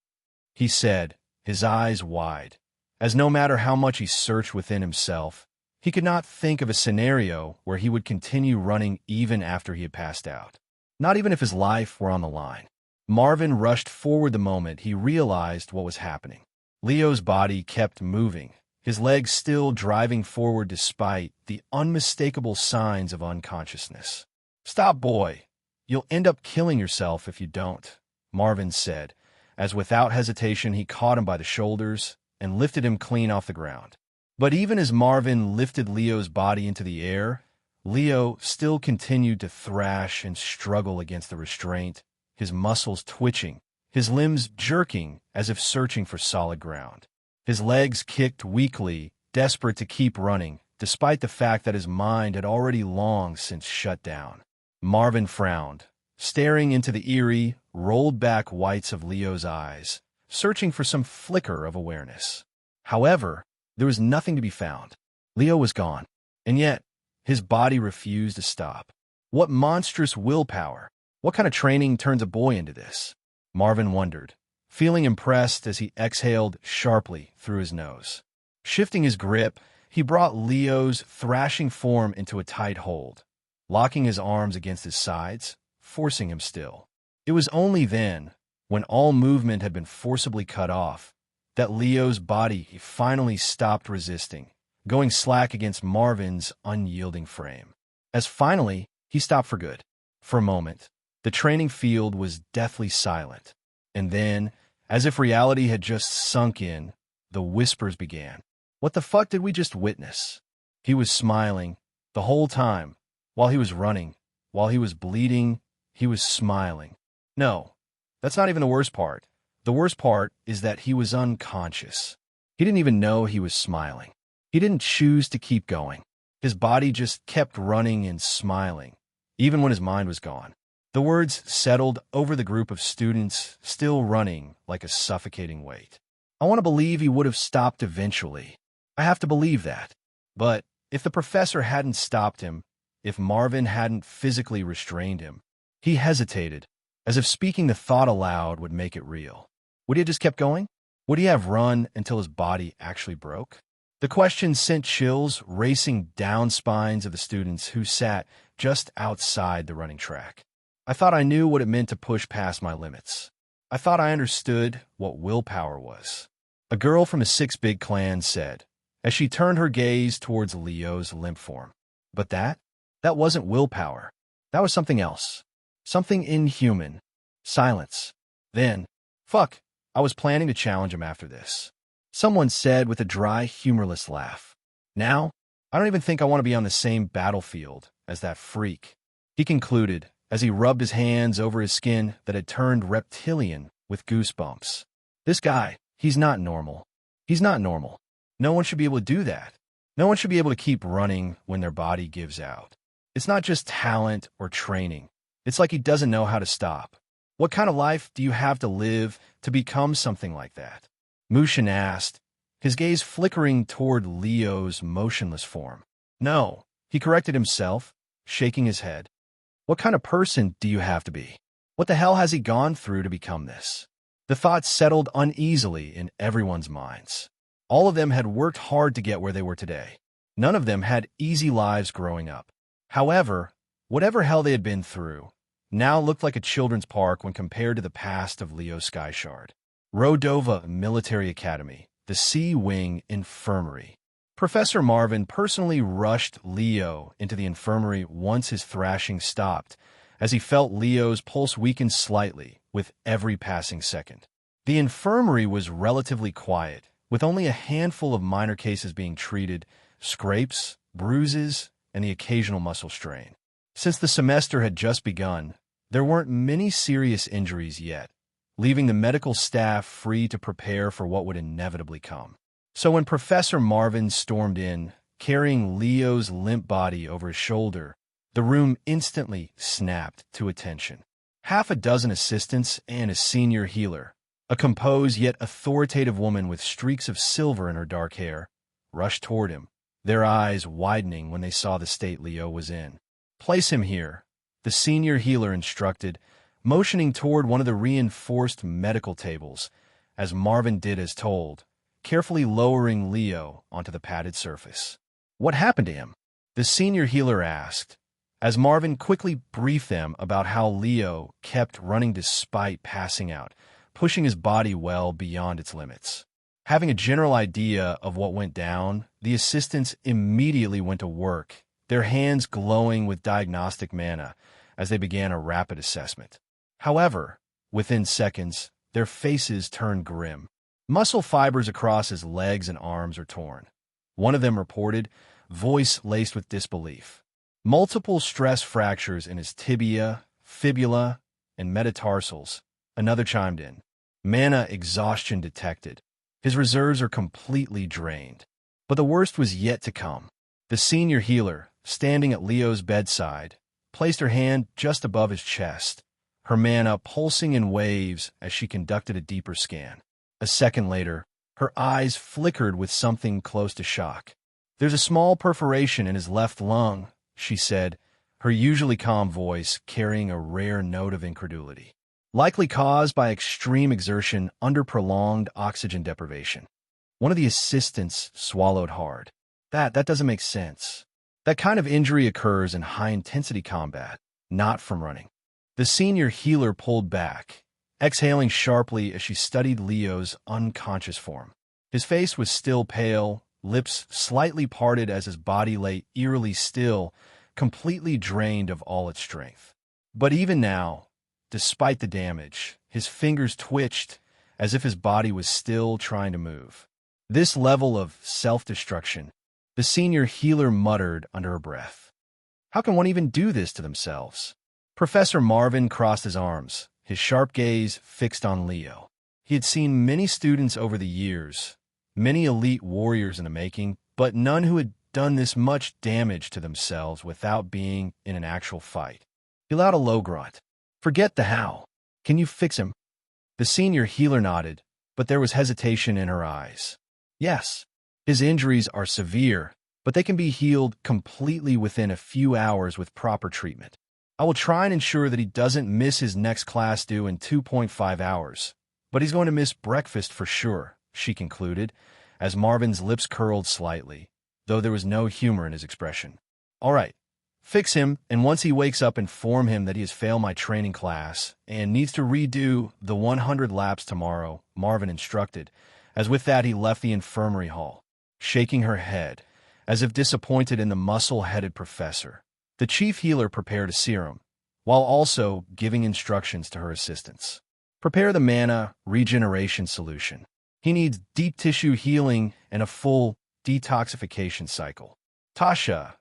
he said, his eyes wide, as no matter how much he searched within himself, he could not think of a scenario where he would continue running even after he had passed out. Not even if his life were on the line. Marvin rushed forward the moment he realized what was happening. Leo's body kept moving, his legs still driving forward despite the unmistakable signs of unconsciousness. "Stop, boy. You'll end up killing yourself if you don't," Marvin said, as without hesitation he caught him by the shoulders and lifted him clean off the ground. But even as Marvin lifted Leo's body into the air, Leo still continued to thrash and struggle against the restraint, his muscles twitching, his limbs jerking as if searching for solid ground. His legs kicked weakly, desperate to keep running, despite the fact that his mind had already long since shut down. Marvin frowned, staring into the eerie, rolled-back whites of Leo's eyes, searching for some flicker of awareness. However, there was nothing to be found. Leo was gone, and yet his body refused to stop. What monstrous willpower! What kind of training turns a boy into this? Marvin wondered, feeling impressed as he exhaled sharply through his nose. Shifting his grip, he brought Leo's thrashing form into a tight hold, locking his arms against his sides, forcing him still. It was only then, when all movement had been forcibly cut off, that Leo's body finally stopped resisting, going slack against Marvin's unyielding frame. As finally, he stopped for good. For a moment, the training field was deathly silent. And then, as if reality had just sunk in, the whispers began. "What the fuck did we just witness?" He was smiling the whole time, while he was running, while he was bleeding, he was smiling. No, that's not even the worst part. The worst part is that he was unconscious. He didn't even know he was smiling. He didn't choose to keep going. His body just kept running and smiling, even when his mind was gone. The words settled over the group of students, still running like a suffocating weight. "I want to believe he would have stopped eventually. I have to believe that. But if the professor hadn't stopped him, if Marvin hadn't physically restrained him," he hesitated, as if speaking the thought aloud would make it real. Would he have just kept going? Would he have run until his body actually broke? The question sent chills racing down spines of the students who sat just outside the running track. I thought I knew what it meant to push past my limits. I thought I understood what willpower was. A girl from a Six Big Clan said, as she turned her gaze towards Leo's limp form. But that wasn't willpower. That was something else. Something inhuman. Silence. Then, fuck, I was planning to challenge him after this. Someone said with a dry, humorless laugh. Now, I don't even think I want to be on the same battlefield as that freak, he concluded as he rubbed his hands over his skin that had turned reptilian with goosebumps. This guy, he's not normal. He's not normal. No one should be able to do that. No one should be able to keep running when their body gives out. It's not just talent or training. It's like he doesn't know how to stop. What kind of life do you have to live to become something like that? Mushin asked, his gaze flickering toward Leo's motionless form. No, he corrected himself, shaking his head. What kind of person do you have to be? What the hell has he gone through to become this? The thought settled uneasily in everyone's minds. All of them had worked hard to get where they were today. None of them had easy lives growing up. However, whatever hell they had been through now looked like a children's park when compared to the past of Leo Skyshard. Rodova Military Academy, the Sea Wing Infirmary. Professor Marvin personally rushed Leo into the infirmary once his thrashing stopped, as he felt Leo's pulse weaken slightly with every passing second. The infirmary was relatively quiet, with only a handful of minor cases being treated, scrapes, bruises, and the occasional muscle strain. Since the semester had just begun, there weren't many serious injuries yet, leaving the medical staff free to prepare for what would inevitably come. So when Professor Marvin stormed in, carrying Leo's limp body over his shoulder, the room instantly snapped to attention. Half a dozen assistants and a senior healer, a composed yet authoritative woman with streaks of silver in her dark hair, rushed toward him, their eyes widening when they saw the state Leo was in. Place him here, the senior healer instructed, motioning toward one of the reinforced medical tables, as Marvin did as told, carefully lowering Leo onto the padded surface. What happened to him? The senior healer asked, as Marvin quickly briefed them about how Leo kept running despite passing out, pushing his body well beyond its limits. Having a general idea of what went down, the assistants immediately went to work, their hands glowing with diagnostic mana as they began a rapid assessment. However, within seconds, their faces turned grim. Muscle fibers across his legs and arms are torn. One of them reported, voice laced with disbelief. Multiple stress fractures in his tibia, fibula, and metatarsals. Another chimed in. Mana exhaustion detected. His reserves are completely drained. But the worst was yet to come. The senior healer, standing at Leo's bedside, placed her hand just above his chest, her mana pulsing in waves as she conducted a deeper scan. A second later, her eyes flickered with something close to shock. There's a small perforation in his left lung, she said, her usually calm voice carrying a rare note of incredulity. Likely caused by extreme exertion under prolonged oxygen deprivation. One of the assistants swallowed hard. That doesn't make sense. That kind of injury occurs in high-intensity combat, not from running. The senior healer pulled back, exhaling sharply as she studied Leo's unconscious form. His face was still pale, lips slightly parted as his body lay eerily still, completely drained of all its strength. But even now, despite the damage, his fingers twitched as if his body was still trying to move. This level of self-destruction, the senior healer muttered under her breath. How can one even do this to themselves? Professor Marvin crossed his arms, his sharp gaze fixed on Leo. He had seen many students over the years, many elite warriors in the making, but none who had done this much damage to themselves without being in an actual fight. He let out a low grunt. Forget the how. Can you fix him? The senior healer nodded, but there was hesitation in her eyes. Yes, his injuries are severe, but they can be healed completely within a few hours with proper treatment. I will try and ensure that he doesn't miss his next class due in 2.5 hours. But he's going to miss breakfast for sure, she concluded, as Marvin's lips curled slightly, though there was no humor in his expression. All right, fix him, and once he wakes up, inform him that he has failed my training class and needs to redo the 100 laps tomorrow, Marvin instructed, as with that he left the infirmary hall, shaking her head, as if disappointed in the muscle-headed professor. The chief healer prepared a serum, while also giving instructions to her assistants. Prepare the mana regeneration solution. He needs deep tissue healing and a full detoxification cycle. Tasha,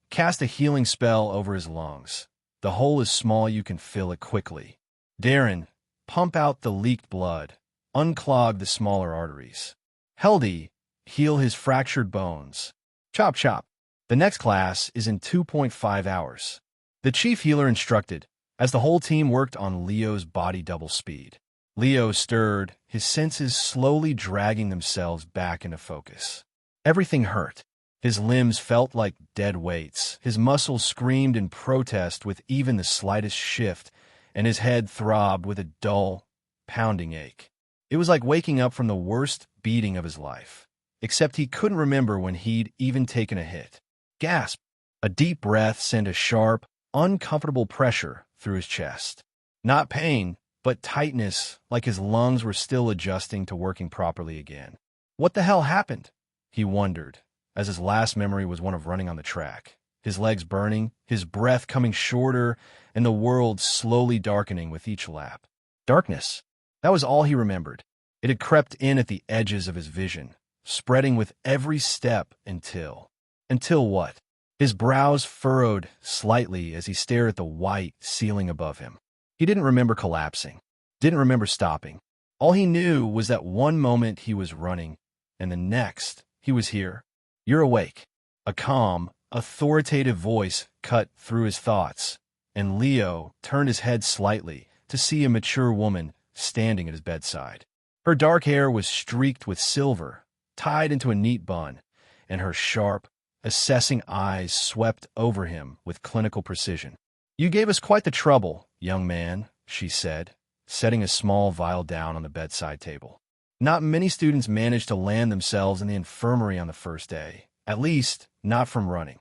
cast a healing spell over his lungs. The hole is small, you can fill it quickly. Darren, pump out the leaked blood. Unclog the smaller arteries. Heldy, heal his fractured bones. Chop chop. The next class is in 2.5 hours. The chief healer instructed, as the whole team worked on Leo's body double speed. Leo stirred, his senses slowly dragging themselves back into focus. Everything hurt. His limbs felt like dead weights. His muscles screamed in protest with even the slightest shift, and his head throbbed with a dull, pounding ache. It was like waking up from the worst beating of his life, except he couldn't remember when he'd even taken a hit. Gasp! A deep breath sent a sharp, uncomfortable pressure through his chest. Not pain, but tightness, like his lungs were still adjusting to working properly again. What the hell happened? He wondered, as his last memory was one of running on the track, his legs burning, his breath coming shorter, and the world slowly darkening with each lap. Darkness. That was all he remembered. It had crept in at the edges of his vision, spreading with every step until... Until what? His brows furrowed slightly as he stared at the white ceiling above him. He didn't remember collapsing, didn't remember stopping. All he knew was that one moment he was running, and the next he was here. You're awake. A calm, authoritative voice cut through his thoughts, and Leo turned his head slightly to see a mature woman standing at his bedside. Her dark hair was streaked with silver, tied into a neat bun, and her sharp, assessing eyes swept over him with clinical precision. You gave us quite the trouble, young man, she said, setting a small vial down on the bedside table. Not many students manage to land themselves in the infirmary on the first day, at least not from running.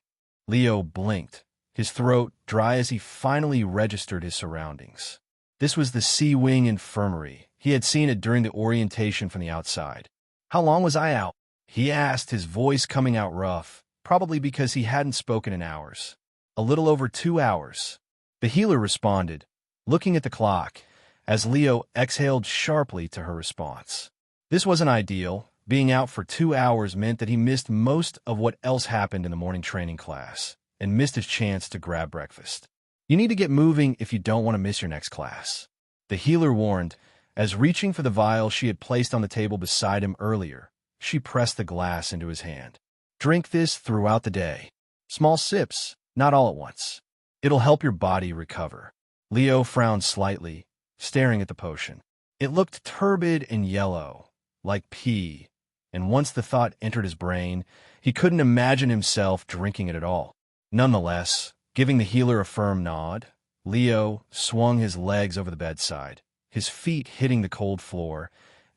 Leo blinked, his throat dry as he finally registered his surroundings. This was the C-Wing Infirmary. He had seen it during the orientation from the outside. How long was I out? He asked, his voice coming out rough, probably because he hadn't spoken in hours. A little over 2 hours. The healer responded, looking at the clock, as Leo exhaled sharply to her response. This wasn't ideal. Being out for 2 hours meant that he missed most of what else happened in the morning training class, and missed his chance to grab breakfast. You need to get moving if you don't want to miss your next class, the healer warned, as reaching for the vial she had placed on the table beside him earlier, she pressed the glass into his hand. Drink this throughout the day. Small sips, not all at once. It'll help your body recover. Leo frowned slightly, staring at the potion. It looked turbid and yellow, like pee, and once the thought entered his brain, he couldn't imagine himself drinking it at all. Nonetheless, giving the healer a firm nod, Leo swung his legs over the bedside, his feet hitting the cold floor,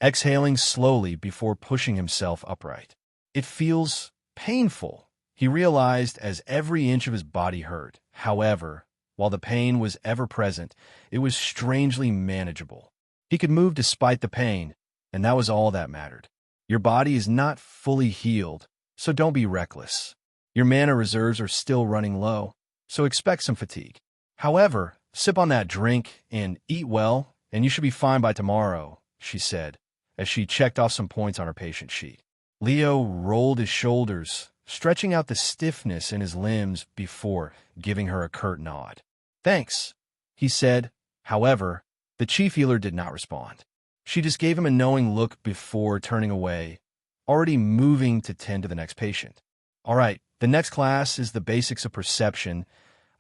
exhaling slowly before pushing himself upright. It feels painful, he realized as every inch of his body hurt. However, while the pain was ever present, it was strangely manageable. He could move despite the pain, and that was all that mattered. Your body is not fully healed, so don't be reckless. Your mana reserves are still running low, so expect some fatigue. However, sip on that drink and eat well, and you should be fine by tomorrow, she said, as she checked off some points on her patient sheet. Leo rolled his shoulders, stretching out the stiffness in his limbs before giving her a curt nod. Thanks, he said. However, the chief healer did not respond. She just gave him a knowing look before turning away, already moving to tend to the next patient. All right, the next class is the basics of perception.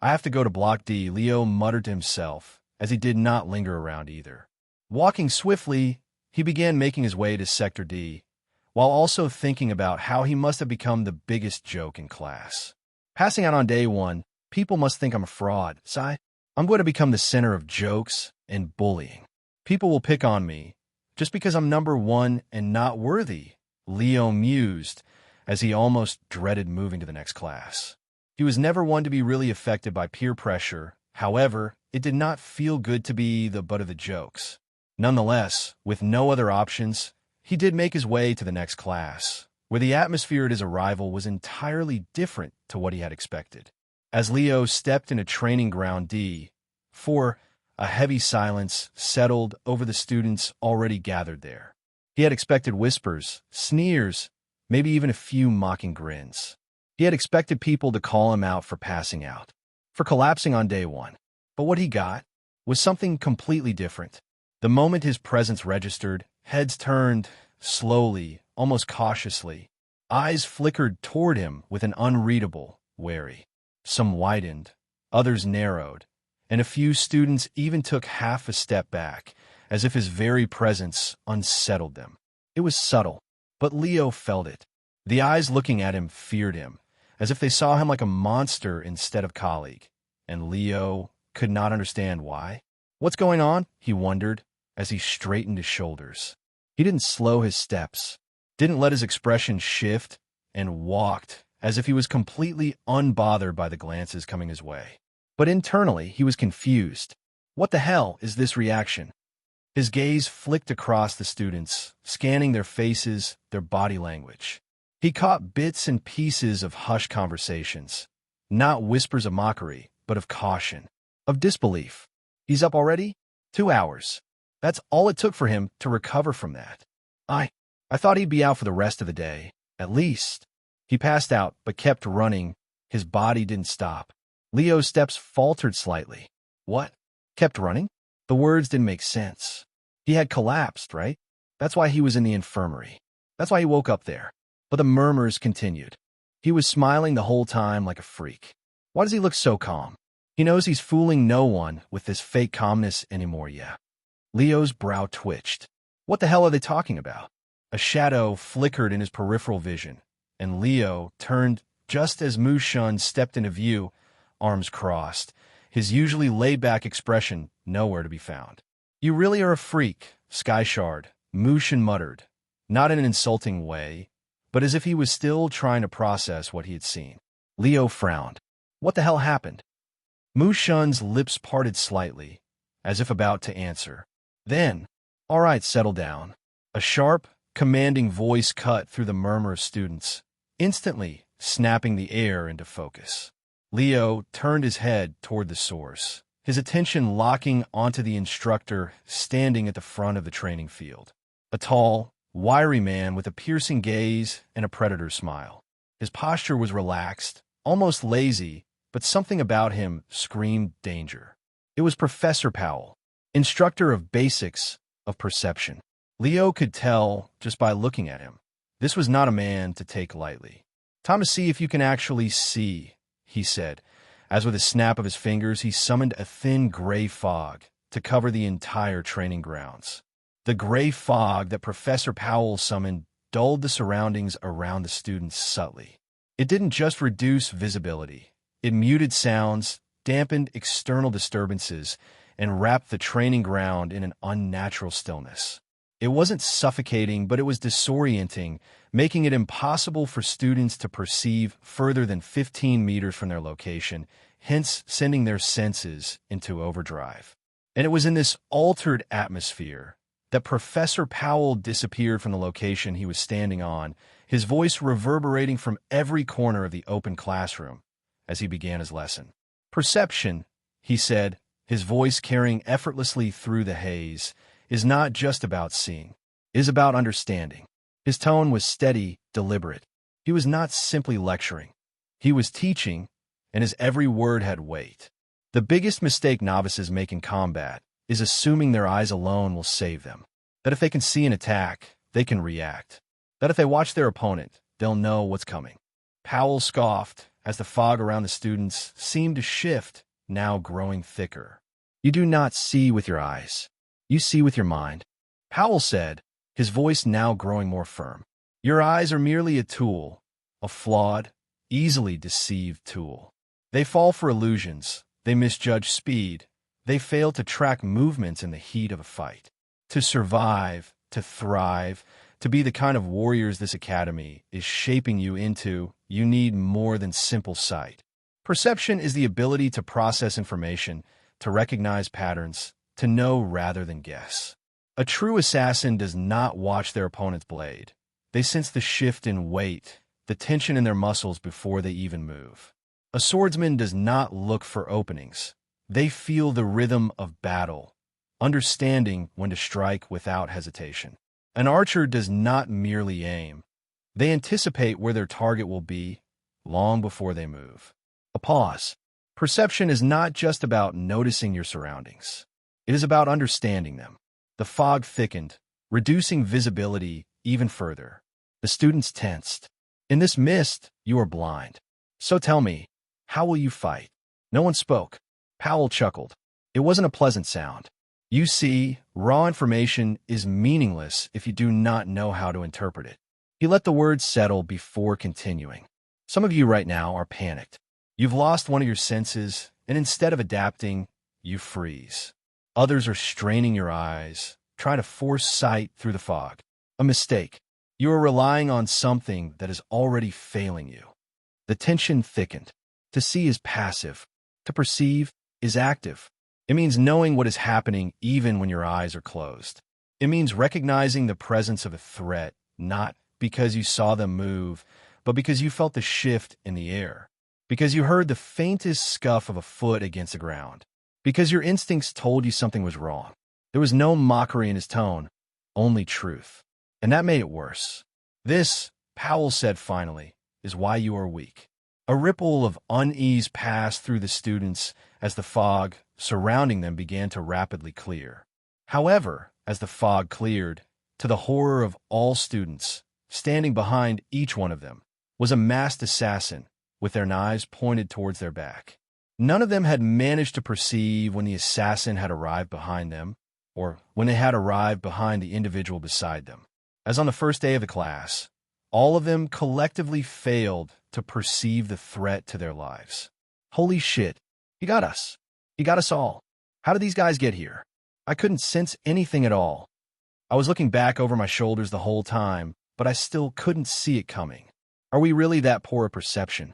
I have to go to Block D, Leo muttered to himself, as he did not linger around either. Walking swiftly, he began making his way to Sector D, while also thinking about how he must have become the biggest joke in class. Passing out on day one, people must think I'm a fraud. Sigh. I'm going to become the center of jokes and bullying. People will pick on me just because I'm number one and not worthy, Leo mused as he almost dreaded moving to the next class. He was never one to be really affected by peer pressure. However, it did not feel good to be the butt of the jokes. Nonetheless, with no other options, he did make his way to the next class, where the atmosphere at his arrival was entirely different to what he had expected. As Leo stepped into Training Ground D, a heavy silence settled over the students already gathered there. He had expected whispers, sneers, maybe even a few mocking grins. He had expected people to call him out for passing out, for collapsing on day one. But what he got was something completely different. The moment his presence registered, heads turned slowly, almost cautiously, Eyes flickered toward him with an unreadable, wary. Some widened, others narrowed, and a few students even took half a step back, as if his very presence unsettled them. It was subtle, but Leo felt it. The eyes looking at him feared him, as if they saw him like a monster instead of colleague, and Leo could not understand why. What's going on? He wondered, as he straightened his shoulders. He didn't slow his steps, didn't let his expression shift, and walked as if he was completely unbothered by the glances coming his way. But internally, he was confused. What the hell is this reaction? His gaze flicked across the students, scanning their faces, their body language. He caught bits and pieces of hushed conversations, not whispers of mockery, but of caution, of disbelief. He's up already? 2 hours. That's all it took for him to recover from that. I thought he'd be out for the rest of the day, at least. He passed out, but kept running. His body didn't stop. Leo's steps faltered slightly. What? Kept running? The words didn't make sense. He had collapsed, right? That's why he was in the infirmary. That's why he woke up there. But the murmurs continued. He was smiling the whole time like a freak. Why does he look so calm? He knows he's fooling no one with this fake calmness anymore, yeah. Leo's brow twitched. What the hell are they talking about? A shadow flickered in his peripheral vision, and Leo turned just as Mushun stepped into view, arms crossed, his usually laid-back expression nowhere to be found. You really are a freak, Skyshard, Mushun muttered, not in an insulting way, but as if he was still trying to process what he had seen. Leo frowned. What the hell happened? Mushun's lips parted slightly, as if about to answer. Then, all right, settle down. A sharp, commanding voice cut through the murmur of students, instantly snapping the air into focus. Leo turned his head toward the source, his attention locking onto the instructor standing at the front of the training field. A tall, wiry man with a piercing gaze and a predator's smile. His posture was relaxed, almost lazy, but something about him screamed danger. It was Professor Powell, instructor of basics of perception. Leo could tell just by looking at him. This was not a man to take lightly. Time to see if you can actually see, he said, as with a snap of his fingers he summoned a thin gray fog to cover the entire training grounds. The gray fog that Professor Powell summoned dulled the surroundings around the students subtly. It didn't just reduce visibility. It muted sounds, dampened external disturbances, and wrapped the training ground in an unnatural stillness. It wasn't suffocating, but it was disorienting, making it impossible for students to perceive further than 15 meters from their location, hence sending their senses into overdrive. And it was in this altered atmosphere that Professor Powell disappeared from the location he was standing on, his voice reverberating from every corner of the open classroom as he began his lesson. Perception, he said, his voice carrying effortlessly through the haze, is not just about seeing. It is about understanding. His tone was steady, deliberate. He was not simply lecturing. He was teaching, and his every word had weight. The biggest mistake novices make in combat is assuming their eyes alone will save them. That if they can see an attack, they can react. That if they watch their opponent, they'll know what's coming. Powell scoffed as the fog around the students seemed to shift, now growing thicker. You do not see with your eyes. You see with your mind. Powell said, his voice now growing more firm. Your eyes are merely a tool, a flawed, easily deceived tool. They fall for illusions. They misjudge speed. They fail to track movements in the heat of a fight. To survive, to thrive, to be the kind of warriors this academy is shaping you into, you need more than simple sight. Perception is the ability to process information, to recognize patterns, to know rather than guess. A true assassin does not watch their opponent's blade. They sense the shift in weight, the tension in their muscles before they even move. A swordsman does not look for openings. They feel the rhythm of battle, understanding when to strike without hesitation. An archer does not merely aim. They anticipate where their target will be long before they move. A pause. Perception is not just about noticing your surroundings. It is about understanding them. The fog thickened, reducing visibility even further. The students tensed. In this mist, you are blind. So tell me, how will you fight? No one spoke. Powell chuckled. It wasn't a pleasant sound. You see, raw information is meaningless if you do not know how to interpret it. He let the words settle before continuing. Some of you right now are panicked. You've lost one of your senses, and instead of adapting, you freeze. Others are straining your eyes, trying to force sight through the fog. A mistake. You are relying on something that is already failing you. The tension thickened. To see is passive. To perceive is active. It means knowing what is happening even when your eyes are closed. It means recognizing the presence of a threat, not because you saw them move, but because you felt the shift in the air. Because you heard the faintest scuff of a foot against the ground. Because your instincts told you something was wrong. There was no mockery in his tone, only truth. And that made it worse. This, Powell said finally, is why you are weak. A ripple of unease passed through the students as the fog surrounding them began to rapidly clear. However, as the fog cleared, to the horror of all students, standing behind each one of them, was a masked assassin with their knives pointed towards their back. None of them had managed to perceive when the assassin had arrived behind them, or when they had arrived behind the individual beside them. As on the first day of the class, all of them collectively failed to perceive the threat to their lives. Holy shit, he got us. He got us all. How did these guys get here? I couldn't sense anything at all. I was looking back over my shoulders the whole time, but I still couldn't see it coming. Are we really that poor at perception?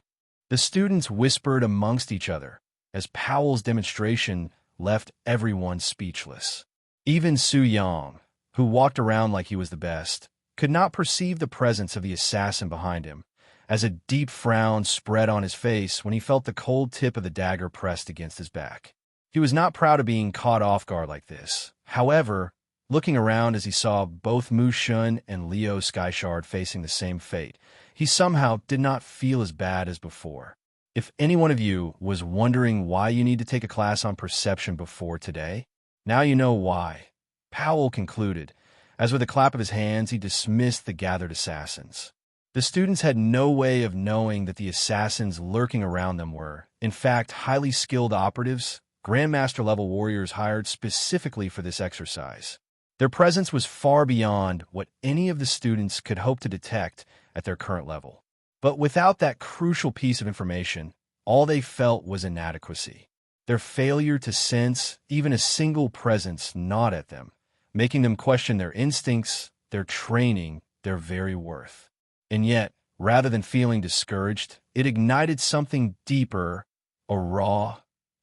The students whispered amongst each other as Powell's demonstration left everyone speechless. Even Su Yang, who walked around like he was the best, could not perceive the presence of the assassin behind him, as a deep frown spread on his face when he felt the cold tip of the dagger pressed against his back. He was not proud of being caught off guard like this. However, looking around as he saw both Mu Shun and Liu Skyshard facing the same fate, he somehow did not feel as bad as before. If any one of you was wondering why you need to take a class on perception before today, now you know why. Powell concluded, as with a clap of his hands he dismissed the gathered assassins. The students had no way of knowing that the assassins lurking around them were, in fact, highly skilled operatives, Grandmaster-level warriors hired specifically for this exercise. Their presence was far beyond what any of the students could hope to detect at their current level. But without that crucial piece of information, all they felt was inadequacy. Their failure to sense even a single presence gnawed at them, making them question their instincts, their training, their very worth. And yet, rather than feeling discouraged, it ignited something deeper, a raw,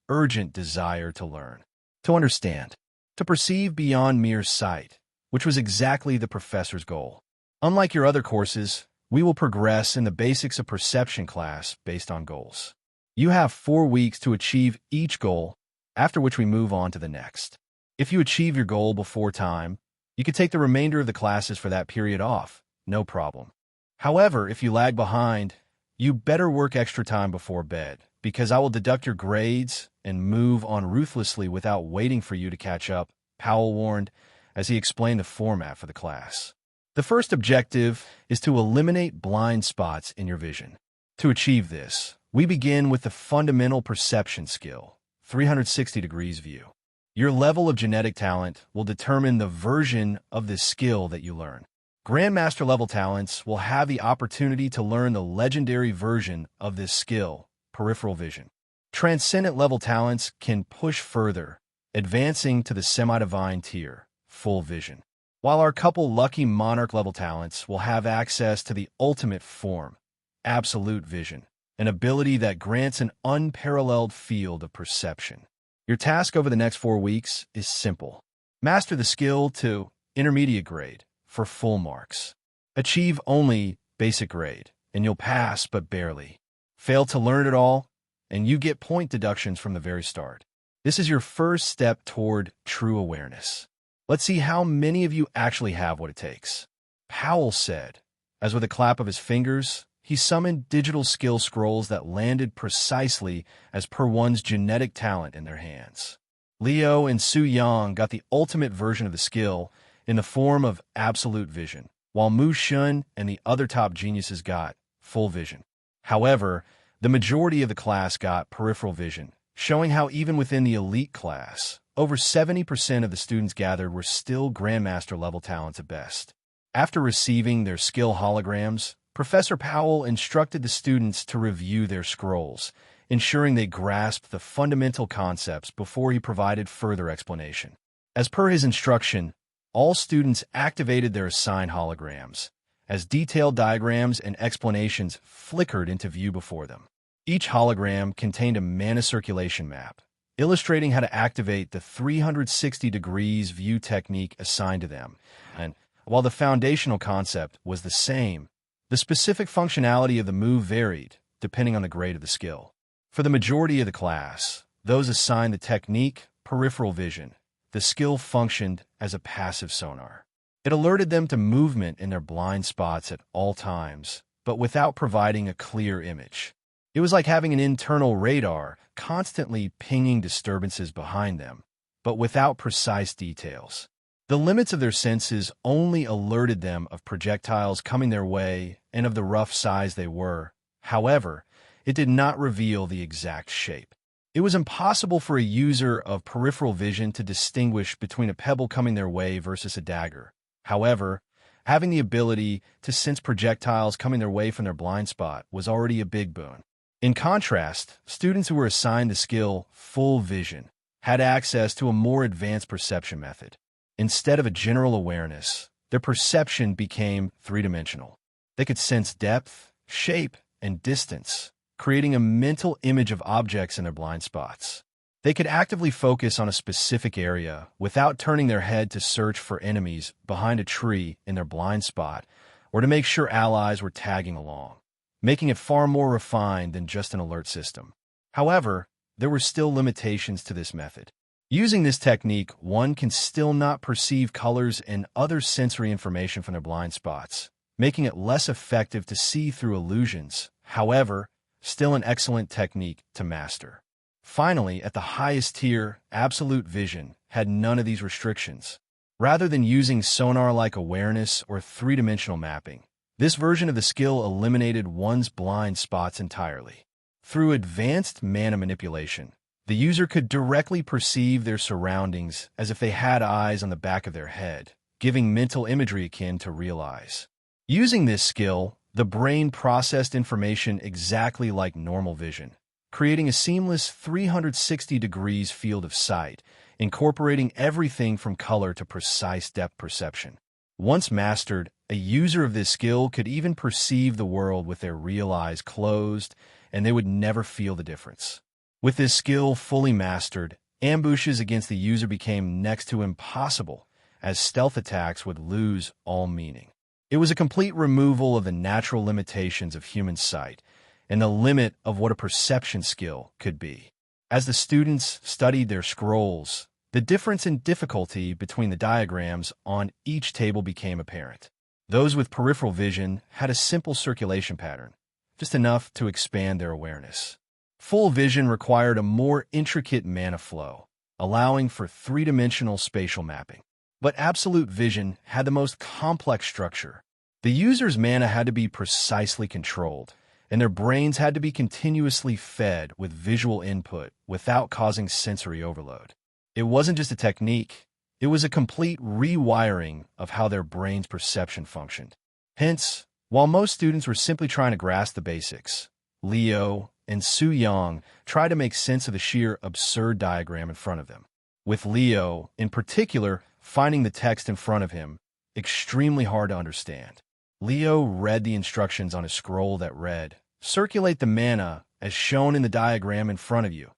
urgent desire to learn, to understand, to perceive beyond mere sight, which was exactly the professor's goal. Unlike your other courses, we will progress in the basics of perception class based on goals. You have 4 weeks to achieve each goal, after which we move on to the next. If you achieve your goal before time, you can take the remainder of the classes for that period off, no problem. However, if you lag behind, you better work extra time before bed, because I will deduct your grades and move on ruthlessly without waiting for you to catch up, Powell warned as he explained the format for the class. The first objective is to eliminate blind spots in your vision. To achieve this, we begin with the fundamental perception skill, 360 degrees view. Your level of genetic talent will determine the version of this skill that you learn. Grandmaster level talents will have the opportunity to learn the legendary version of this skill, peripheral vision. Transcendent level talents can push further, advancing to the semi-divine tier, full vision. While our couple lucky monarch level talents will have access to the ultimate form, absolute vision, an ability that grants an unparalleled field of perception. Your task over the next 4 weeks is simple. Master the skill to intermediate grade for full marks. Achieve only basic grade, and you'll pass but barely. Fail to learn it all, and you get point deductions from the very start. This is your first step toward true awareness. Let's see how many of you actually have what it takes. Powell said, as with a clap of his fingers, he summoned digital skill scrolls that landed precisely as per one's genetic talent in their hands. Leo and Su Yang got the ultimate version of the skill in the form of absolute vision, while Mu Shun and the other top geniuses got full vision. However, the majority of the class got peripheral vision, showing how even within the elite class, over 70% of the students gathered were still Grandmaster level talents at best. After receiving their skill holograms, Professor Powell instructed the students to review their scrolls, ensuring they grasped the fundamental concepts before he provided further explanation. As per his instruction, all students activated their assigned holograms, as detailed diagrams and explanations flickered into view before them. Each hologram contained a mana circulation map, illustrating how to activate the 360 degrees view technique assigned to them. And while the foundational concept was the same, the specific functionality of the move varied depending on the grade of the skill. For the majority of the class, those assigned the technique peripheral vision, the skill functioned as a passive sonar. It alerted them to movement in their blind spots at all times, but without providing a clear image. It was like having an internal radar constantly pinging disturbances behind them, but without precise details. The limits of their senses only alerted them of projectiles coming their way and of the rough size they were. However, it did not reveal the exact shape. It was impossible for a user of peripheral vision to distinguish between a pebble coming their way versus a dagger. However, having the ability to sense projectiles coming their way from their blind spot was already a big boon. In contrast, students who were assigned the skill full vision had access to a more advanced perception method. Instead of a general awareness, their perception became three-dimensional. They could sense depth, shape, and distance, creating a mental image of objects in their blind spots. They could actively focus on a specific area without turning their head to search for enemies behind a tree in their blind spot or to make sure allies were tagging along, making it far more refined than just an alert system. However, there were still limitations to this method. Using this technique, one can still not perceive colors and other sensory information from their blind spots, making it less effective to see through illusions. However, still an excellent technique to master. Finally, at the highest tier, absolute vision had none of these restrictions. Rather than using sonar-like awareness or three-dimensional mapping, this version of the skill eliminated one's blind spots entirely. Through advanced mana manipulation, the user could directly perceive their surroundings as if they had eyes on the back of their head, giving mental imagery akin to real eyes. Using this skill, the brain processed information exactly like normal vision, creating a seamless 360 degrees field of sight, incorporating everything from color to precise depth perception. Once mastered, a user of this skill could even perceive the world with their real eyes closed, and they would never feel the difference. With this skill fully mastered, ambushes against the user became next to impossible, as stealth attacks would lose all meaning. It was a complete removal of the natural limitations of human sight and the limit of what a perception skill could be. As the students studied their scrolls, the difference in difficulty between the diagrams on each table became apparent. Those with peripheral vision had a simple circulation pattern, just enough to expand their awareness. Full vision required a more intricate mana flow, allowing for three-dimensional spatial mapping. But absolute vision had the most complex structure. The user's mana had to be precisely controlled, and their brains had to be continuously fed with visual input without causing sensory overload. It wasn't just a technique, it was a complete rewiring of how their brain's perception functioned. Hence, while most students were simply trying to grasp the basics, Leo and Su Yang tried to make sense of the sheer absurd diagram in front of them. With Leo, in particular, finding the text in front of him extremely hard to understand. Leo read the instructions on a scroll that read, "Circulate the mana as shown in the diagram in front of you,"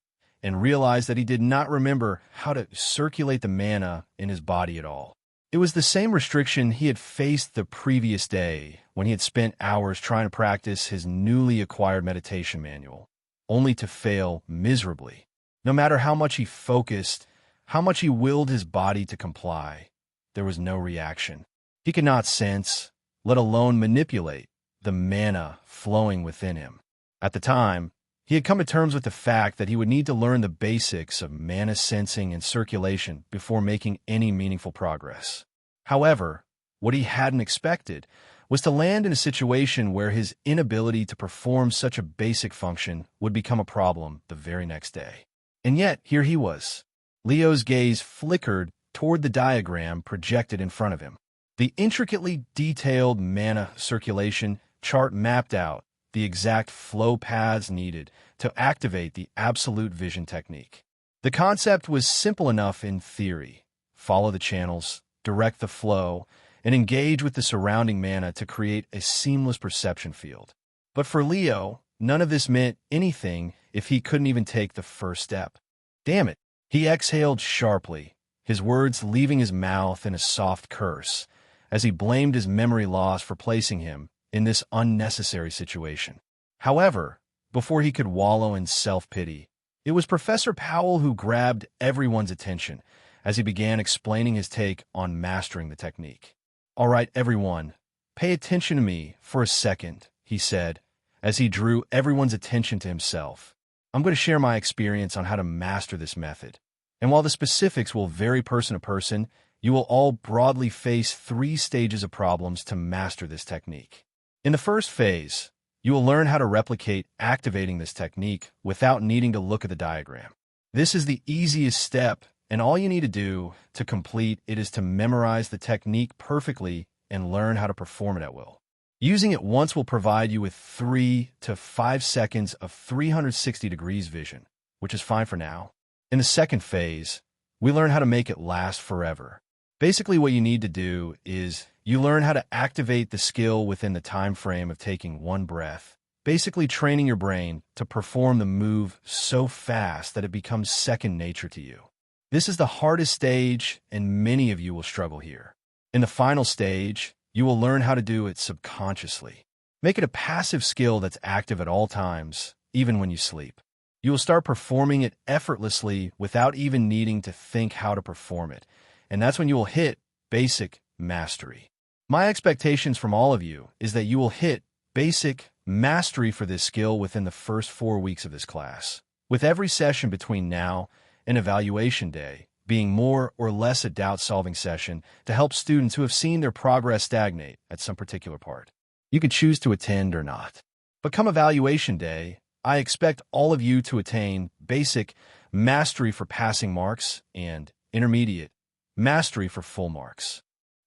and realized that he did not remember how to circulate the mana in his body at all. It was the same restriction he had faced the previous day when he had spent hours trying to practice his newly acquired meditation manual, only to fail miserably. No matter how much he focused, how much he willed his body to comply, there was no reaction. He could not sense, let alone manipulate, the mana flowing within him. At the time, he had come to terms with the fact that he would need to learn the basics of mana sensing and circulation before making any meaningful progress. However, what he hadn't expected was to land in a situation where his inability to perform such a basic function would become a problem the very next day. And yet, here he was. Leo's gaze flickered toward the diagram projected in front of him. The intricately detailed mana circulation chart mapped out the exact flow paths needed to activate the absolute vision technique. The concept was simple enough in theory. Follow the channels, direct the flow, and engage with the surrounding mana to create a seamless perception field. But for Leo, none of this meant anything if he couldn't even take the first step. Damn it! He exhaled sharply, his words leaving his mouth in a soft curse, as he blamed his memory loss for placing him in this unnecessary situation. However, before he could wallow in self-pity, it was Professor Powell who grabbed everyone's attention as he began explaining his take on mastering the technique. "All right, everyone, pay attention to me for a second," he said, as he drew everyone's attention to himself. "I'm going to share my experience on how to master this method. And while the specifics will vary person to person, you will all broadly face 3 stages of problems to master this technique. In the first phase, you will learn how to replicate activating this technique without needing to look at the diagram. This is the easiest step, and all you need to do to complete it is to memorize the technique perfectly and learn how to perform it at will. Using it once will provide you with 3 to 5 seconds of 360 degrees vision, which is fine for now. In the second phase, we learn how to make it last forever. Basically, what you need to do is you learn how to activate the skill within the time frame of taking one breath, basically training your brain to perform the move so fast that it becomes second nature to you. This is the hardest stage, and many of you will struggle here. In the final stage, you will learn how to do it subconsciously. Make it a passive skill that's active at all times, even when you sleep. You will start performing it effortlessly without even needing to think how to perform it, and that's when you will hit basic mastery. My expectations from all of you is that you will hit basic mastery for this skill within the first 4 weeks of this class, with every session between now and evaluation day being more or less a doubt-solving session to help students who have seen their progress stagnate at some particular part. You can choose to attend or not. But come evaluation day, I expect all of you to attain basic mastery for passing marks and intermediate mastery for full marks.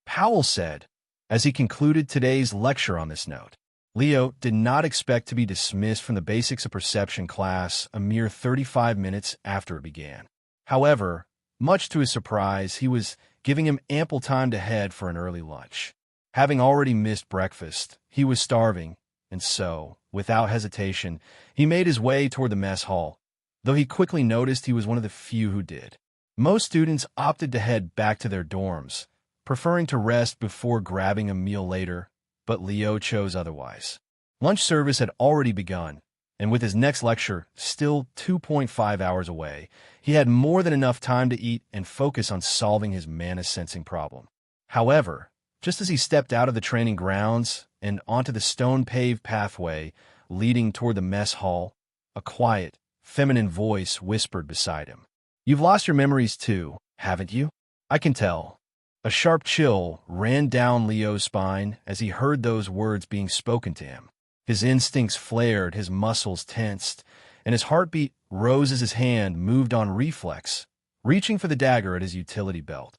Powell said, as he concluded today's lecture on this note. Leo did not expect to be dismissed from the Basics of Perception class a mere 35 minutes after it began. However, much to his surprise, he was giving him ample time to head for an early lunch. Having already missed breakfast, he was starving, and so, without hesitation, he made his way toward the mess hall, though he quickly noticed he was one of the few who did. Most students opted to head back to their dorms, preferring to rest before grabbing a meal later, but Leo chose otherwise. Lunch service had already begun, and with his next lecture still 2.5 hours away, he had more than enough time to eat and focus on solving his mana sensing problem. However, just as he stepped out of the training grounds and onto the stone-paved pathway leading toward the mess hall, a quiet, feminine voice whispered beside him. "You've lost your memories too, haven't you? I can tell." A sharp chill ran down Leo's spine as he heard those words being spoken to him. His instincts flared, his muscles tensed, and his heartbeat rose as his hand moved on reflex, reaching for the dagger at his utility belt,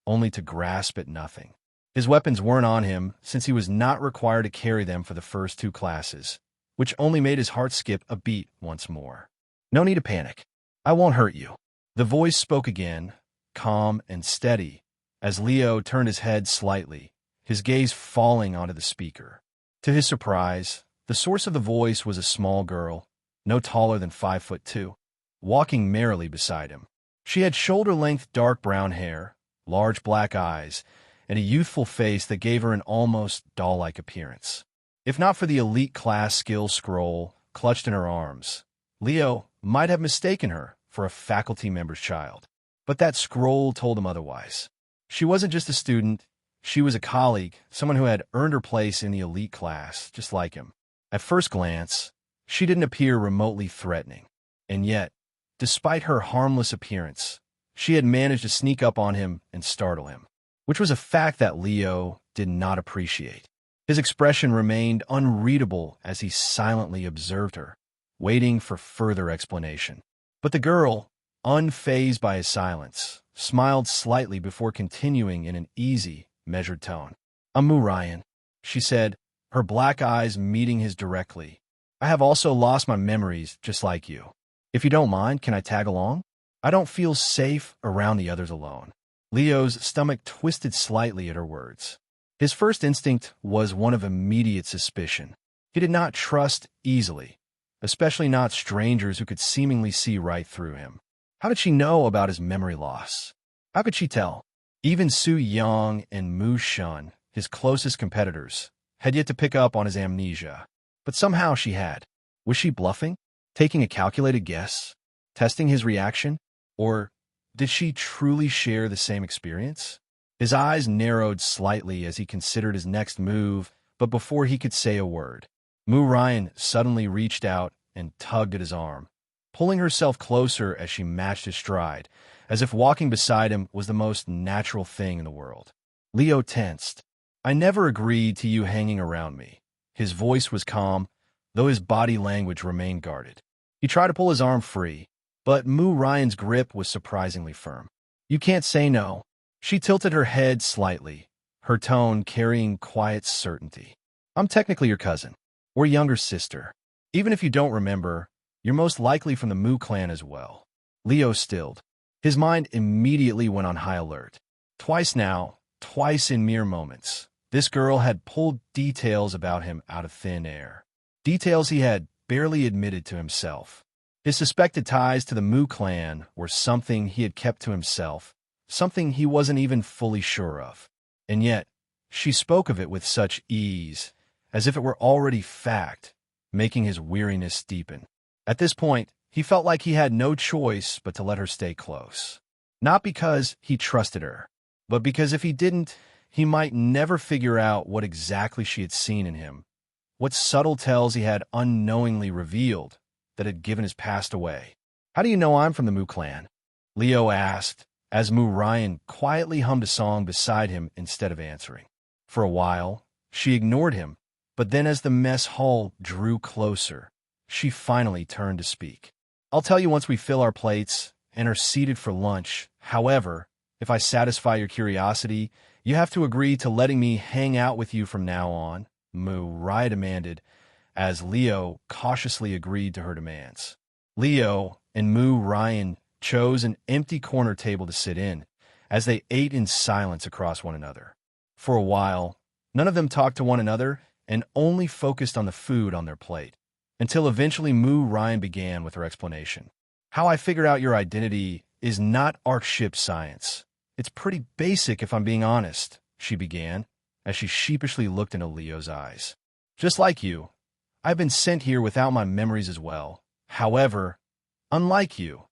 only to grasp at nothing. His weapons weren't on him since he was not required to carry them for the first 2 classes, which only made his heart skip a beat once more. "No need to panic. I won't hurt you." The voice spoke again, calm and steady, as Leo turned his head slightly, his gaze falling onto the speaker. To his surprise, the source of the voice was a small girl, no taller than 5'2", walking merrily beside him. She had shoulder-length dark brown hair, large black eyes, and a youthful face that gave her an almost doll-like appearance. If not for the elite class skill scroll clutched in her arms, Leo might have mistaken her for a faculty member's child. But that scroll told him otherwise. She wasn't just a student, she was a colleague, someone who had earned her place in the elite class, just like him. At first glance, she didn't appear remotely threatening. And yet, despite her harmless appearance, she had managed to sneak up on him and startle him, which was a fact that Leo did not appreciate. His expression remained unreadable as he silently observed her, waiting for further explanation. But the girl, unfazed by his silence, smiled slightly before continuing in an easy, measured tone. "I'm Moo Ryan," she said, her black eyes meeting his directly. "I have also lost my memories just like you. If you don't mind, can I tag along? I don't feel safe around the others alone." Leo's stomach twisted slightly at her words. His first instinct was one of immediate suspicion. He did not trust easily, especially not strangers who could seemingly see right through him. How did she know about his memory loss? How could she tell? Even Su Yang and Mu Shun, his closest competitors, had yet to pick up on his amnesia. But somehow she had. Was she bluffing? Taking a calculated guess? Testing his reaction? Or did she truly share the same experience? His eyes narrowed slightly as he considered his next move, but before he could say a word, Moo Ryan suddenly reached out and tugged at his arm, pulling herself closer as she matched his stride, as if walking beside him was the most natural thing in the world. Leo tensed. "I never agreed to you hanging around me." His voice was calm, though his body language remained guarded. He tried to pull his arm free, but Moo Ryan's grip was surprisingly firm. "You can't say no." She tilted her head slightly, her tone carrying quiet certainty. "I'm technically your cousin, or younger sister. Even if you don't remember, you're most likely from the Moo clan as well." Leo stilled. His mind immediately went on high alert. Twice now, twice in mere moments, this girl had pulled details about him out of thin air. Details he had barely admitted to himself. His suspected ties to the Moo clan were something he had kept to himself, something he wasn't even fully sure of. And yet, she spoke of it with such ease, as if it were already fact, making his weariness deepen. At this point, he felt like he had no choice but to let her stay close. Not because he trusted her, but because if he didn't, he might never figure out what exactly she had seen in him, what subtle tells he had unknowingly revealed that had given his past away. "How do you know I'm from the Moo clan?" Leo asked, as Moo Ryan quietly hummed a song beside him instead of answering. For a while, she ignored him, but then as the mess hall drew closer, she finally turned to speak. "I'll tell you once we fill our plates and are seated for lunch. However, if I satisfy your curiosity, you have to agree to letting me hang out with you from now on," Moo Ryan demanded, as Leo cautiously agreed to her demands. Leo and Moo Ryan chose an empty corner table to sit in, as they ate in silence across one another. For a while, none of them talked to one another and only focused on the food on their plate, until eventually Moo Ryan began with her explanation. "How I figured out your identity is not Ark-ship science. It's pretty basic if I'm being honest," she began, as she sheepishly looked into Leo's eyes. "Just like you, I've been sent here without my memories as well. However, unlike you,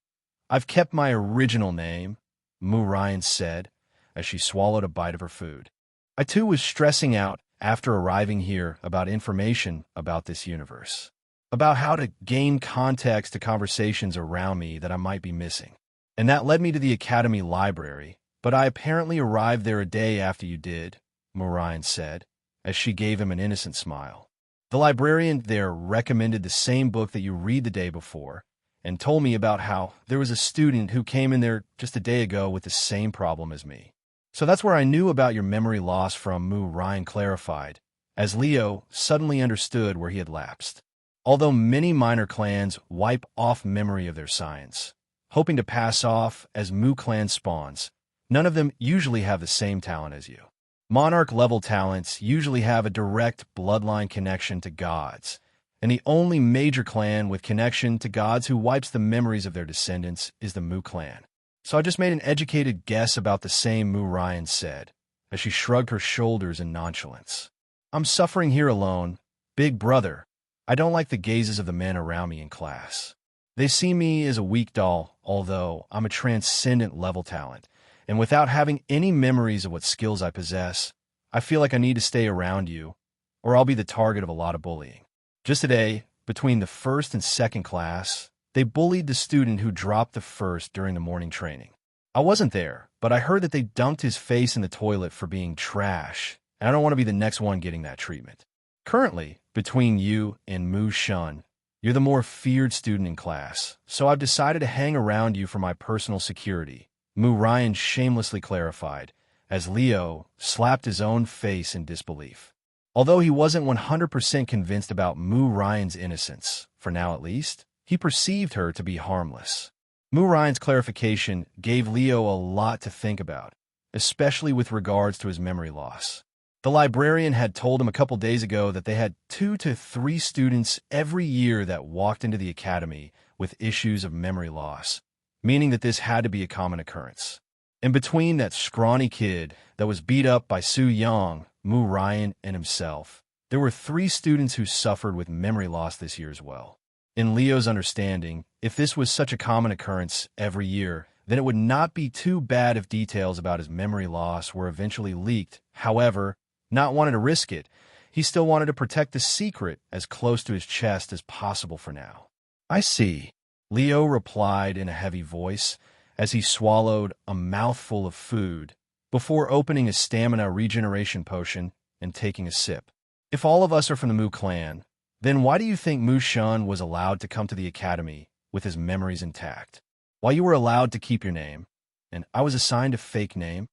I've kept my original name," Moo Ryan said, as she swallowed a bite of her food. "I too was stressing out after arriving here about information about this universe, about how to gain context to conversations around me that I might be missing. And that led me to the Academy Library, but I apparently arrived there a day after you did," Moo Ryan said, as she gave him an innocent smile. "The librarian there recommended the same book that you read the day before, and told me about how there was a student who came in there just a day ago with the same problem as me. So that's where I knew about your memory loss from," Moo Ryan clarified, as Leo suddenly understood where he had lapsed. Although many minor clans wipe off memory of their science, hoping to pass off as Moo clan spawns, none of them usually have the same talent as you. Monarch-level talents usually have a direct bloodline connection to gods, and the only major clan with connection to gods who wipes the memories of their descendants is the Moo clan. "So I just made an educated guess about the same," Moo Ryan said, as she shrugged her shoulders in nonchalance. "I'm suffering here alone. Big brother, I don't like the gazes of the men around me in class. They see me as a weak doll, although I'm a transcendent level talent, and without having any memories of what skills I possess, I feel like I need to stay around you, or I'll be the target of a lot of bullying. Just today, between the first and second class, they bullied the student who dropped the first during the morning training. I wasn't there, but I heard that they dumped his face in the toilet for being trash, and I don't want to be the next one getting that treatment. Currently, between you and Mu Shun, you're the more feared student in class, so I've decided to hang around you for my personal security, Mu Ryan shamelessly clarified, as Leo slapped his own face in disbelief. Although he wasn't 100% convinced about Mu Ryan's innocence, for now at least, he perceived her to be harmless. Mu Ryan's clarification gave Leo a lot to think about, especially with regards to his memory loss. The librarian had told him a couple days ago that they had 2 to 3 students every year that walked into the academy with issues of memory loss, meaning that this had to be a common occurrence. In between that scrawny kid that was beat up by Su Yang, Mu Ryan, and himself, there were 3 students who suffered with memory loss this year as well. In Leo's understanding, if this was such a common occurrence every year, then it would not be too bad if details about his memory loss were eventually leaked. However, not wanting to risk it, he still wanted to protect the secret as close to his chest as possible for now. I see, Leo replied in a heavy voice as he swallowed a mouthful of food before opening a stamina regeneration potion and taking a sip. If all of us are from the Mu clan, then why do you think Mu Shun was allowed to come to the academy with his memories intact? Why you were allowed to keep your name, and I was assigned a fake name?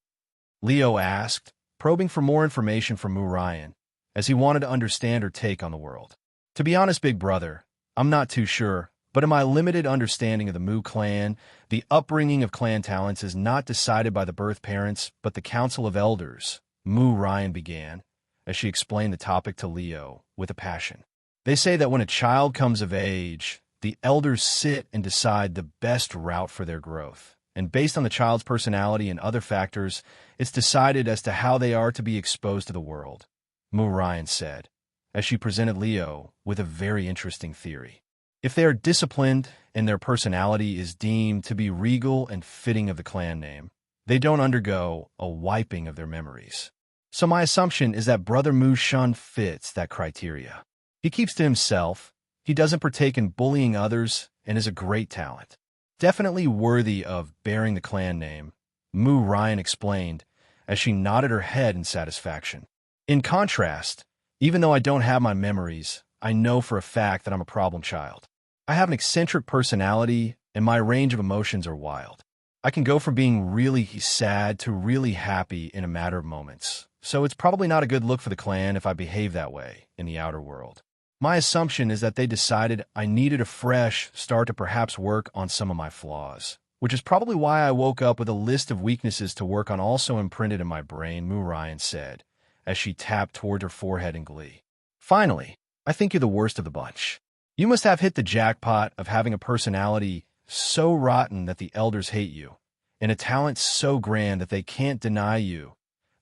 Leo asked, probing for more information from Mu Ryan, as he wanted to understand her take on the world. To be honest, big brother, I'm not too sure, but in my limited understanding of the Mu clan, the upbringing of clan talents is not decided by the birth parents, but the Council of Elders, Mu Ryan began, as she explained the topic to Leo with a passion. They say that when a child comes of age, the elders sit and decide the best route for their growth. And based on the child's personality and other factors, it's decided as to how they are to be exposed to the world, Mu Ryan said, as she presented Leo with a very interesting theory. If they are disciplined and their personality is deemed to be regal and fitting of the clan name, they don't undergo a wiping of their memories. So my assumption is that Brother Mu Shun fits that criteria. He keeps to himself, he doesn't partake in bullying others, and is a great talent. Definitely worthy of bearing the clan name, Mu Ryan explained, as she nodded her head in satisfaction. In contrast, even though I don't have my memories, I know for a fact that I'm a problem child. I have an eccentric personality, and my range of emotions are wild. I can go from being really sad to really happy in a matter of moments, so it's probably not a good look for the clan if I behave that way in the outer world. My assumption is that they decided I needed a fresh start to perhaps work on some of my flaws, which is probably why I woke up with a list of weaknesses to work on also imprinted in my brain, Mu Ryan said, as she tapped toward her forehead in glee. Finally, I think you're the worst of the bunch. You must have hit the jackpot of having a personality so rotten that the elders hate you, and a talent so grand that they can't deny you,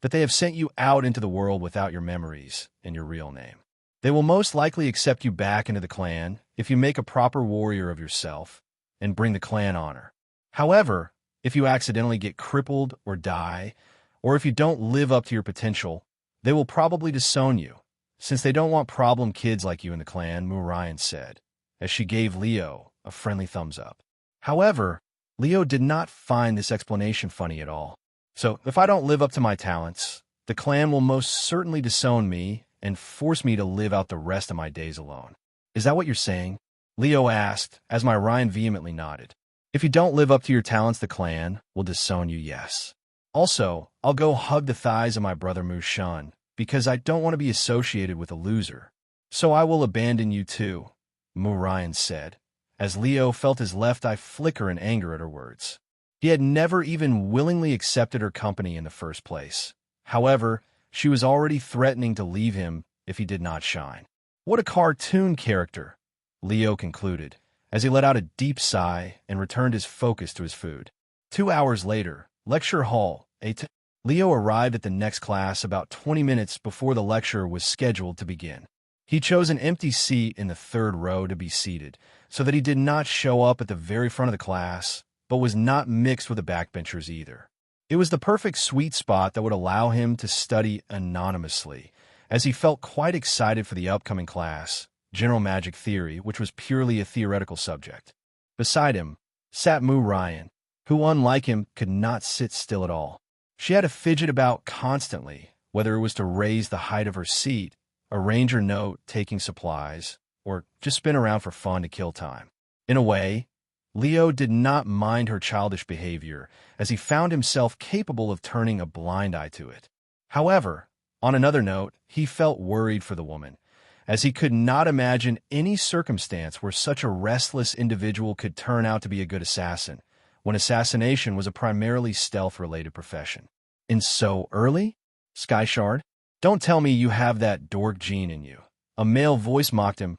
that they have sent you out into the world without your memories and your real name. They will most likely accept you back into the clan if you make a proper warrior of yourself and bring the clan honor. However, if you accidentally get crippled or die, or if you don't live up to your potential, they will probably disown you, since they don't want problem kids like you in the clan, Mu Ryan said, as she gave Leo a friendly thumbs up. However, Leo did not find this explanation funny at all. So, if I don't live up to my talents, the clan will most certainly disown me and force me to live out the rest of my days alone. Is that what you're saying? Leo asked, as my Ryan vehemently nodded. If you don't live up to your talents, the clan will disown you, yes. Also, I'll go hug the thighs of my brother Mu Shun, because I don't want to be associated with a loser. So I will abandon you too, Mu Ryan said, as Leo felt his left eye flicker in anger at her words. He had never even willingly accepted her company in the first place. However, she was already threatening to leave him if he did not shine. What a cartoon character, Leo concluded, as he let out a deep sigh and returned his focus to his food. 2 hours later, lecture hall, Leo arrived at the next class about 20 minutes before the lecture was scheduled to begin. He chose an empty seat in the 3rd row to be seated, so that he did not show up at the very front of the class, but was not mixed with the backbenchers either. It was the perfect sweet spot that would allow him to study anonymously, as he felt quite excited for the upcoming class, General Magic Theory, which was purely a theoretical subject. Beside him sat Mu Ryan, who, unlike him, could not sit still at all. She had to fidget about constantly, whether it was to raise the height of her seat, arrange her note taking supplies, or just spin around for fun to kill time. In a way, Leo did not mind her childish behavior, as he found himself capable of turning a blind eye to it. However, on another note, he felt worried for the woman, as he could not imagine any circumstance where such a restless individual could turn out to be a good assassin, when assassination was a primarily stealth-related profession. And so early? Sky Shard? Don't tell me you have that dork gene in you. A male voice mocked him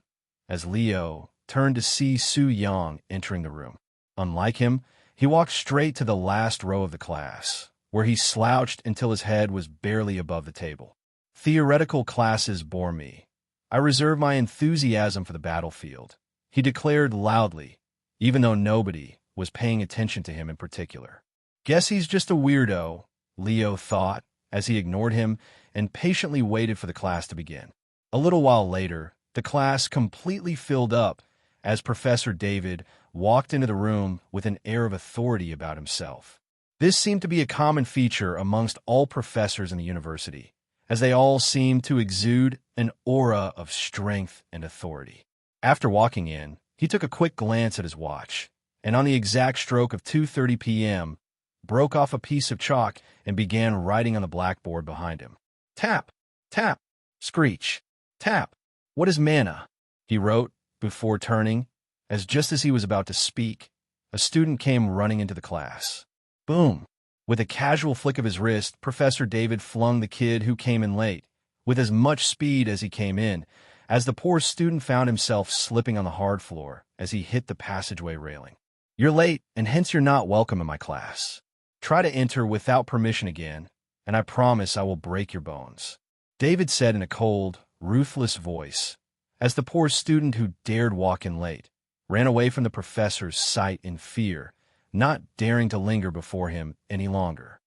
as Leo turned to see Su Yang entering the room. Unlike him, he walked straight to the last row of the class, where he slouched until his head was barely above the table. Theoretical classes bore me. I reserve my enthusiasm for the battlefield, he declared loudly, even though nobody was paying attention to him in particular. Guess he's just a weirdo, Leo thought, as he ignored him and patiently waited for the class to begin. A little while later, the class completely filled up as Professor David walked into the room with an air of authority about himself. This seemed to be a common feature amongst all professors in the university, as they all seemed to exude an aura of strength and authority. After walking in, he took a quick glance at his watch, and on the exact stroke of 2:30 p.m., broke off a piece of chalk and began writing on the blackboard behind him. Tap, tap, screech, tap. What is mana? He wrote, before turning, as just as he was about to speak, a student came running into the class. Boom! With a casual flick of his wrist, Professor David flung the kid who came in late, with as much speed as he came in, as the poor student found himself slipping on the hard floor as he hit the passageway railing. You're late, and hence you're not welcome in my class. Try to enter without permission again, and I promise I will break your bones, David said in a cold, ruthless voice, as the poor student who dared walk in late ran away from the professor's sight in fear, not daring to linger before him any longer.